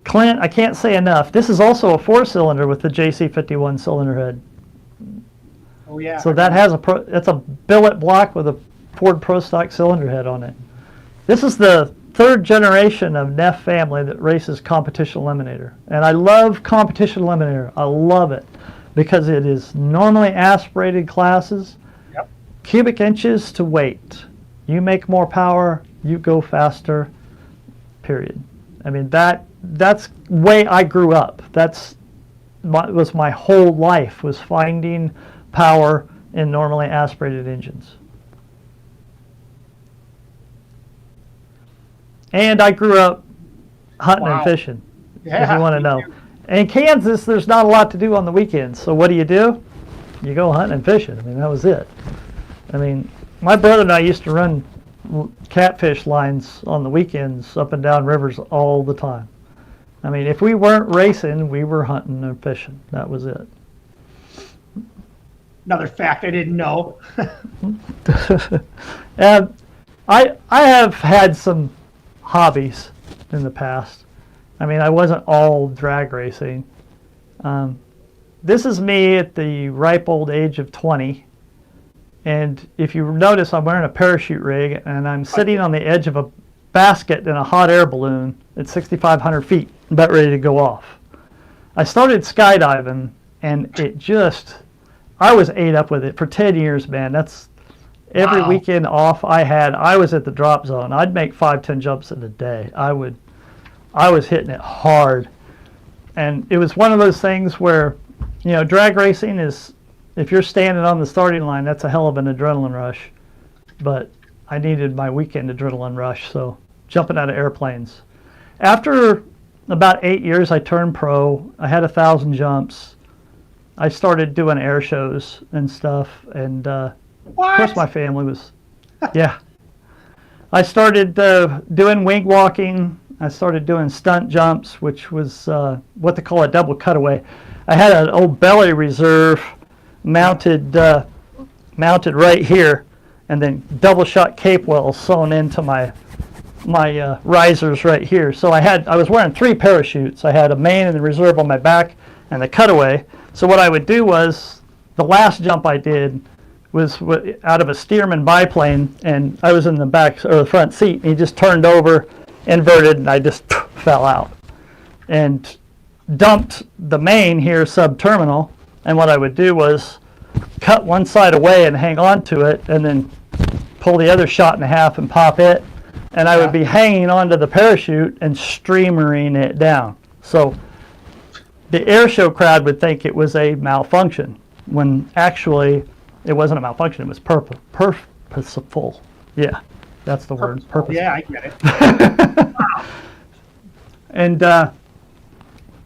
Clint, I can't say enough. This is also a 4-cylinder with the JC51 cylinder head. Oh yeah. So that has it's a billet block with a Ford Pro Stock cylinder head on it. This is the 3rd generation of Neff family that races Competition Eliminator. And I love Competition Eliminator. I love it because it is normally aspirated classes, cubic inches to weight. You make more power, you go faster, period. I mean, that's the way I grew up. Was my whole life, was finding power in normally aspirated engines. And I grew up hunting and fishing, if you want to know. In Kansas, there's not a lot to do on the weekends. So what do? You go hunting and fishing. I mean, that was it. I mean, my brother and I used to run catfish lines on the weekends up and down rivers all the time. I mean, if we weren't racing, we were hunting and fishing. That was it. Another fact I didn't know. And I have had some hobbies in the past. I mean, I wasn't all drag racing. This is me at the ripe old age of 20. And if you notice, I'm wearing a parachute rig, and I'm sitting on the edge of a basket in a hot air balloon at 6,500 feet, about ready to go off. I started skydiving, and I was ate up with it for 10 years, man. That's every weekend off I was at the drop zone. I'd make 5-10 jumps in a day. I was hitting it hard. And it was one of those things where, drag racing is, if you're standing on the starting line, that's a hell of an adrenaline rush. But I needed my weekend adrenaline rush, so jumping out of airplanes. After about 8 years, I turned pro. I had 1,000 jumps. I started doing air shows and stuff, and of course my family was, yeah. I started doing wing walking. I started doing stunt jumps, which was what they call a double cutaway. I had an old belly reserve mounted right here, and then double shot cape wells sewn into my risers right here. So I was wearing 3 parachutes. I had a main and the reserve on my back, and the cutaway. So what I would do was, the last jump I did was out of a Stearman biplane, and I was in the back or the front seat, and he just turned over, inverted, and I just fell out and dumped the main here subterminal. And what I would do was cut one side away and hang on to it, and then pull the other shot in half and pop it, and I would be hanging onto the parachute and streamering it down. So the air show crowd would think it was a malfunction, when actually it wasn't a malfunction. It was purposeful. Yeah, that's the word. Purposeful. Yeah, I get it. And I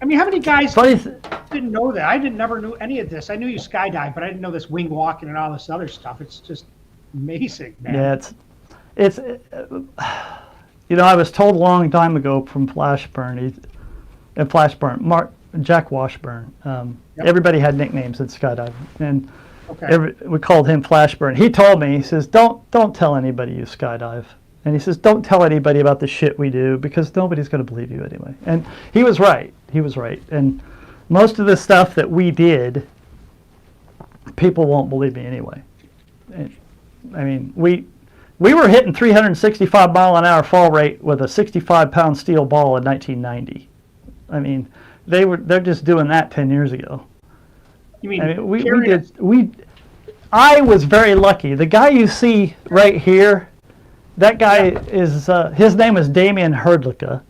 mean, how many guys didn't know that? I never knew any of this. I knew you skydive, but I didn't know this wing walking and all this other stuff. It's just amazing, man. Yeah, it's I was told a long time ago from Jack Washburn. Everybody had nicknames at skydiving, and we called him Flashburn. He told me, he says, don't tell anybody you skydive. And he says, don't tell anybody about the shit we do, because nobody's going to believe you anyway. And he was right. And most of the stuff that we did, people won't believe me anyway. I mean, we were hitting 365 mile an hour fall rate with a 65-pound steel ball in 1990. I mean, they're just doing that 10 years ago. You mean, I was very lucky. The guy you see right here, that guy is, his name is Damian Herdlicka,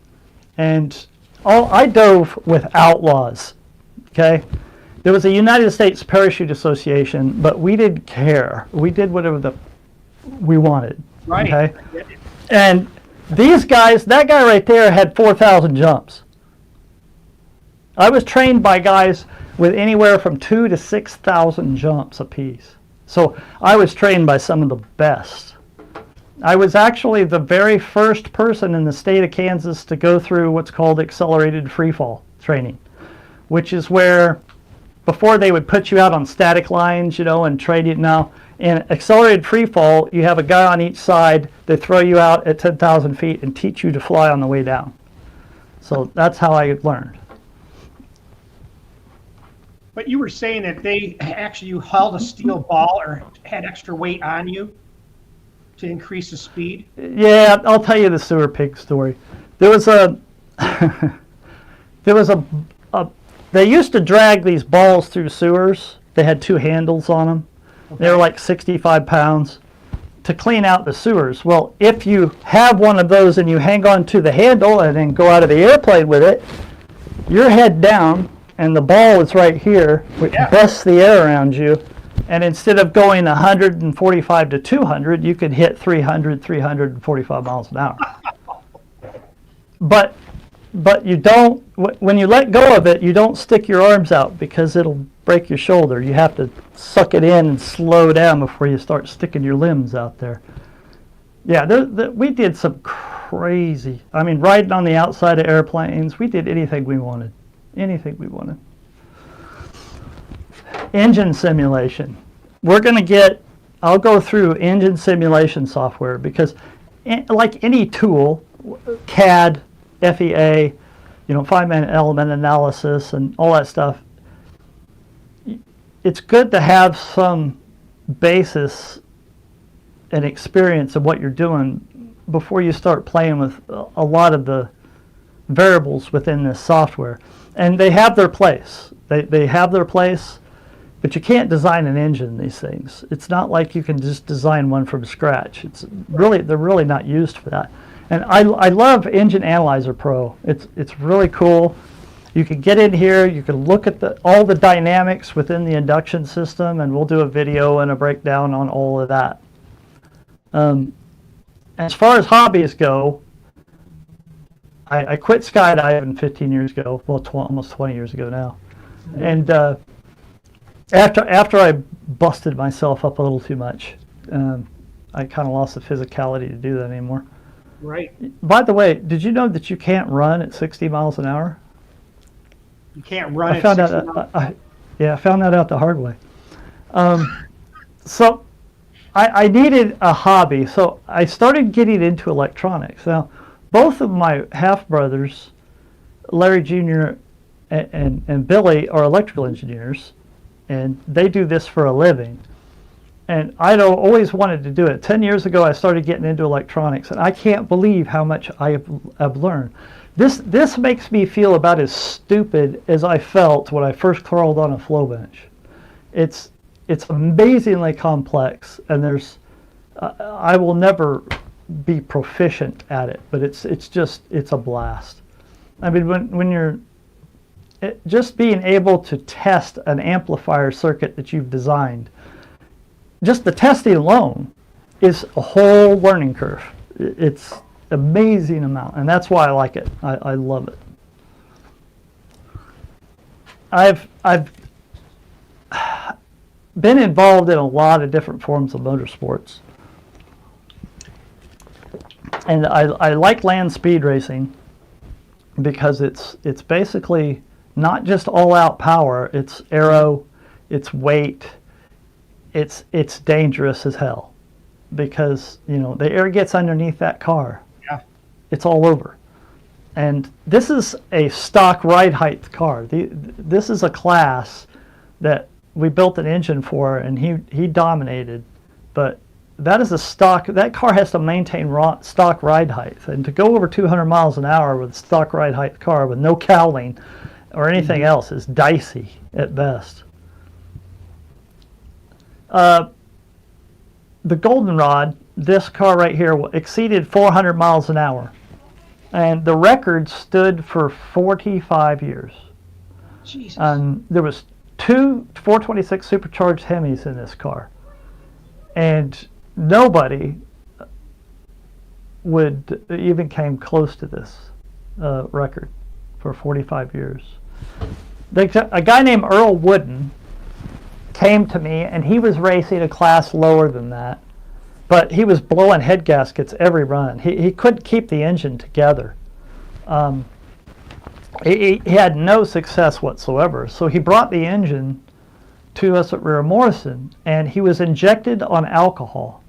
and I dove with outlaws, okay? There was a United States Parachute Association, but we didn't care. We did whatever we wanted, right? Okay? And these guys, that guy right there had 4,000 jumps. I was trained by guys with anywhere from 2,000 to 6,000 jumps apiece. So I was trained by some of the best. I was actually the very first person in the state of Kansas to go through what's called accelerated freefall training, which is where, before they would put you out on static lines, and train you. Now, in accelerated freefall, you have a guy on each side. They throw you out at 10,000 feet and teach you to fly on the way down. So that's how I learned. But you were saying that you held a steel ball or had extra weight on you to increase the speed? Yeah, I'll tell you the sewer pig story. They used to drag these balls through sewers. They had 2 handles on them. Okay. They were like 65 pounds to clean out the sewers. Well, if you have one of those and you hang on to the handle and then go out of the airplane with it, your head down and the ball is right here, which busts the air around you, And instead of going 145 to 200, you could hit 300, 345 miles an hour. But you don't, when you let go of it, you don't stick your arms out because it'll break your shoulder. You have to suck it in and slow down before you start sticking your limbs out there. Yeah, we did some crazy, I mean, riding on the outside of airplanes, we did anything we wanted. Anything we wanted. Engine simulation. We're going to I'll go through engine simulation software because like any tool, CAD, FEA, finite element analysis and all that stuff, it's good to have some basis and experience of what you're doing before you start playing with a lot of the variables within this software. And they have their place. They have their place, but you can't design an engine in these things. It's not like you can just design one from scratch. They're really not used for that. And I love Engine Analyzer Pro. It's really cool. You can get in here, you can look at all the dynamics within the induction system, and we'll do a video and a breakdown on all of that. As far as hobbies go, I quit skydiving 15 years ago, well, almost 20 years ago now. And after I busted myself up a little too much, I kind of lost the physicality to do that anymore. Right. By the way, did you know that you can't run at 60 miles an hour? You can't run I found that I found that out the hard way. So I needed a hobby, so I started getting into electronics. Now, both of my half brothers, Larry Jr. and Billy, are electrical engineers, and they do this for a living. And I'd always wanted to do it. 10 years ago, I started getting into electronics, and I can't believe how much I have learned. This makes me feel about as stupid as I felt when I first crawled on a flow bench. It's amazingly complex, and I will never be proficient at it, but it's a blast. I mean, when you're just being able to test an amplifier circuit that you've designed, just the testing alone is a whole learning curve. It's amazing amount, and that's why I like it. I love it. I've been involved in a lot of different forms of motorsports, and I like land speed racing because it's basically not just all-out power. It's aero, it's weight, it's dangerous as hell because the air gets underneath that car. Yeah. It's all over. And this is a stock ride height car. This is a class that we built an engine for, and he dominated. But that is that car has to maintain stock ride height. And to go over 200 miles an hour with a stock ride height car with no cowling or anything else is dicey at best. The Goldenrod, this car right here, exceeded 400 miles an hour. And the record stood for 45 years. Jesus. There was 2 426 supercharged Hemis in this car. And nobody would even came close to this record for 45 years. A guy named Earl Wooden came to me, and he was racing a class lower than that, but he was blowing head gaskets every run. He couldn't keep the engine together. He had no success whatsoever, so he brought the engine to us at Rear Morrison, and he was injected on alcohol,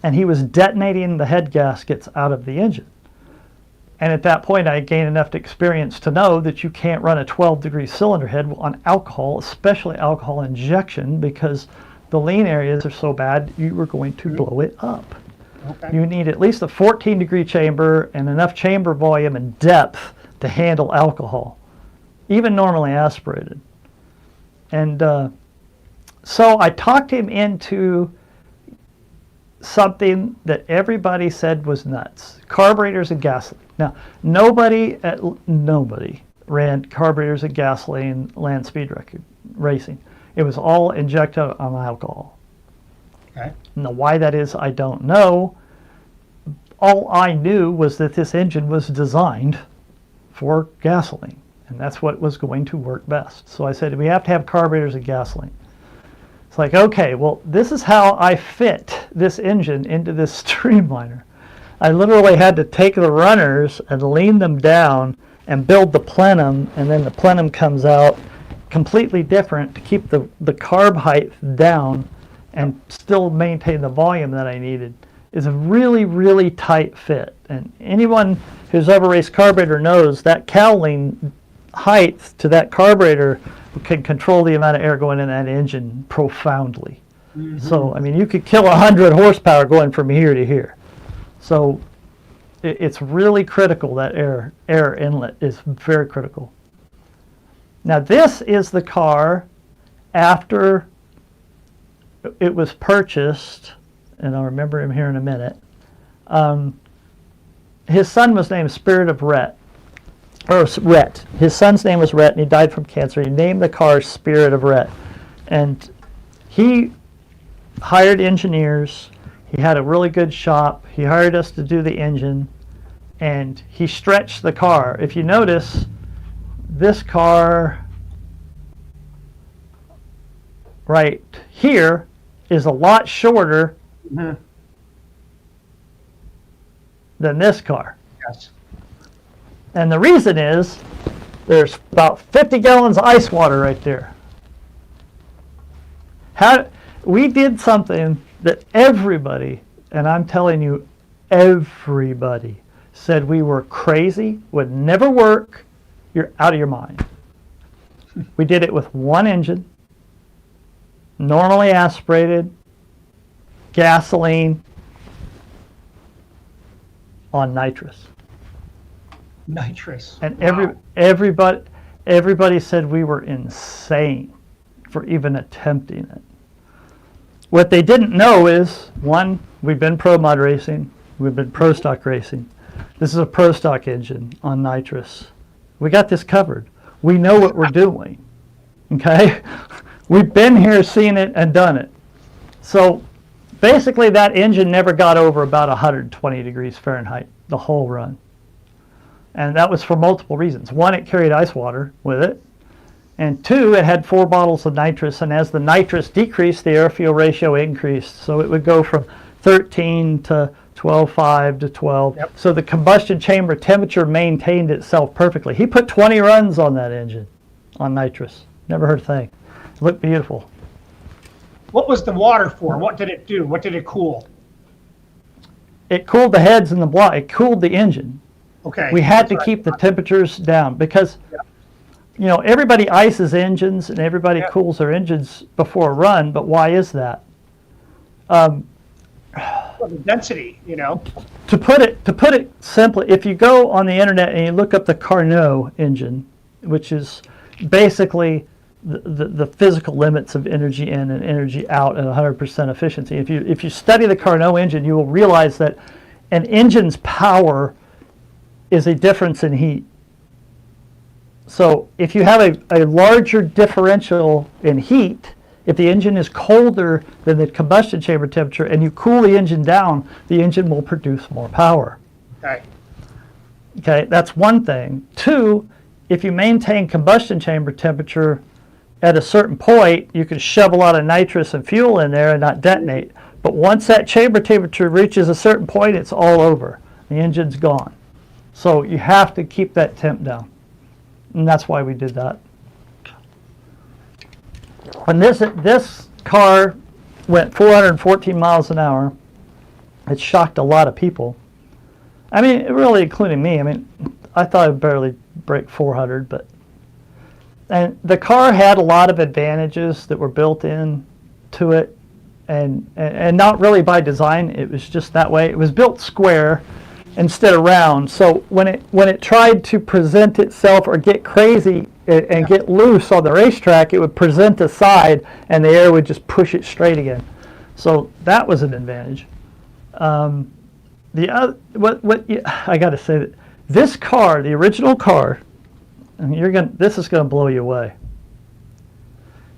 and he was detonating the head gaskets out of the engine. And at that point, I gained enough experience to know that you can't run a 12-degree cylinder head on alcohol, especially alcohol injection, because the lean areas are so bad, you were going to blow it up. Okay. You need at least a 14-degree chamber and enough chamber volume and depth to handle alcohol, even normally aspirated. And so I talked him into something that everybody said was nuts: carburetors and gasoline. Now, nobody ran carburetors and gasoline land speed record racing. It was all injected on alcohol. Okay. Now, why that is, I don't know. All I knew was that this engine was designed for gasoline, and that's what was going to work best. So I said, we have to have carburetors and gasoline. It's like, okay, well, this is how I fit this engine into this streamliner. I literally had to take the runners and lean them down and build the plenum, and then the plenum comes out completely different to keep the carb height down and still maintain the volume that I needed. Is a really, really tight fit. And anyone who's ever raced carburetor knows that cowling height to that carburetor can control the amount of air going in that engine profoundly. Mm-hmm. So, I mean, you could kill 100 horsepower going from here to here. So it's really critical, that air inlet is very critical. Now, this is the car after it was purchased, and I'll remember him here in a minute. His son was named Spirit of Rhett. Or Rhett. His son's name was Rhett, and he died from cancer. He named the car Spirit of Rhett. And he hired engineers. He had a really good shop. He hired us to do the engine, and he stretched the car. If you notice, this car right here is a lot shorter than this car. Yes. And the reason is there's about 50 gallons of ice water right there. We did something that everybody, and I'm telling you, everybody said we were crazy, would never work, you're out of your mind. We did it with one engine, normally aspirated, gasoline, on nitrous. Nitrous. And Wow. everybody said we were insane for even attempting it. What they didn't know is, one, we've been pro mud racing, we've been pro stock racing. This is a pro stock engine on nitrous. We got this covered. We know what we're doing. Okay? We've been here, seen it, and done it. So basically that engine never got over about 120 degrees Fahrenheit the whole run. And that was for multiple reasons. One, it carried ice water with it. And two, it had 4 bottles of nitrous. And as the nitrous decreased, the air-fuel ratio increased. So it would go from 13 to 12.5 to 12. Yep. So the combustion chamber temperature maintained itself perfectly. He put 20 runs on that engine on nitrous. Never heard a thing. It looked beautiful. What was the water for? What did it do? What did it cool? It cooled the heads and the block. It cooled the engine. Okay. We had to keep the temperatures down because, you know, everybody ices engines and everybody cools their engines before a run. But why is that? Well, the density, you know. To put it simply, if you go on the internet and you look up the Carnot engine, which is basically the physical limits of energy in and energy out at 100% efficiency. If you study the Carnot engine, you will realize that an engine's power is a difference in heat. So if you have a larger differential in heat, if the engine is colder than the combustion chamber temperature and you cool the engine down, the engine will produce more power. Okay, that's one thing. Two, if you maintain combustion chamber temperature at a certain point, you can shove a lot of nitrous and fuel in there and not detonate. But once that chamber temperature reaches a certain point, it's all over. The engine's gone. So you have to keep that temp down. And that's why we did that. When this car went 414 miles an hour, it shocked a lot of people. I mean, really including me. I mean, I thought I'd barely break 400, but... And the car had a lot of advantages that were built in to it, and not really by design. It was just that way. It was built square instead of round. So when it tried to present itself or get crazy and get loose on the racetrack, it would present a side, and the air would just push it straight again. So that was an advantage. The other, I got to say that this car, the original car. And this is going to blow you away.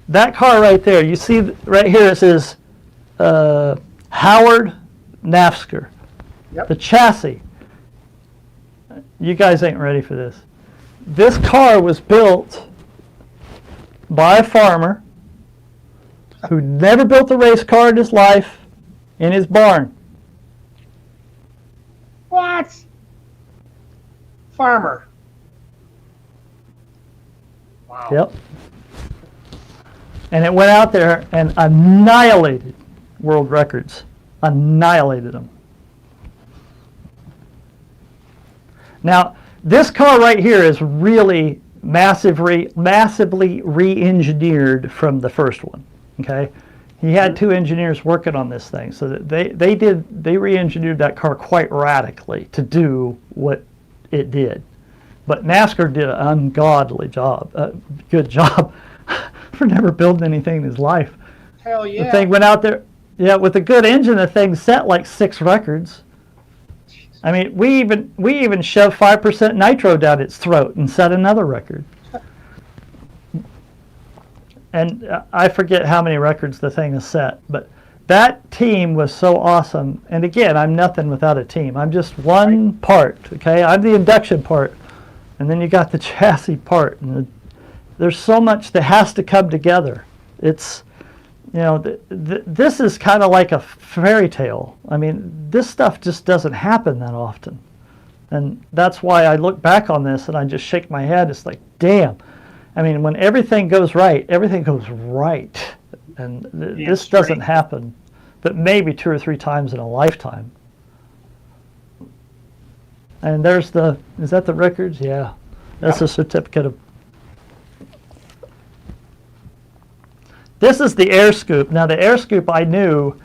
That car right there, you see right here it says Howard Nafsker. Yep. The chassis. You guys ain't ready for this. This car was built by a farmer who never built a race car in his life in his barn. What? Farmer. Wow. Yep. And it went out there and annihilated world records. Annihilated them. Now, this car right here is really massively re-engineered from the first one. Okay, he had two engineers working on this thing, so that they re-engineered that car quite radically to do what it did. But NASCAR did an ungodly job, good job for never building anything in his life. Hell yeah. The thing went out there, yeah, with a good engine. The thing set like 6 records. I mean, we even shoved 5% nitro down its throat and set another record. And I forget how many records the thing has set, but that team was so awesome. And again, I'm nothing without a team. I'm just one part, okay? I'm the induction part, and then you got the chassis part. And there's so much that has to come together. It's, you know, this is kind of like a fairy tale. I mean, this stuff just doesn't happen that often. And that's why I look back on this and I just shake my head. It's like, damn. I mean, when everything goes right, everything goes right. And this doesn't happen but maybe 2 or 3 times in a lifetime. And there's the, is that the records? Yeah. That's a certificate of. This is the air scoop. Now, the air scoop I knew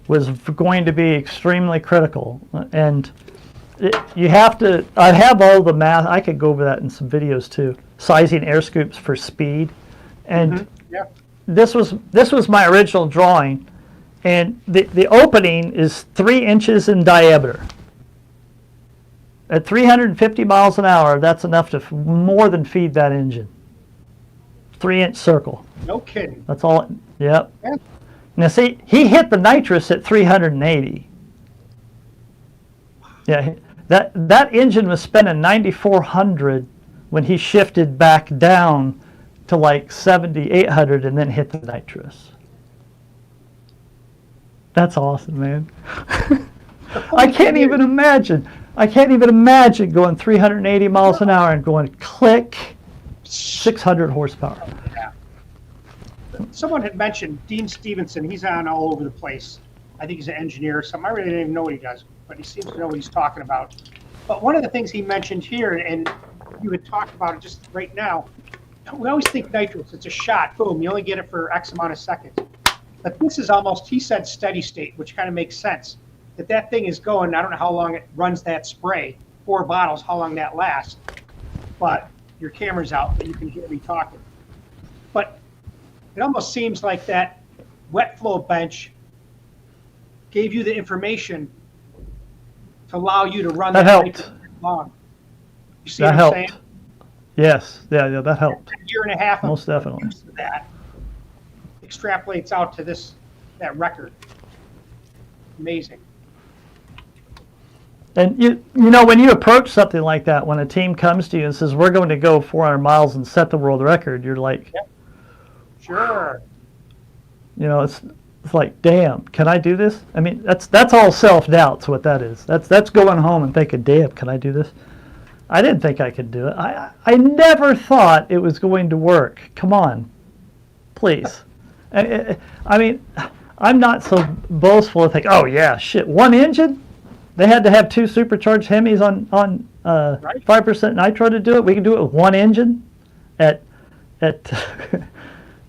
was going to be extremely critical. And you have to, I have all the math. I could go over that in some videos too. Sizing air scoops for speed. And this was my original drawing. And the opening is 3 inches in diameter. At 350 miles an hour, that's enough to more than feed that engine. 3-inch circle. No kidding. That's all. Yep. Yeah. Now see, he hit the nitrous at 380. Yeah, that engine was spinning 9,400 when he shifted back down to like 7,800 and then hit the nitrous. That's awesome, man. I can't even imagine. I can't even imagine going 380 miles an hour and going click, 600 horsepower. Yeah. Someone had mentioned Dean Stevenson. He's on all over the place. I think he's an engineer or something. I really didn't even know what he does, but he seems to know what he's talking about. But one of the things he mentioned here, and you had talked about it just right now, we always think nitrous, it's a shot, boom, you only get it for X amount of seconds. But this is almost, he said steady state, which kind of makes sense. That thing is going, I don't know how long it runs that spray, 4 bottles, how long that lasts. But your camera's out, but you can hear me talking. But it almost seems like that wet flow bench gave you the information to allow you to run that helped long. You see that what helped. I'm saying? Yes, yeah, that helped. A year and a half most definitely. Use of that extrapolates out to that record. Amazing. And you know, when you approach something like that, when a team comes to you and says, we're going to go 400 miles and set the world record, you're like, yep. Sure. You know, it's like, damn, can I do this? I mean, that's all self-doubt's what that is. That's going home and thinking, damn, can I do this? I didn't think I could do it. I never thought it was going to work. Come on, please. I mean, I'm not so boastful to think, oh yeah, shit, 1 engine? They had to have 2 supercharged Hemis on 5% nitro to do it. We can do it with 1 engine at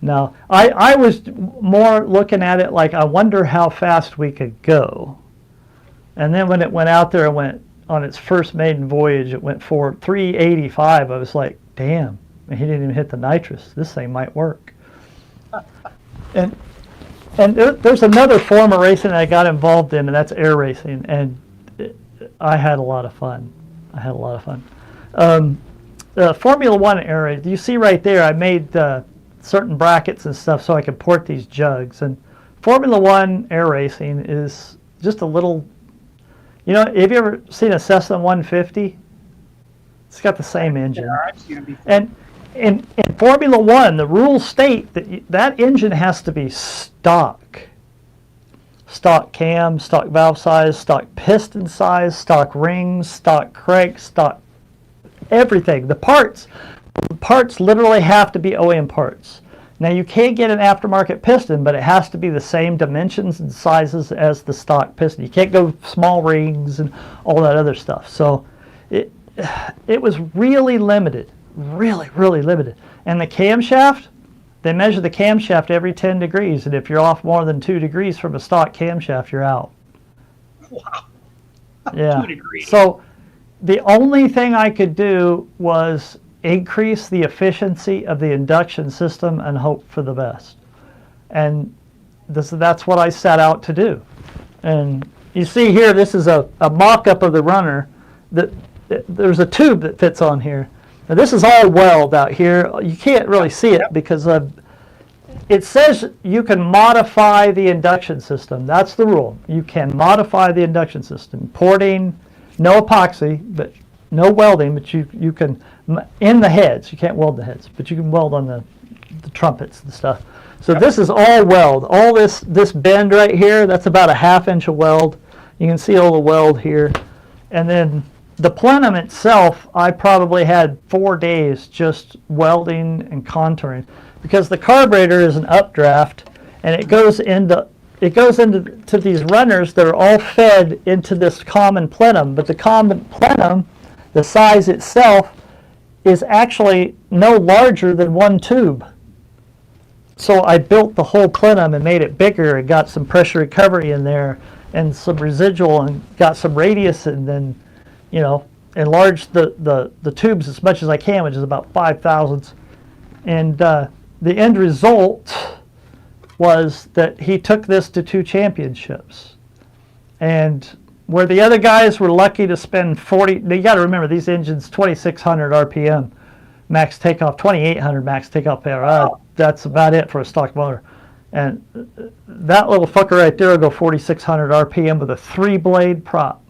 no. I was more looking at it like, I wonder how fast we could go. And then when it went out there and went on its first maiden voyage, it went for 385. I was like, damn, he didn't even hit the nitrous. This thing might work. And there's another form of racing I got involved in, and that's air racing. And I had a lot of fun. Formula One air race. You see right there, I made certain brackets and stuff so I could port these jugs. And Formula One air racing is just a little, have you ever seen a Cessna 150? It's got the same engine. And in Formula One, the rules state that engine has to be stock. Stock cam, stock valve size, stock piston size, stock rings, stock crank, stock everything. The parts literally have to be OEM parts. Now you can get an aftermarket piston, but it has to be the same dimensions and sizes as the stock piston. You can't go small rings and all that other stuff. So it was really limited, really limited. And the camshaft, they measure the camshaft every 10 degrees, and if you're off more than 2 degrees from a stock camshaft, you're out. Wow. Yeah. 2 degrees. So the only thing I could do was increase the efficiency of the induction system and hope for the best. And that's what I set out to do. And you see here, this is a mock-up of the runner. There's a tube that fits on here. Now this is all weld out here. You can't really see it because it says you can modify the induction system. That's the rule. You can modify the induction system. Porting, no epoxy, but no welding, but you can, in the heads, you can't weld the heads, but you can weld on the trumpets and stuff. So this is all weld. All this bend right here, that's about a 1/2 inch of weld. You can see all the weld here. And then the plenum itself, I probably had 4 days just welding and contouring because the carburetor is an updraft and it goes into these runners that are all fed into this common plenum. But the common plenum, the size itself, is actually no larger than one tube. So I built the whole plenum and made it bigger and got some pressure recovery in there and some residual and got some radius and then enlarge the tubes as much as I can, which is about 5 thousandths. And the end result was that he took this to 2 championships. And where the other guys were lucky to spend 40, you got to remember these engines, 2,600 RPM max takeoff, 2,800 max takeoff power. That's about it for a stock motor. And that little fucker right there will go 4,600 RPM with a 3-blade prop.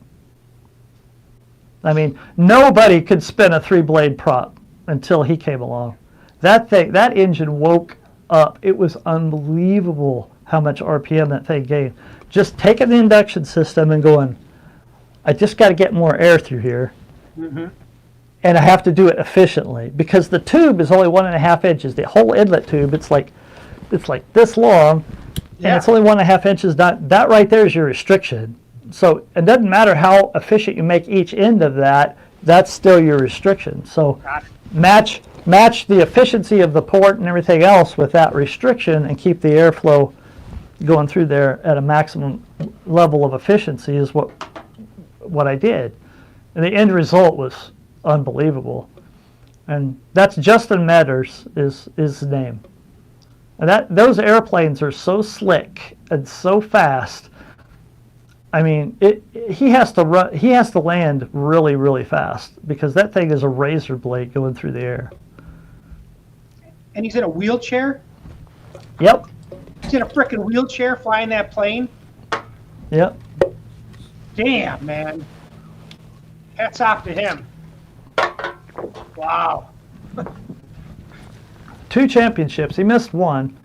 I mean, nobody could spin a 3-blade prop until he came along. That engine woke up. It was unbelievable how much RPM that thing gained. Just taking the induction system and going, I just got to get more air through here. Mm-hmm. And I have to do it efficiently because the tube is only 1.5 inches. The whole inlet tube, it's like this long, and it's only 1.5 inches. That right there is your restriction. So it doesn't matter how efficient you make each end of that, that's still your restriction. So match the efficiency of the port and everything else with that restriction and keep the airflow going through there at a maximum level of efficiency is what I did. And the end result was unbelievable. And that's Justin Metters is the name. And those airplanes are so slick and so fast. I mean, he has to land really, really fast because that thing is a razor blade going through the air. And he's in a wheelchair? Yep. He's in a freaking wheelchair flying that plane? Yep. Damn, man. Hats off to him. Wow. 2 championships. He missed 1.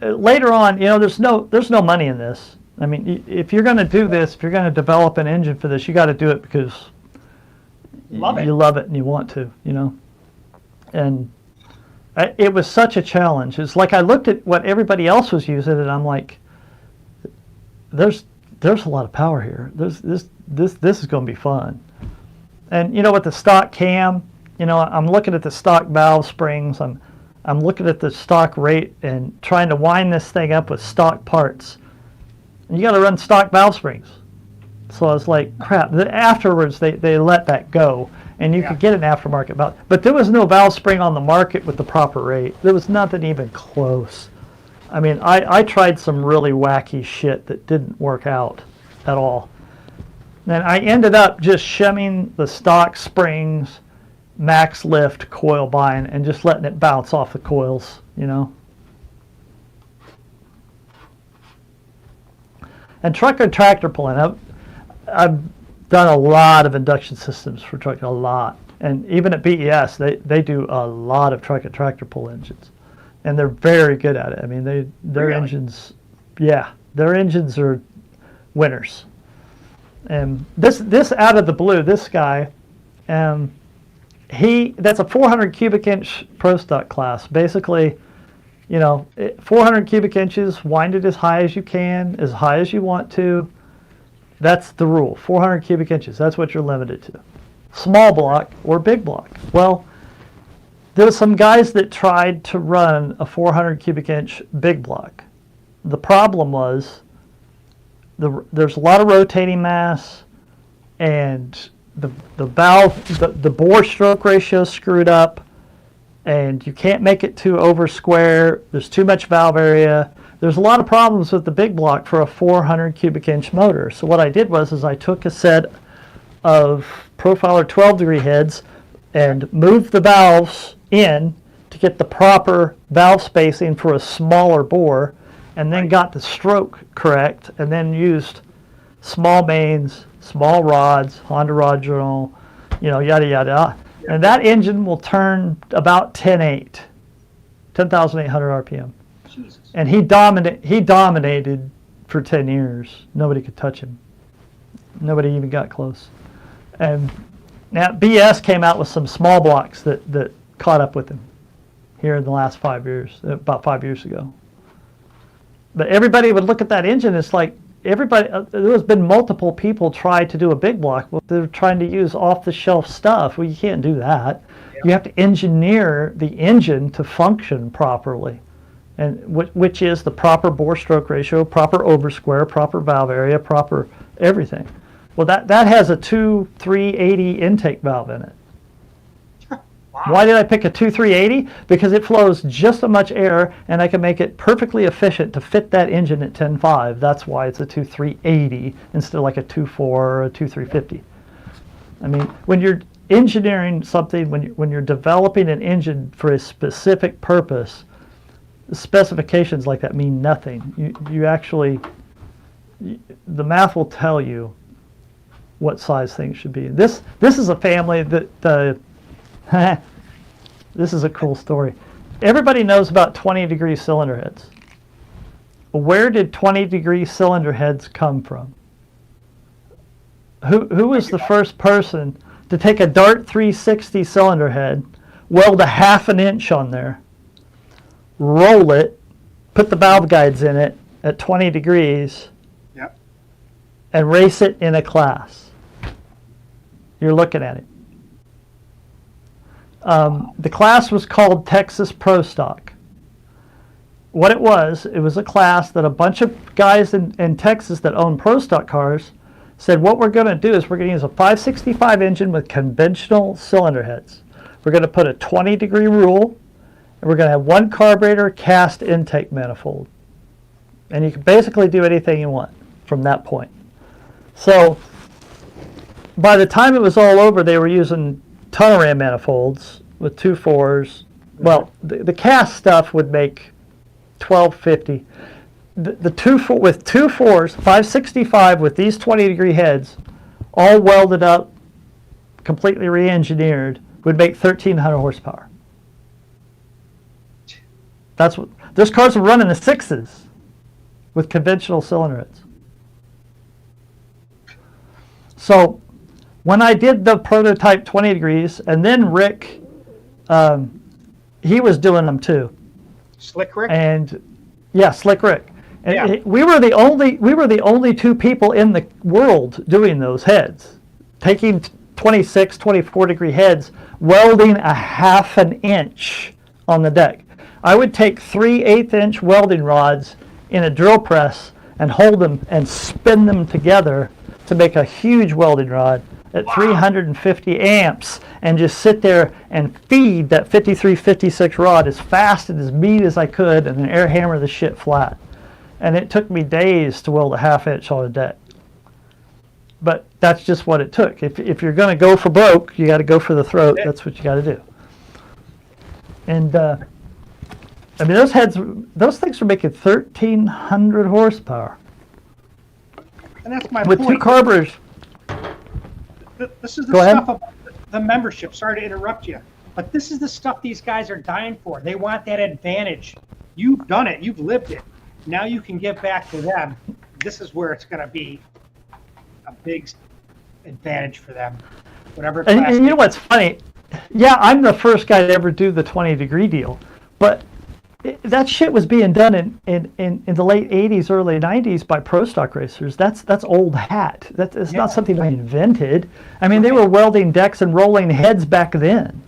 Later on, there's no money in this. I mean, if you're going to do this, if you're going to develop an engine for this, you got to do it because you love it and you want to, And it was such a challenge. It's like I looked at what everybody else was using, and I'm like, there's a lot of power here. This is going to be fun. And with the stock cam, I'm looking at the stock valve springs. I'm looking at the stock rate and trying to wind this thing up with stock parts. And you got to run stock valve springs. So I was like, crap. Afterwards, they let that go, and you could get an aftermarket valve. But there was no valve spring on the market with the proper rate. There was nothing even close. I mean, I tried some really wacky shit that didn't work out at all. And I ended up just shimming the stock springs max lift coil bind and just letting it bounce off the coils, you know. And truck and tractor pulling, I've done a lot of induction systems for truck, a lot. And even at BES, they do a lot of truck and tractor pull engines. And they're very good at it. I mean, their Really? engines, yeah, their engines are winners. And this out of the blue, this guy, that's a 400 cubic inch pro stock class. Basically, you know, 400 cubic inches, wind it as high as you can, as high as you want to. That's the rule, 400 cubic inches. That's what you're limited to. Small block or big block. Well, there were some guys that tried to run a 400 cubic inch big block. The problem was there's a lot of rotating mass, and the valve, the bore stroke ratio is screwed up, and you can't make it too over square. There's too much valve area. There's a lot of problems with the big block for a 400 cubic inch motor. So what I did was I took a set of profiler 12 degree heads and moved the valves in to get the proper valve spacing for a smaller bore, and then got the stroke correct, and then used small mains, small rods, Honda rod journal, you know, yada yada. And that engine will turn about 10,800 RPM. Jesus. And he dominated for 10 years. Nobody could touch him. Nobody even got close. And now BS came out with some small blocks that caught up with him here in the last 5 years, about 5 years ago. But everybody would look at that engine. It's like everybody. There's been multiple people try to do a big block. Well, they're trying to use off-the-shelf stuff. Well, you can't do that. Yeah. You have to engineer the engine to function properly, and which is the proper bore stroke ratio, proper over square, proper valve area, proper everything. Well, that has a 2380 intake valve in it. Wow. Why did I pick a 2380? Because it flows just as much air, and I can make it perfectly efficient to fit that engine at 10.5. That's why it's a 2380 instead of like a 2.4 or a 2350. I mean, when you're engineering something, when you're developing an engine for a specific purpose, specifications like that mean nothing. You actually, the math will tell you what size things should be. This is a family that this is a cool story. Everybody knows about 20-degree cylinder heads. Where did 20-degree cylinder heads come from? Who was the first person to take a Dart 360 cylinder head, weld a 1/2 inch on there, roll it, put the valve guides in it at 20 degrees, Yep. and race it in a class? You're looking at it. The class was called Texas Pro Stock. What it was a class that a bunch of guys in Texas that own Pro Stock cars said, what we're going to do is we're going to use a 565 engine with conventional cylinder heads. We're going to put a 20-degree rule, and we're going to have one carburetor cast intake manifold. And you can basically do anything you want from that point. So by the time it was all over, they were using tunnel ram manifolds with 2.4s. Well, the cast stuff would make 1250. The 2.4 with 2.4s, 565 with these 20-degree heads, all welded up, completely re-engineered, would make 1,300 horsepower. That's what those cars were running the 6s with conventional cylinder heads. So when I did the prototype 20 degrees, and then Rick, he was doing them too. Slick Rick? And yeah, Slick Rick. And Yeah. we were the only two people in the world doing those heads, taking 26, 24 degree heads, welding a 1/2 inch on the deck. I would take 3 1/8 welding rods in a drill press and hold them and spin them together to make a huge welding rod at 350 amps, and just sit there and feed that 53, 56 rod as fast and as meat as I could, and then air hammer the shit flat. And it took me days to weld a 1/2 inch on a deck. but that's just what it took. If you're going to go for broke, you got to go for the throat. That's what you got to do. And I mean, those things were making 1,300 horsepower And that's my with point. two carburetors. This is the Go ahead. stuff about the membership. Sorry to interrupt you, but this is the stuff these guys are dying for. They want that advantage. You've done it. You've lived it. Now you can give back to them. This is where it's going to be a big advantage for them. Whatever. And you know what's funny? Yeah, I'm the first guy to ever do the 20-degree deal, but that shit was being done in the late 80s, early 90s by pro stock racers. That's old hat. It's not something I invented. I mean, they were welding decks and rolling heads back then.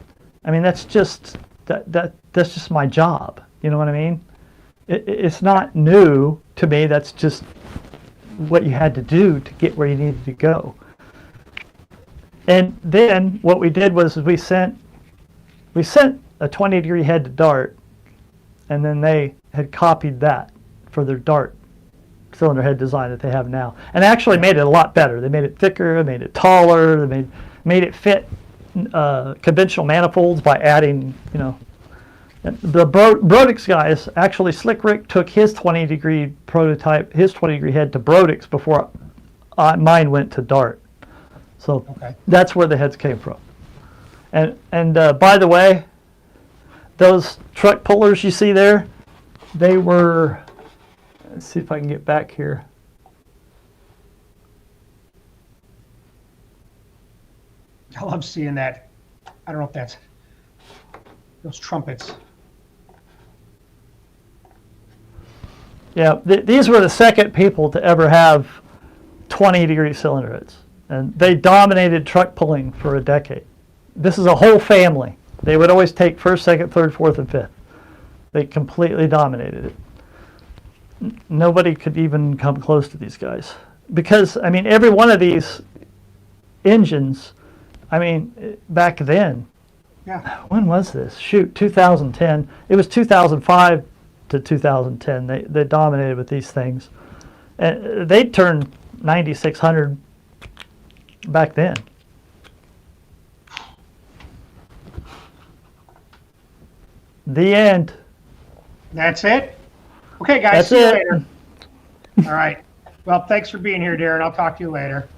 I mean, that's just that's just my job. You know what I mean? It's not new to me. That's just what you had to do to get where you needed to go. And then what we did was we sent a 20-degree head to Dart, and then they had copied that for their Dart cylinder head design that they have now, and actually made it a lot better. They made it thicker, they made it taller, they made it fit conventional manifolds by adding, the Brodix guys. Actually, Slick Rick took his 20-degree prototype, his 20-degree head to Brodix before mine went to Dart. So that's where the heads came from. And by the way, those truck pullers you see there, they were, let's see if I can get back here. I love seeing that. I don't know if that's those trumpets. Yeah, these were the second people to ever have 20-degree cylinder heads. And they dominated truck pulling for a decade. This is a whole family. They would always take first, second, third, fourth, and fifth. They completely dominated it. Nobody could even come close to these guys. Because, I mean, every one of these engines, I mean, back then, when was this? Shoot, 2010. It was 2005 to 2010. They dominated with these things. And they turned 9,600 back then. The end. That's it? Okay, guys. That's See you it. later. All right. Well, thanks for being here, Darren. I'll talk to you later.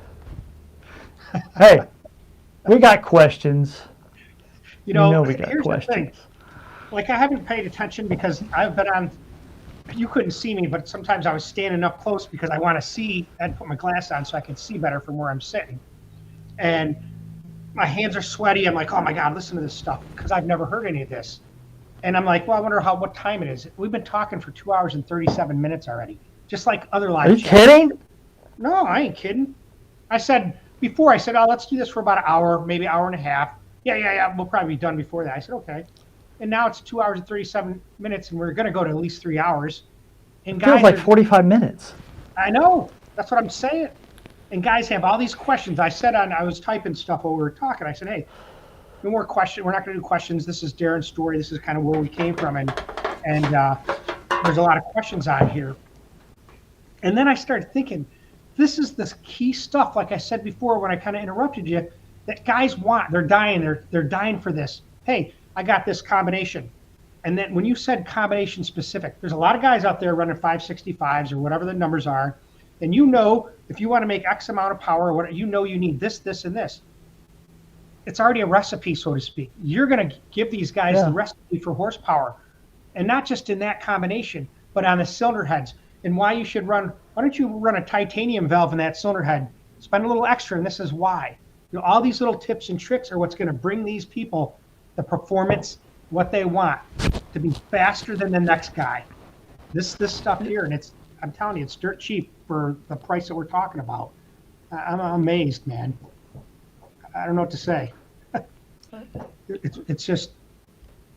Hey, we got questions. You know, we got here's questions. the thing. Like, I haven't paid attention because I've been on, you couldn't see me, but sometimes I was standing up close because I want to see. I'd put my glass on so I can see better from where I'm sitting. And my hands are sweaty. I'm like, oh my God, listen to this stuff, because I've never heard any of this. And I'm like, well, I wonder what time it is. We've been talking for 2 hours and 37 minutes already, just like other live Are you chats. kidding? No, I ain't kidding. I said, oh, let's do this for about an hour, maybe hour and a half. Yeah, we'll probably be done before that. I said, okay. And now it's 2 hours and 37 minutes, and we're going to go to at least 3 hours. And It feels guys like 45 minutes. I know. That's what I'm saying. And guys have all these questions. I was typing stuff while we were talking. I said, hey, no more questions. We're not going to do questions. This is Darren's story. This is kind of where we came from. And there's a lot of questions on here. And then I started thinking, this is the key stuff, like I said before when I kind of interrupted you, that guys want. They're dying. They're dying for this. Hey, I got this combination. And then when you said combination specific, there's a lot of guys out there running 565s or whatever the numbers are. And if you want to make X amount of power, you need this, this, and this. It's already a recipe, so to speak. You're going to give these guys the recipe for horsepower. And not just in that combination, but on the cylinder heads. And why you should why don't you run a titanium valve in that cylinder head? Spend a little extra, and this is why. All these little tips and tricks are what's going to bring these people the performance, what they want, to be faster than the next guy. This stuff here, and I'm telling you, it's dirt cheap for the price that we're talking about. I'm amazed, man. I don't know what to say. It's just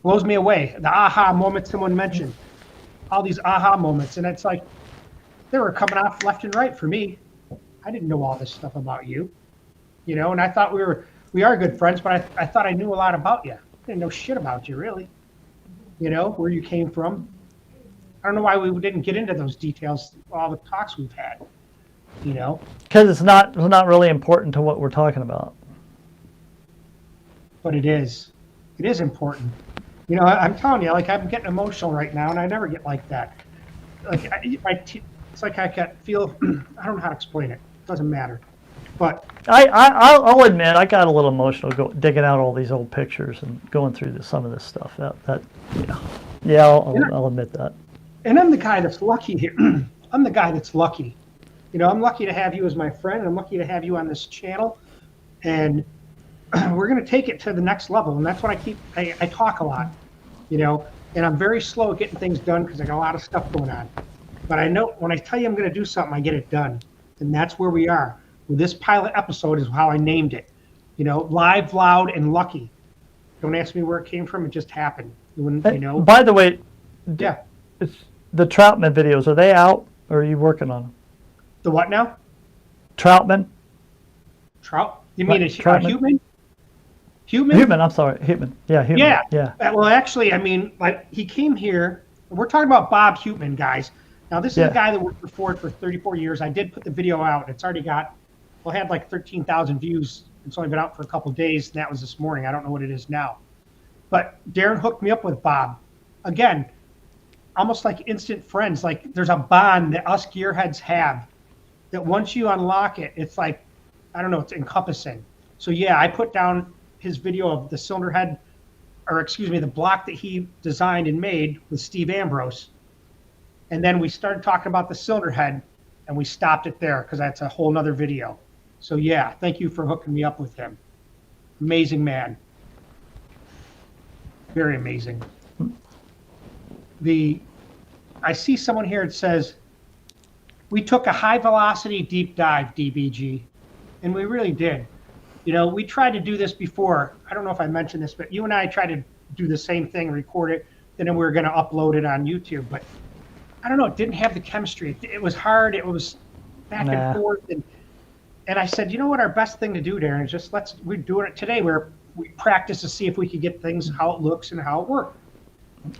blows me away. The aha moment someone mentioned, all these aha moments, and it's like they were coming off left and right for me. I didn't know all this stuff about you, and I thought we are good friends, but I thought I knew a lot about you. I didn't know shit about you, really. Where you came from. I don't know why we didn't get into those details, all the talks we've had. you know? Because it's not really important to what we're talking about. But it is. It is important. You know, I'm telling you, like, I'm getting emotional right now, and I never get like that. Like, it's like I feel, I don't know how to explain it. It doesn't matter. But I'll admit, I got a little emotional digging out all these old pictures and going through some of this stuff. Yeah, I'll admit that. And I'm the guy that's lucky here. I'm the guy that's lucky. You know, I'm lucky to have you as my friend, and I'm lucky to have you on this channel. And we're going to take it to the next level. And that's what I talk a lot, you know, and I'm very slow at getting things done because I got a lot of stuff going on. But I know when I tell you I'm going to do something, I get it done. And that's where we are. Well, this pilot episode is how I named it. You know, live, loud, and lucky. Don't ask me where it came from. It just happened. You know. By the way, yeah. It's the Troutman videos. Are they out, or are you working on them? The what now? Troutman. Trout? You mean a human? Human. I'm sorry, human. Yeah, human. Yeah. Well, actually, I mean, like he came here. We're talking about Bob Huteman, guys. Now, this is a guy that worked for Ford for 34 years. I did put the video out. It's already had like 13,000 views. It's only been out for a couple of days, and that was this morning. I don't know what it is now. But Darren hooked me up with Bob. Again, almost like instant friends. Like there's a bond that us gearheads have that once you unlock it, it's like, I don't know, it's encompassing. So yeah, I put down his video of the cylinder head, or excuse me, the block that he designed and made with Steve Ambrose. And then we started talking about the cylinder head, and we stopped it there because that's a whole nother video. So yeah, thank you for hooking me up with him. Amazing man. Very amazing. I see someone here that says, we took a high velocity deep dive, DBG, and we really did. You know, we tried to do this before. I don't know if I mentioned this, but you and I tried to do the same thing, record it, and then we were going to upload it on YouTube. But I don't know, it didn't have the chemistry. It was hard. It was back and forth. And I said, you know what, our best thing to do, Darren, is just we're doing it today where we practice to see if we could get things, how it looks and how it works.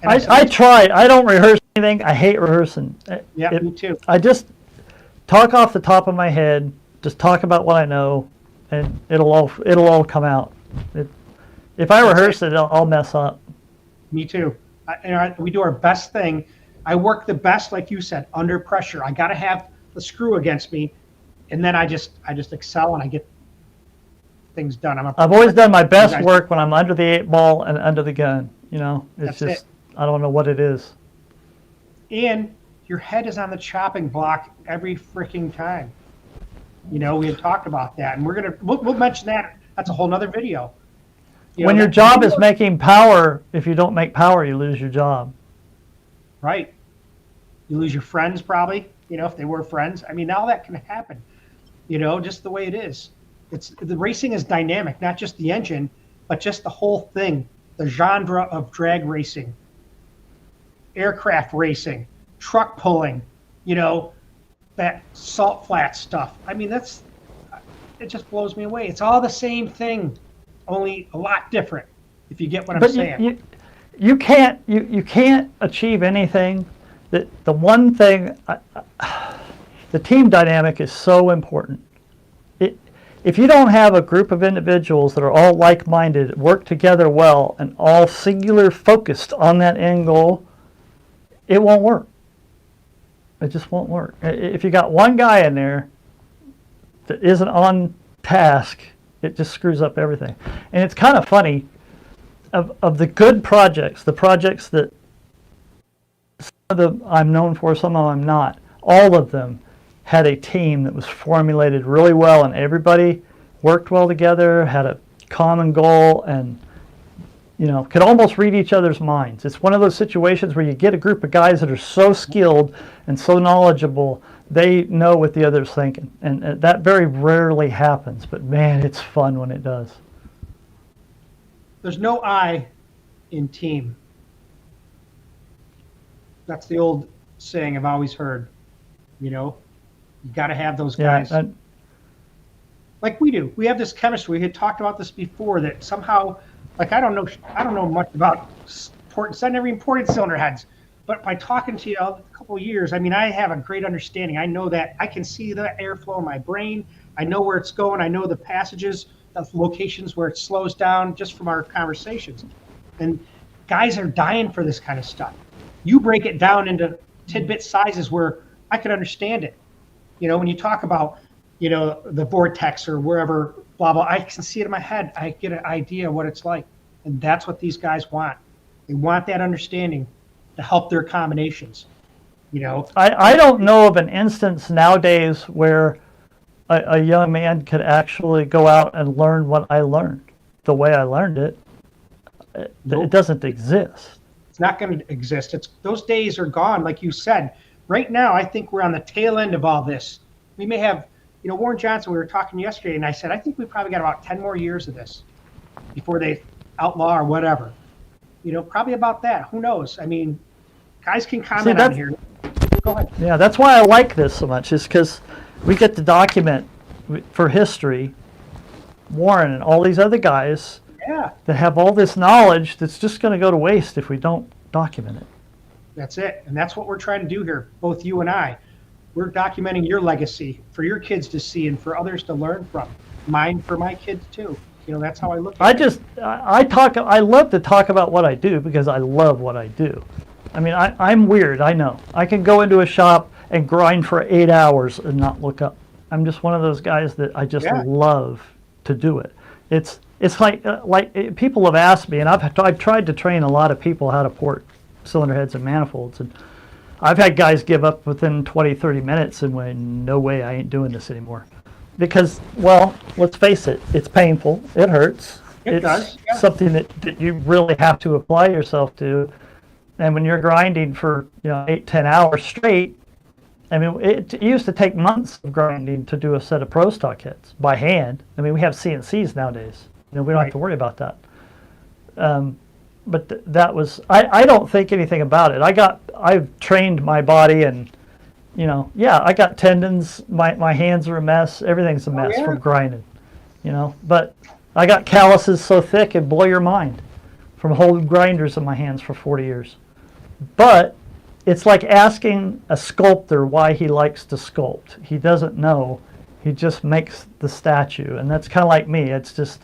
I tried. I don't rehearse anything. I hate rehearsing. Yeah, me too. I just talk off the top of my head, just talk about what I know, and it'll all come out. If I rehearse it, I'll mess up. Me too. We do our best thing. I work the best, like you said, under pressure. I got to have the screw against me, and then I just excel and I get things done. I've always done my best work when I'm under the 8 ball and under the gun. You know, it's just I don't know what it is. And your head is on the chopping block every freaking time. You know, we had talked about that, and we'll mention that. That's a whole nother video. When your job is making power, if you don't make power, you lose your job. Right. You lose your friends probably, you know, if they were friends. I mean, all that can happen, you know, just the way it is. The racing is dynamic, not just the engine, but just the whole thing, the genre of drag racing, aircraft racing, truck pulling, you know, that salt flat stuff. I mean, it just blows me away. It's all the same thing, only a lot different, if you get what I'm saying. You can't achieve anything. The one thing, the team dynamic is so important. If you don't have a group of individuals that are all like-minded, work together well, and all singular focused on that end goal, it won't work. It just won't work. If you got one guy in there that isn't on task, it just screws up everything. And it's kind of funny, of the good projects, the projects that some of them I'm known for, some of them I'm not, all of them had a team that was formulated really well, and everybody worked well together, had a common goal, and you know, could almost read each other's minds. It's one of those situations where you get a group of guys that are so skilled and so knowledgeable, they know what the other's thinking. And that very rarely happens, but man, it's fun when it does. There's no I in team. That's the old saying I've always heard, you know. You got to have those guys. Yeah, like we do. We have this chemistry. We had talked about this before, that somehow, like I don't know much about I never imported cylinder heads, But by talking to you a couple of years, I mean, I have a great understanding. I know that I can see the airflow in my brain. I know where it's going. I know the passages, the locations where it slows down just from our conversations. And guys are dying for this kind of stuff. You break it down into tidbit sizes where I could understand it. You know, when you talk about, you know, the vortex or wherever, blah, blah, I can see it in my head. I get an idea of what it's like. And that's what these guys want. They want that understanding to help their combinations. You know, I don't know of an instance nowadays where a young man could actually go out and learn what I learned the way I learned it. It doesn't exist. It's not going to exist. Those days are gone, like you said. Right now, I think we're on the tail end of all this. We may have, you know, Warren Johnson, we were talking yesterday, and I said, I think we probably got about 10 more years of this before they outlaw or whatever. You know, probably about that. Who knows? I mean, guys can comment on here. Go ahead. Yeah, that's why I like this so much, is because we get to document for history Warren and all these other guys that have all this knowledge that's just going to go to waste if we don't document it. That's it. And that's what we're trying to do here, both you and I. We're documenting your legacy for your kids to see and for others to learn from. Mine for my kids too. You know, that's how I look at it. I love to talk about what I do because I love what I do. I mean, I'm weird, I know. I can go into a shop and grind for 8 hours and not look up. I'm just one of those guys that I just love to do it. It's like people have asked me, and I've tried to train a lot of people how to port cylinder heads and manifolds, and I've had guys give up within 20, 30 minutes and went, no way, I ain't doing this anymore. Because, well, let's face it, it's painful, it hurts. It's something that you really have to apply yourself to. And when you're grinding for 8, 10 hours straight, I mean, it used to take months of grinding to do a set of Pro Stock heads by hand. I mean, we have CNCs nowadays. We don't have to worry about that. But that was, I don't think anything about it. I've trained my body and, I got tendons, my hands are a mess, everything's a mess from grinding, but I got calluses so thick it'd blow your mind from holding grinders in my hands for 40 years. But it's like asking a sculptor why he likes to sculpt. He doesn't know. He just makes the statue. And that's kind of like me. It's just,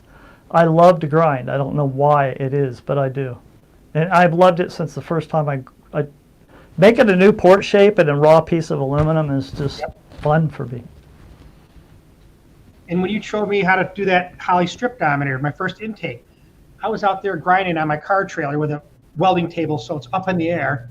I love to grind. I don't know why it is, but I do. And I've loved it since the first time I making a new port shape and a raw piece of aluminum is just fun for me. And when you showed me how to do that Holley strip dominator, my first intake, I was out there grinding on my car trailer with a welding table so it's up in the air.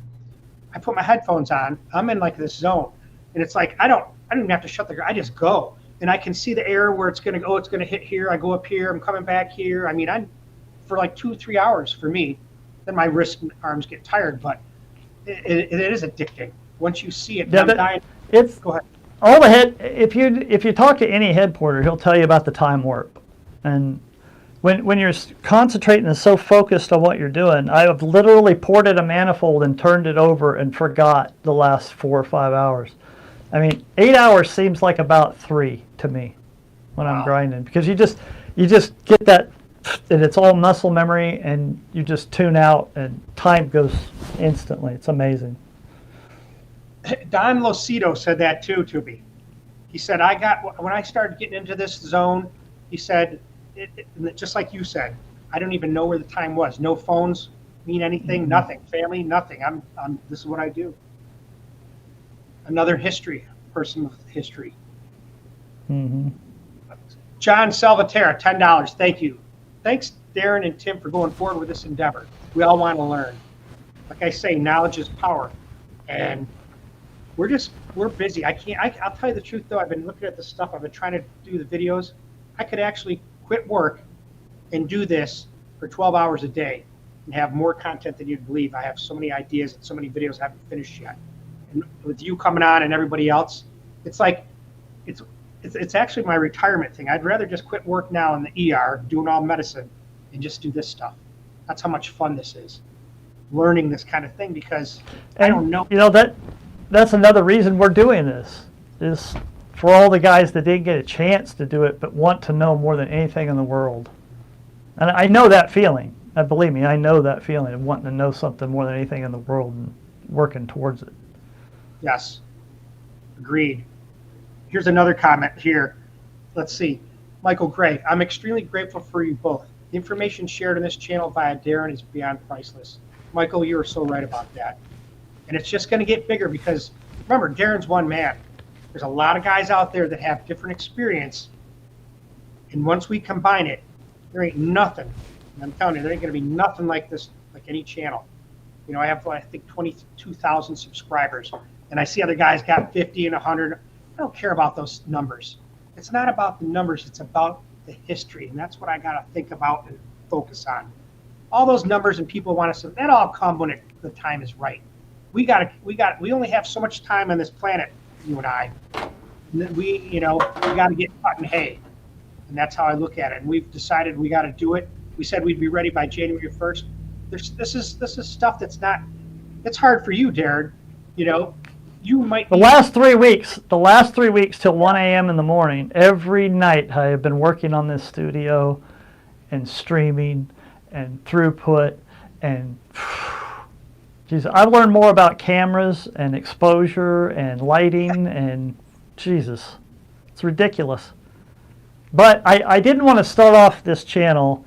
I put my headphones on. I'm in like this zone. And it's like, I don't even have to shut the, I just go. And I can see the air where it's going to go. It's going to hit here. I go up here. I'm coming back here. I mean, I'm for like 2-3 hours for me. Then my wrists and arms get tired, but it is addicting. Once you see it, Yeah, I'm dying. Go ahead. All the head, if you talk to any head porter, he'll tell you about the time warp. And when you're concentrating and so focused on what you're doing, I have literally ported a manifold and turned it over and forgot the last 4 or 5 hours. I mean, 8 hours seems like about 3 to me when I'm grinding, because you just get that, and it's all muscle memory, and you just tune out, and time goes instantly. It's amazing. Don Losito said that too to me. He said, when I started getting into this zone, he said, just like you said, I don't even know where the time was. No phones mean anything, nothing. Family, nothing. This is what I do. Another person with history. Mm-hmm. John Salvatera, $10. Thank you. Thanks, Darren and Tim, for going forward with this endeavor. We all want to learn. Like I say, knowledge is power. And we're busy. I'll tell you the truth though, I've been looking at the stuff, I've been trying to do the videos. I could actually quit work and do this for 12 hours a day and have more content than you'd believe. I have so many ideas and so many videos I haven't finished yet. And with you coming on and everybody else, it's like, it's actually my retirement thing. I'd rather just quit work now in the ER, doing all medicine, and just do this stuff. That's how much fun this is, learning this kind of thing, because I don't know. That's another reason we're doing this, is for all the guys that didn't get a chance to do it but want to know more than anything in the world. And I know that feeling. Believe me, I know that feeling of wanting to know something more than anything in the world. And working towards it. Yes. Agreed. Here's another comment here. Let's see. Michael Gray, I'm extremely grateful for you both. The information shared on this channel via Darren is beyond priceless. Michael, you are so right about that. And it's just going to get bigger because, remember, Darren's one man. There's a lot of guys out there that have different experience. And once we combine it, there ain't nothing. And I'm telling you, there ain't going to be nothing like this, like any channel. You know, I have, I think, 22,000 subscribers. And I see other guys got 50 and 100. I don't care about those numbers. It's not about the numbers. It's about the history. And that's what I got to think about and focus on. All those numbers and people want us to, that all come when the time is right. We only have so much time on this planet, you and I. We got to get cutting hay. And that's how I look at it. And we've decided we got to do it. We said we'd be ready by January 1st. This is stuff that's not, it's hard for you, Darren. You know, you might The last 3 weeks till 1 a.m. in the morning, every night I have been working on this studio and streaming and throughput and Jesus, I've learned more about cameras and exposure and lighting and Jesus, it's ridiculous. But I didn't want to start off this channel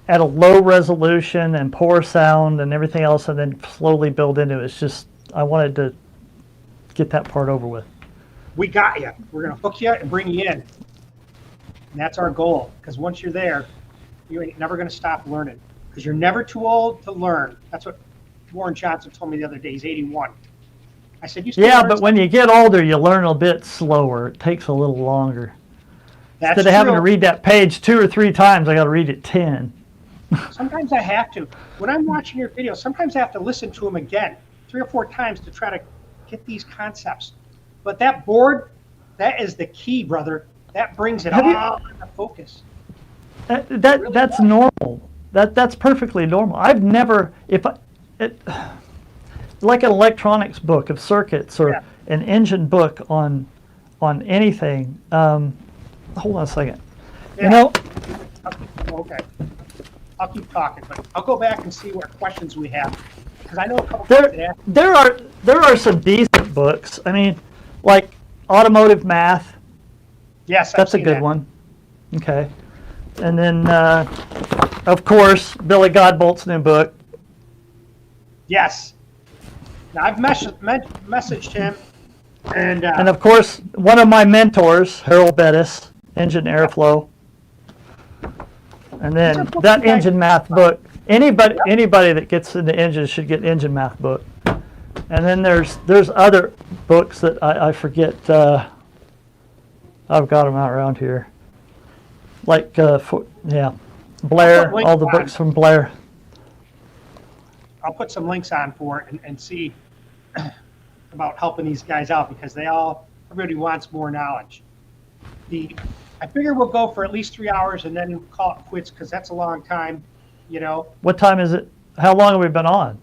at a low resolution and poor sound and everything else and then slowly build into it. It's just, I wanted to get that part over with. We got you. We're going to hook you and bring you in. And that's our goal. Because once you're there, you ain't never going to stop learning. Because you're never too old to learn. That's what Warren Johnson told me the other day. He's 81. I said, you still Yeah, learn but when you get older, you learn a bit slower. It takes a little longer. That's Instead of having to true. read that page 2 or 3 times, I got to read it 10. Sometimes I have to. When I'm watching your videos, sometimes I have to listen to them again 3 or 4 times to try to get these concepts. But that board, that is the key, brother. That brings it all into focus. That's normal. That's perfectly normal. I've never, like an electronics book of circuits or an engine book on anything. Hold on a second. Yeah. You know, Okay. I'll keep talking, but I'll go back and see what questions we have. Because I know a couple there are some decent books. I mean, like automotive math. Yes, That's a good one. Okay. And then, of course, Billy Godbolt's new book. Yes. Now, I've messaged him, and of course, one of my mentors, Harold Bettis, Engine Airflow. And then that engine math book. Anybody that gets into engines should get engine math book. And then there's other books that I forget. I've got them out around here. Like Blair, all the books from Blair. I'll put some links on for it and see about helping these guys out because everybody wants more knowledge. I figure we'll go for at least 3 hours and then call it quits because that's a long time, you know. What time is it? How long have we been on?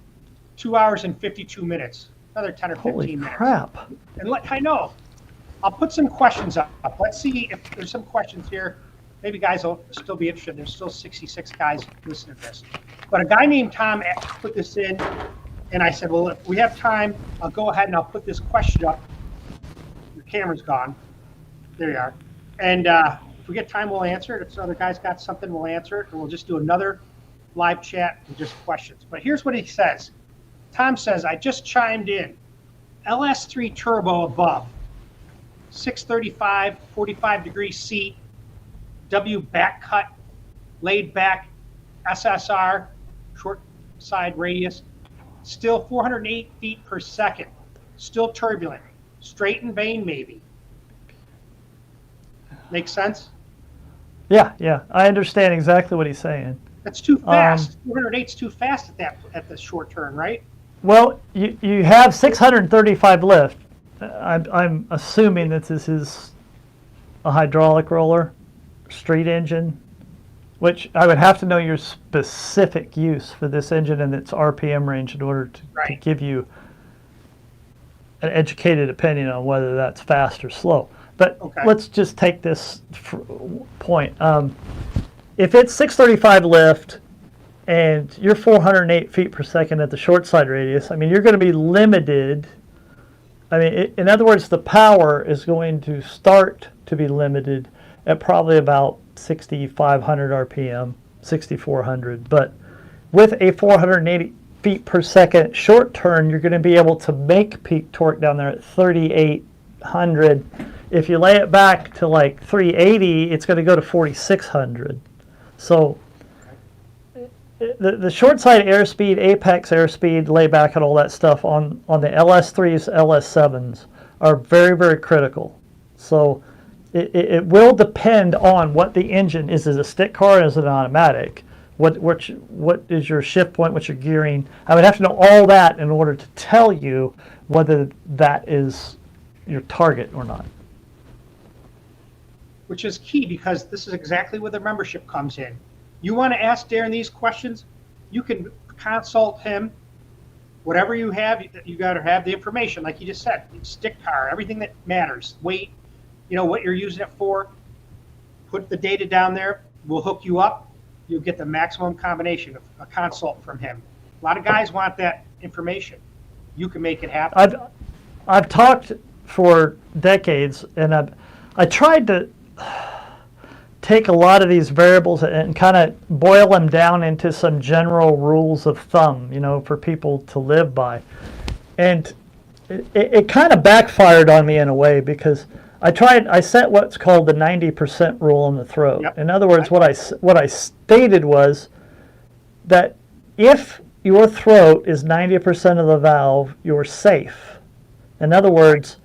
2 hours and 52 minutes. Another 10 or 15 Holy minutes. crap. And I know. I'll put some questions up. Let's see if there's some questions here. Maybe guys will still be interested. There's still 66 guys listening to this. But a guy named Tom put this in, and I said, well, if we have time, I'll go ahead and I'll put this question up. Your camera's gone. There you are. And if we get time, we'll answer it. If some other guys got something, we'll answer it. And we'll just do another live chat with just questions. But here's what he says. Tom says, I just chimed in. LS3 turbo above. 635, 45-degree seat. W back cut, laid back, SSR, short side radius, still 408 feet per second, still turbulent, straight in vein maybe. Make sense? Yeah, I understand exactly what he's saying. That's too fast. 408's too fast at the short turn, right? Well, you have 635 lift. I'm assuming that this is a hydraulic roller. Street engine, which I would have to know your specific use for this engine and its RPM range in order to give you an educated opinion on whether that's fast or slow. But let's just take this point. If it's 635 lift and you're 408 feet per second at the short side radius, I mean, you're going to be limited. I mean, in other words, the power is going to start to be limited at probably about 6,500 RPM, 6,400. But with a 480 feet per second short turn, you're going to be able to make peak torque down there at 3,800. If you lay it back to like 380, it's going to go to 4,600. So the short side airspeed, apex airspeed, layback, and all that stuff on the LS3s, LS7s are very, very critical. So it will depend on what the engine is. Is it a stick car or is it an automatic? What is your shift point? What's your gearing? I would have to know all that in order to tell you whether that is your target or not. Which is key, because this is exactly where the membership comes in. You want to ask Darren these questions, you can consult him. Whatever you have, you got to have the information, like you just said, stick car, everything that matters, weight, what you're using it for. Put the data down there. We'll hook you up. You'll get the maximum combination of a consult from him. A lot of guys want that information. You can make it happen. I've talked for decades, and I tried to take a lot of these variables and kind of boil them down into some general rules of thumb, for people to live by. And it kind of backfired on me in a way, because I set what's called the 90% rule on the throat. Yep. In other words, what I stated was that if your throat is 90% of the valve, you're safe. In other words,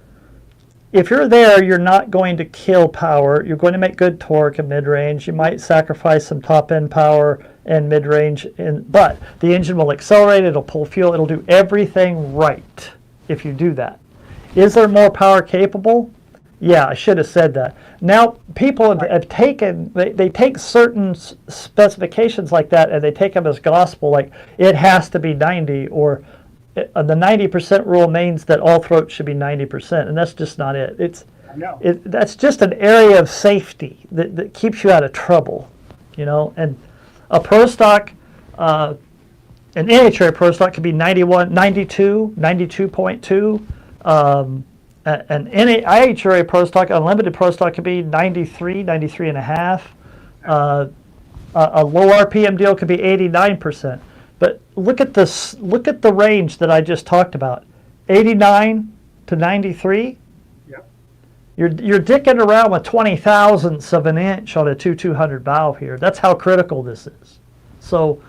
if you're there, you're not going to kill power. You're going to make good torque in mid-range. You might sacrifice some top-end power and mid-range, but the engine will accelerate, it'll pull fuel, it'll do everything right if you do that. Is there more power capable? Yeah, I should have said that. Now, people have taken, they take certain specifications like that and they take them as gospel, like it has to be 90, or the 90% rule means that all throats should be 90%, and that's just not it. That's just an area of safety that keeps you out of trouble, and a pro stock, an NHRA pro stock could be 91, 92, 92.2, an IHRA pro stock, unlimited pro stock could be 93, 93 and a half. A low RPM deal could be 89%. But look at this. Look at the range that I just talked about, 89 to 93. Yep. You're dicking around with 20 thousandths of an inch on a 200 valve here. That's how critical this is. So,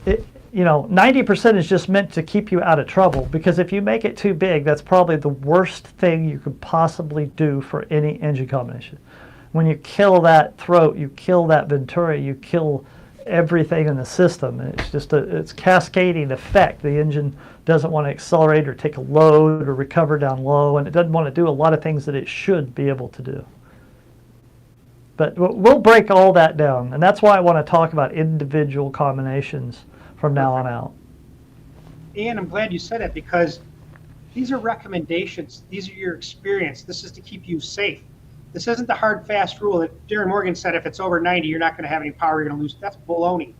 90% is just meant to keep you out of trouble, because if you make it too big, that's probably the worst thing you could possibly do for any engine combination. When you kill that throat, you kill that Venturi, you kill everything in the system. It's just it's cascading effect. The engine doesn't want to accelerate or take a load or recover down low, and it doesn't want to do a lot of things that it should be able to do. But we'll break all that down, and that's why I want to talk about individual combinations from now on out. And I'm glad you said it, because these are recommendations. These are your experience. This is to keep you safe. This isn't the hard, fast rule that Darin Morgan said, if it's over 90, you're not going to have any power, you're going to lose. That's baloney.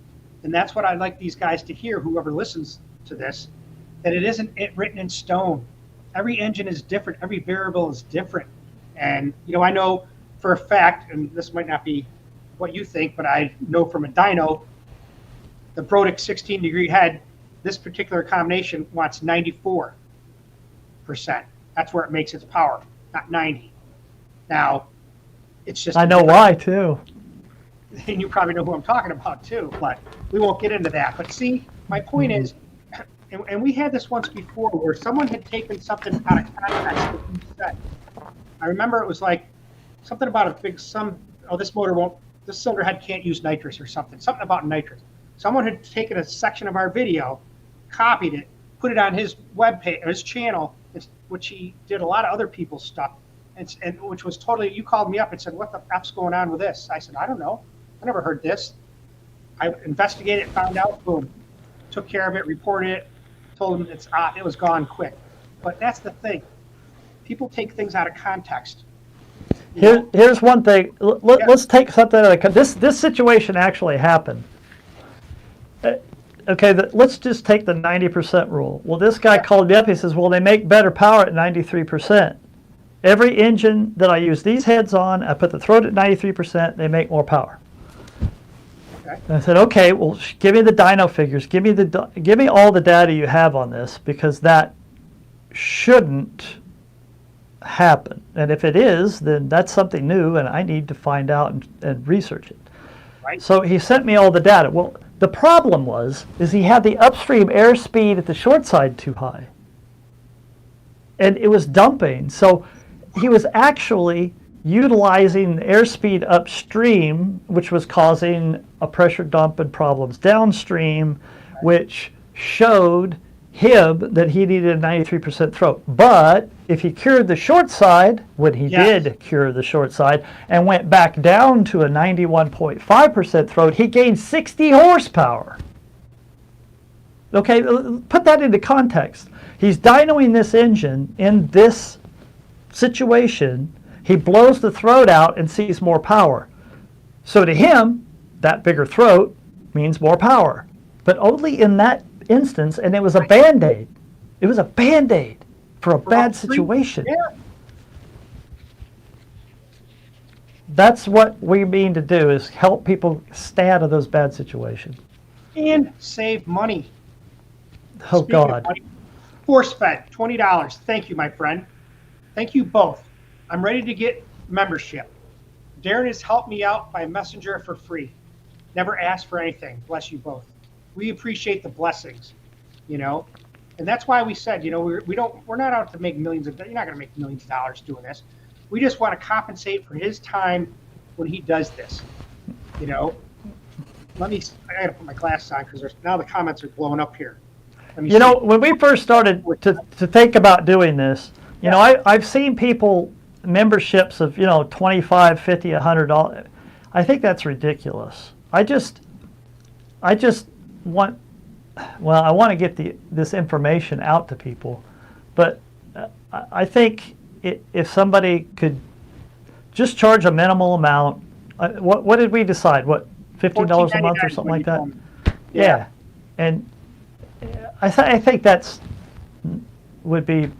And that's what I'd like these guys to hear, whoever listens to this, that it isn't written in stone. Every engine is different. Every variable is different. And, I know for a fact, and this might not be what you think, but I know from a dyno, the Brodick 16-degree head, this particular combination wants 94%. That's where it makes its power, not 90. Now, it's just... I know why, too. And you probably know who I'm talking about, too, but we won't get into that. But see, my point is, and we had this once before, where someone had taken something out of context that you said. I remember it was like something about this cylinder head can't use nitrous or something about nitrous. Someone had taken a section of our video, copied it, put it on his webpage, or his channel, which he did a lot of other people's stuff. And which was totally, you called me up and said, what the F's going on with this? I said, I don't know. I never heard this. I investigated, found out, boom, took care of it, reported it, told them it was gone quick. But that's the thing. People take things out of context. Here's one thing. Let's take something out of context. This situation actually happened. Okay, let's just take the 90% rule. Well, this guy called me up. He says, well, they make better power at 93%. Every engine that I use these heads on, I put the throat at 93%, they make more power. Okay. And I said, okay, well, give me the dyno figures. Give me all the data you have on this, because that shouldn't happen. And if it is, then that's something new, and I need to find out and research it. Right. So he sent me all the data. Well, the problem is he had the upstream airspeed at the short side too high. And it was dumping. So he was actually utilizing airspeed upstream, which was causing a pressure dump and problems downstream, which showed him that he needed a 93% throat. But if he cured the short side, when he did cure the short side, and went back down to a 91.5% throat, he gained 60 horsepower. Okay, put that into context. He's dynoing this engine in this situation. He blows the throat out and sees more power. So to him, that bigger throat means more power. But only in that instance, and it was a Band-Aid. It was a Band-Aid for a bad situation. Yeah. That's what we mean to do, is help people stay out of those bad situations. And save money. Oh, Speaking of God. money, force fed, $20. Thank you, my friend. Thank you both. I'm ready to get membership. Darren has helped me out by messenger for free. Never asked for anything. Bless you both. We appreciate the blessings, you know, and that's why we said, you know, we're not out to make millions of. You're not going to make millions of dollars doing this. We just want to compensate for his time when he does this, you know. I got to put my glasses on because now the comments are blowing up here. You know, when we first started to think about doing this, you know, I've seen people memberships of, you know, $25, $50, $100. I think that's ridiculous. I just want, well, I want to get this information out to people, but I think if somebody could just charge a minimal amount, what did we decide? What, $15 a month or something like that? Yeah, and I think would be.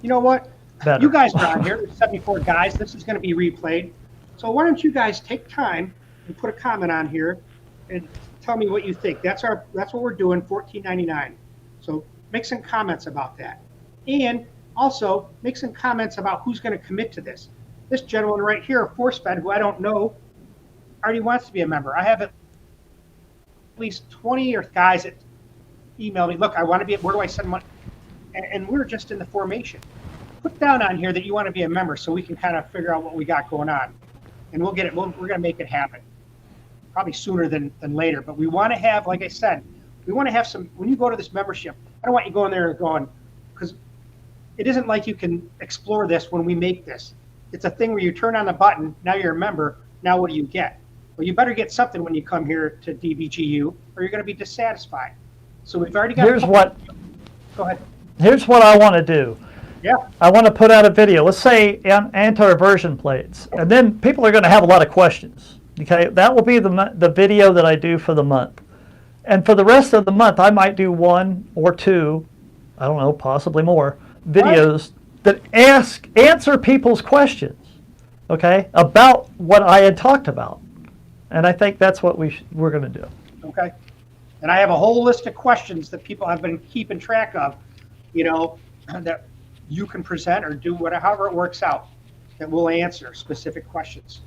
You know what? Better. You guys are on here. There's 74 guys. This is going to be replayed. So why don't you guys take time and put a comment on here and tell me what you think. That's what we're doing, $14.99. So make some comments about that. And also make some comments about who's going to commit to this. This gentleman right here, ForceFed, who I don't know, already wants to be a member. I have at least 20 or guys that email me, look, I want to be, where do I send money? And we're just in the formation. Put down on here that you want to be a member so we can kind of figure out what we got going on. And we'll get it. We're going to make it happen. Probably sooner than later. But we want to have, like I said, we want to have some, when you go to this membership, I don't want you going there and going, because it isn't like you can explore this when we make this. It's a thing where you turn on the button, now you're a member, now what do you get? Well, you better get something when you come here to DGBU, or you're going to be dissatisfied. So we've already got. Go ahead. Here's what I want to do. Yeah. I want to put out a video. Let's say anti-reversion plates, and then people are going to have a lot of questions. Okay, that will be the video that I do for the month, and for the rest of the month, I might do 1 or 2, I don't know, possibly more videos that answer people's questions. Okay, about what I had talked about, and I think that's what we're going to do. Okay. And I have a whole list of questions that people have been keeping track of, you know, that you can present or do however it works out, that we'll answer specific questions.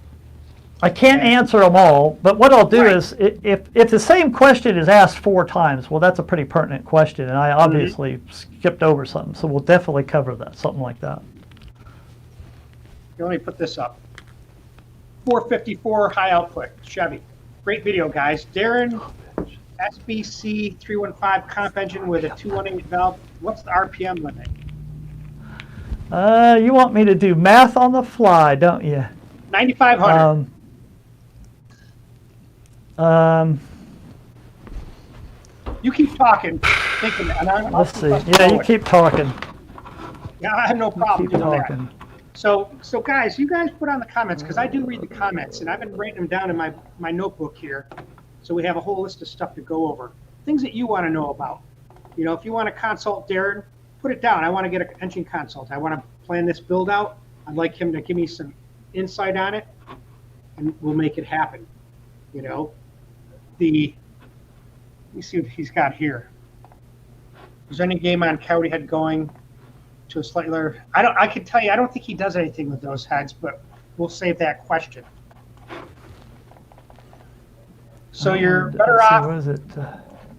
I can't answer them all, but what I'll do is, if the same question is asked 4 times, well, that's a pretty pertinent question, and I obviously skipped over something, so we'll definitely cover that, something like that. Let me put this up. 454 high output Chevy. Great video, guys. Darren, SBC 315 comp engine with a 218 valve. What's the RPM limit? You want me to do math on the fly, don't you? 9,500. You keep talking, thinking, and Let's see. Yeah, you keep talking. Yeah, I have no problem Keep doing talking. that. So guys, you guys put on the comments, because I do read the comments, and I've been writing them down in my notebook here. So we have a whole list of stuff to go over. Things that you want to know about. You know, if you want to consult Darren, put it down. I want to get an engine consult. I want to plan this build out. I'd like him to give me some insight on it, and we'll make it happen. You know, let me see what he's got here. Is there any game on Coyote Head going to a slightly larger? I can tell you, I don't think he does anything with those heads, but we'll save that question. So you're better off what is it?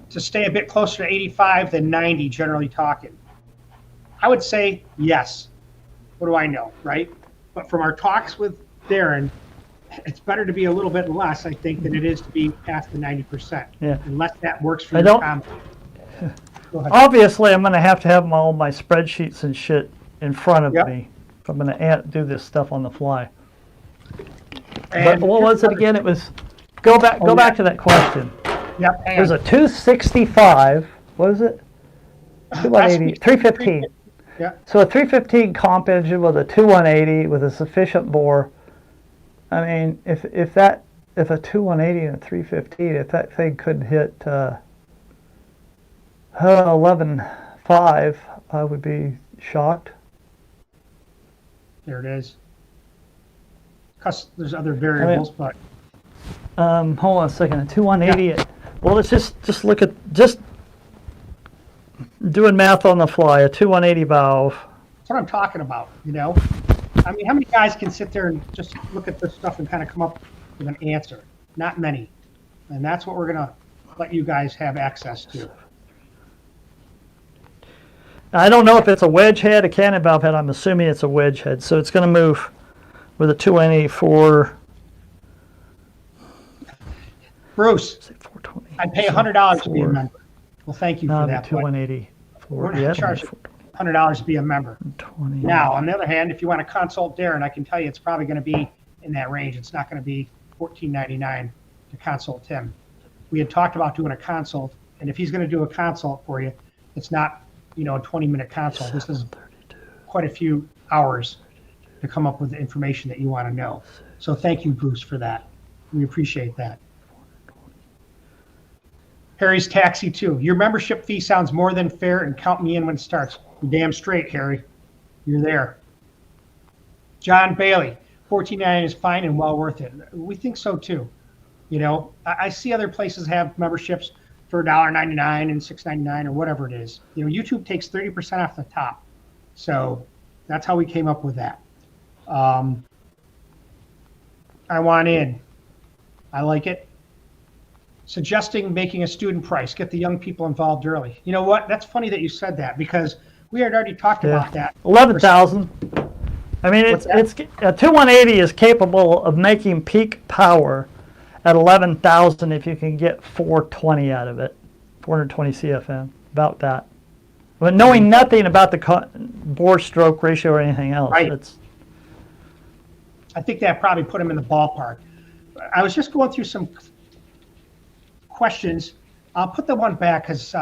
to stay a bit closer to 85 than 90, generally talking. I would say yes. What do I know, right? But from our talks with Darren, it's better to be a little bit less, I think, than it is to be past the 90%. Yeah. Unless that works for I your don't- comp. Go ahead. Obviously, I'm going to have all my spreadsheets and shit in front of Yep. me if I'm going to do this stuff on the fly. And But what was it again? It was go back to that question. Yep. There's a 265. What is it? 2180, 315. Yeah. So a 315 comp engine with a 2180 with a sufficient bore. I mean, if a 2180 and a 315, if that thing could hit 11.5, I would be shocked. There it is. Because there's other variables, but Hold on a second. A 2180. Well, let's just look at doing math on the fly. A 2180 valve. that's what I'm talking about, you know? I mean, how many guys can sit there and just look at this stuff and kind of come up with an answer? Not many. And that's what we're going to let you guys have access to. I don't know if it's a wedge head, a cannon valve head. I'm assuming it's a wedge head. So it's going to move with a 284. Bruce, Say 420. I'd pay $100 to be a member. Well, thank you for No, that. but 2180. We're Yeah, not charging $100 to be a member. 20. Now, on the other hand, if you want to consult Darren, I can tell you it's probably going to be in that range. It's not going to be $14.99 to consult him. We had talked about doing a consult, and if he's going to do a consult for you, it's not, you know, a 20-minute consult. This is quite a few hours to come up with the information that you want to know. So thank you, Bruce, for that. We appreciate that. Harry's Taxi 2. Your membership fee sounds more than fair, and count me in when it starts. You're damn straight, Harry. You're there. John Bailey. $14.99 is fine and well worth it. We think so too. You know, I see other places have memberships for $1.99 and $6.99 or whatever it is. You know, YouTube takes 30% off the top. So that's how we came up with that. I want in. I like it. Suggesting making a student price, get the young people involved early. You know what? That's funny that you said that because we had already talked about that. 11,000. I mean, What's that? it's a 2180 is capable of making peak power at 11,000 if you can get 420 out of it, 420 CFM, about that. But knowing nothing about the bore stroke ratio or anything else, Right. it's I think that probably put him in the ballpark. I was just going through some questions. I'll put the one back because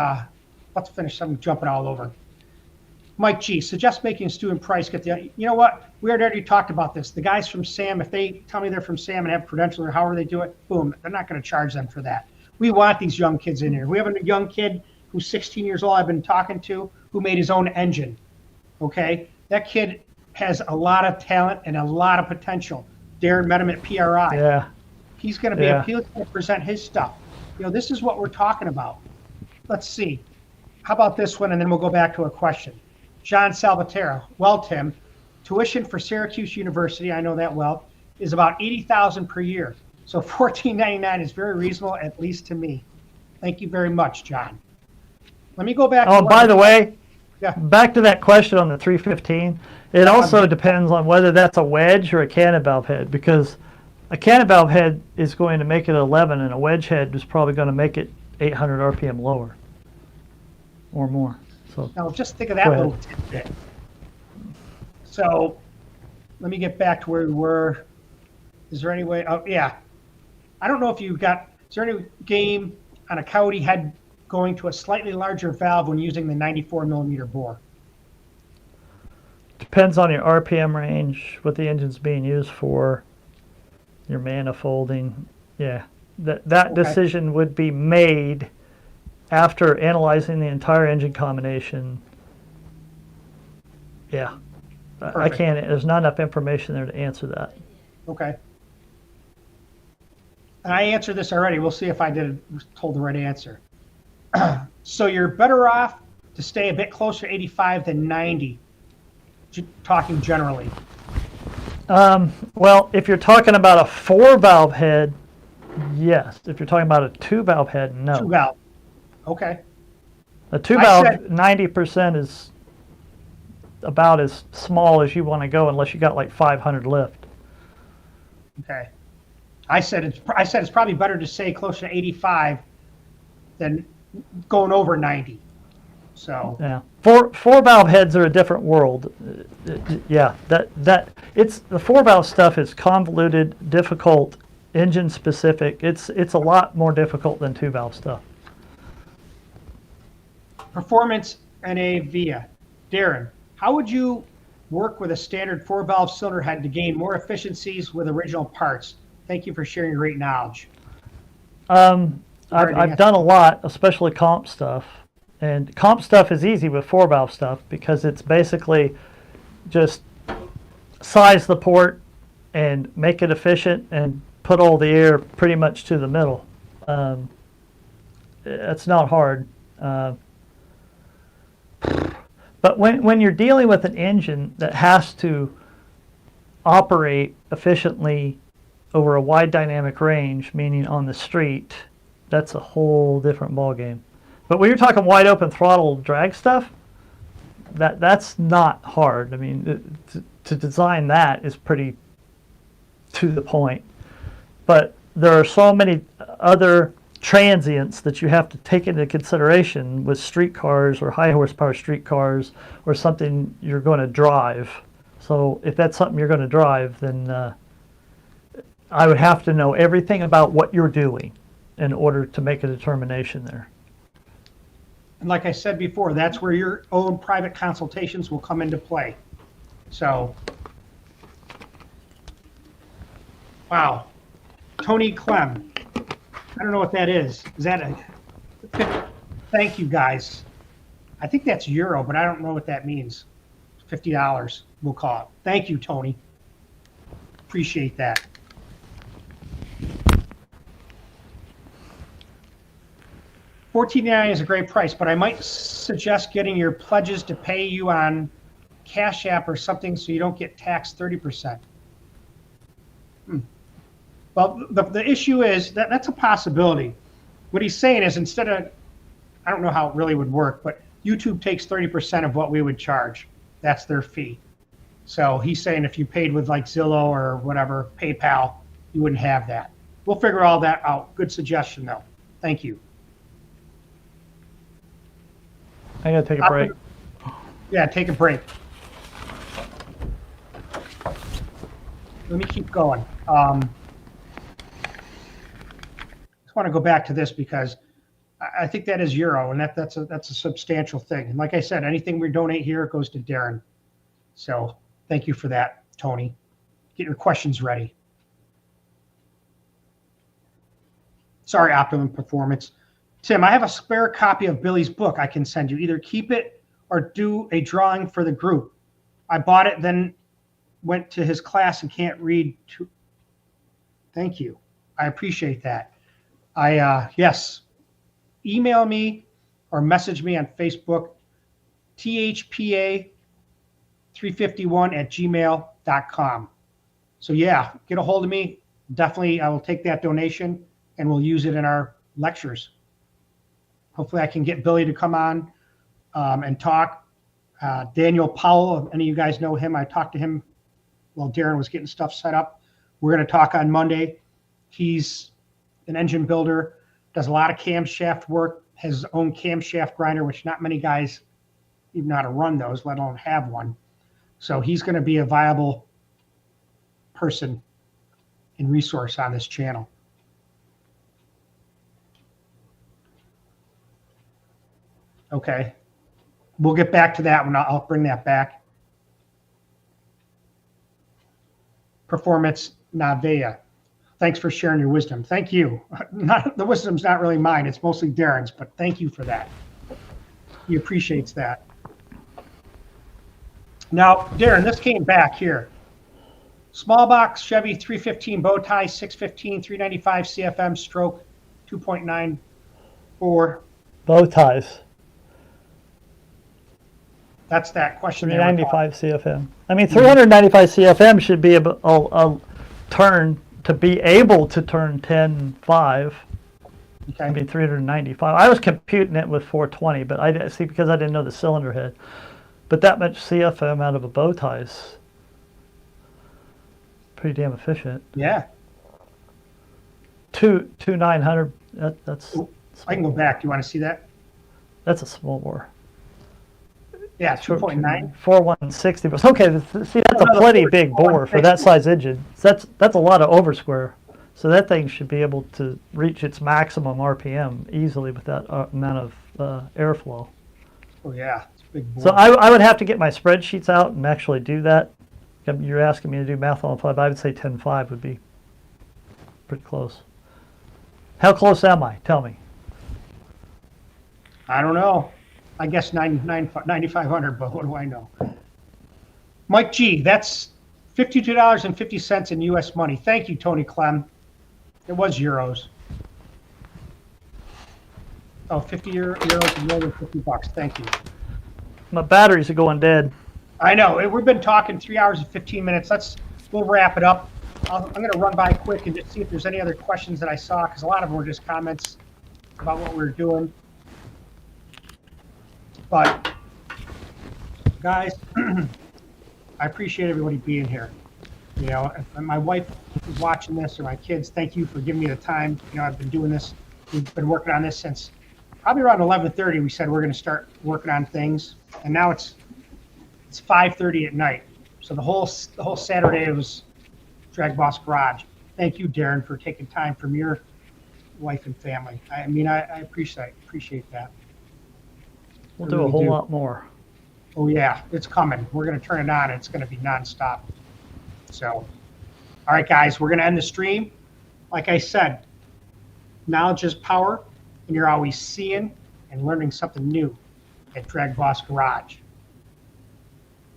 let's finish. I'm jumping all over. Mike G, suggest making a student price. Get the. You know what? We had already talked about this. The guys from SAM, if they tell me they're from SAM and have credentials or however they do it, boom, they're not going to charge them for that. We want these young kids in here. We have a young kid who's 16 years old I've been talking to who made his own engine. Okay? That kid has a lot of talent and a lot of potential. Darren met him at PRI. yeah. He's going to be Yeah. he's going to present his stuff. You know, this is what we're talking about. Let's see. How about this one, and then we'll go back to a question. John Salvatore. Well, Tim, tuition for Syracuse University, I know that well, is about $80,000 per year. So $14.99 is very reasonable, at least to me. Thank you very much, John. Let me go back. Oh, by the way, Yeah. back to that question on the 315. It also depends on whether that's a wedge or a cannon valve head, because a cannon valve head is going to make it 11, and a wedge head is probably going to make it 800 RPM lower or more. So Now, just think of that Go ahead. little tidbit. So, let me get back to where we were. Is there any way? Oh, yeah. I don't know if you got. Is there any game on a Coyote head going to a slightly larger valve when using the 94 millimeter bore? depends on your RPM range, what the engine's being used for, your manifolding. Yeah, That Okay. decision would be made after analyzing the entire engine combination. Yeah. I Perfect. can't, there's not enough information there to answer that. Okay. And I answered this already. We'll see if I told the right answer. So you're better off to stay a bit closer to 85 than 90, talking generally. Well, if you're talking about a 4-valve head, yes. If you're talking about a 2-valve head, no. 2-valve. Okay. A 2-valve, said- 90% is about as small as you want to go unless you got like 500 lift. Okay. I said it's probably better to stay closer to 85 than going over 90. So Yeah, four valve heads are a different world. Yeah, that it's the 4-valve stuff is convoluted, difficult, engine specific. It's a lot more difficult than 2-valve stuff. performance NA via Darren, how would you work with a standard 4-valve cylinder head to gain more efficiencies with original parts? Thank you for sharing your great knowledge. I've done a lot, especially comp stuff. And comp stuff is easy with 4-valve stuff because it's basically just size the port and make it efficient and put all the air pretty much to the middle. It's not hard. But when you're dealing with an engine that has to operate efficiently over a wide dynamic range, meaning on the street, that's a whole different ballgame. But when you're talking wide open throttle drag stuff, that's not hard. I mean, to design that is pretty to the point. But there are so many other transients that you have to take into consideration with street cars or high horsepower street cars or something you're going to drive. So if that's something you're going to drive, then I would have to know everything about what you're doing in order to make a determination there. And like I said before, that's where your own private consultations will come into play. So, wow. Tony Clem. I don't know what that is. Is that a... Thank you, guys. I think that's euro, but I don't know what that means. $50, we'll call it. Thank you, Tony. Appreciate that. $14.99 is a great price, but I might suggest getting your pledges to pay you on Cash App or something so you don't get taxed 30%. Well, the issue is that's a possibility. What he's saying is instead of, I don't know how it really would work, but YouTube takes 30% of what we would charge. That's their fee. So he's saying if you paid with like Zillow or whatever, PayPal, you wouldn't have that. We'll figure all that out. Good suggestion, though. Thank you. I gotta take a break. Yeah, take a break. Let me keep going. Just want to go back to this because I think that is euro, and that's a substantial thing. And like I said, anything we donate here goes to Darren. So thank you for that, Tony. Get your questions ready. Sorry, Optimum Performance. Tim, I have a spare copy of Billy's book I can send you. Either keep it or do a drawing for the group. I bought it, then went to his class and can't read. Thank you. I appreciate that. Yes, email me or message me on Facebook, thpa351@gmail.com. So yeah, get a hold of me. Definitely, I will take that donation and we'll use it in our lectures. Hopefully I can get Billy to come on and talk. Daniel Powell, if any of you guys know him, I talked to him while Darren was getting stuff set up. We're going to talk on Monday. He's an engine builder, does a lot of camshaft work, has his own camshaft grinder, which not many guys even know how to run those, let alone have one. So he's going to be a viable person and resource on this channel. Okay, we'll get back to that one. I'll bring that back. Performance Navea. Thanks for sharing your wisdom. Thank you. The wisdom's not really mine. It's mostly Darren's, but thank you for that. He appreciates that. Now, Darren, this came back here. Small box Chevy 315 bow tie, 615, 395 CFM stroke, 2.94. Bow ties. That's that question. they were 395 CFM. I mean, 395 CFM should be a turn to be able to turn 10.5. Okay. I mean, 395. I was computing it with 420, but I didn't see because I didn't know the cylinder head. But that much CFM out of a bow tie is pretty damn efficient. Yeah. Two 900. That's. Ooh, I can go back. Do you want to see that? That's a small bore. Yeah, 2.9. 4160. But okay, see, that's a plenty big bore for that size engine. That's a lot of oversquare. So that thing should be able to reach its maximum RPM easily with that amount of airflow. Oh yeah, it's a big bore. So I would have to get my spreadsheets out and actually do that. You're asking me to do math on the fly, but I would say 10.5 would be pretty close. How close am I? Tell me. I don't know. I guess 9,500, but what do I know? Mike G, that's $52.50 in U.S. money. Thank you, Tony Clem. It was euros. Oh, 50 euros is more than $50. Thank you. My batteries are going dead. I know. We've been talking 3 hours and 15 minutes. We'll wrap it up. I'm going to run by quick and just see if there's any other questions that I saw, because a lot of them were just comments about what we were doing. But, guys, I appreciate everybody being here. You know, if my wife is watching this, or my kids, thank you for giving me the time. You know, I've been doing this. We've been working on this since probably around 11:30. We said we're going to start working on things, and now it's 5:30 at night. So the whole Saturday was DragBoss Garage. Thank you, Darren, for taking time from your wife and family. I mean, I appreciate that. We'll do a whole lot more. Oh yeah, it's coming. We're going to turn it on. And it's going to be nonstop. So, all right, guys, we're going to end the stream. Like I said, knowledge is power, and you're always seeing and learning something new at DragBoss Garage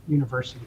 University.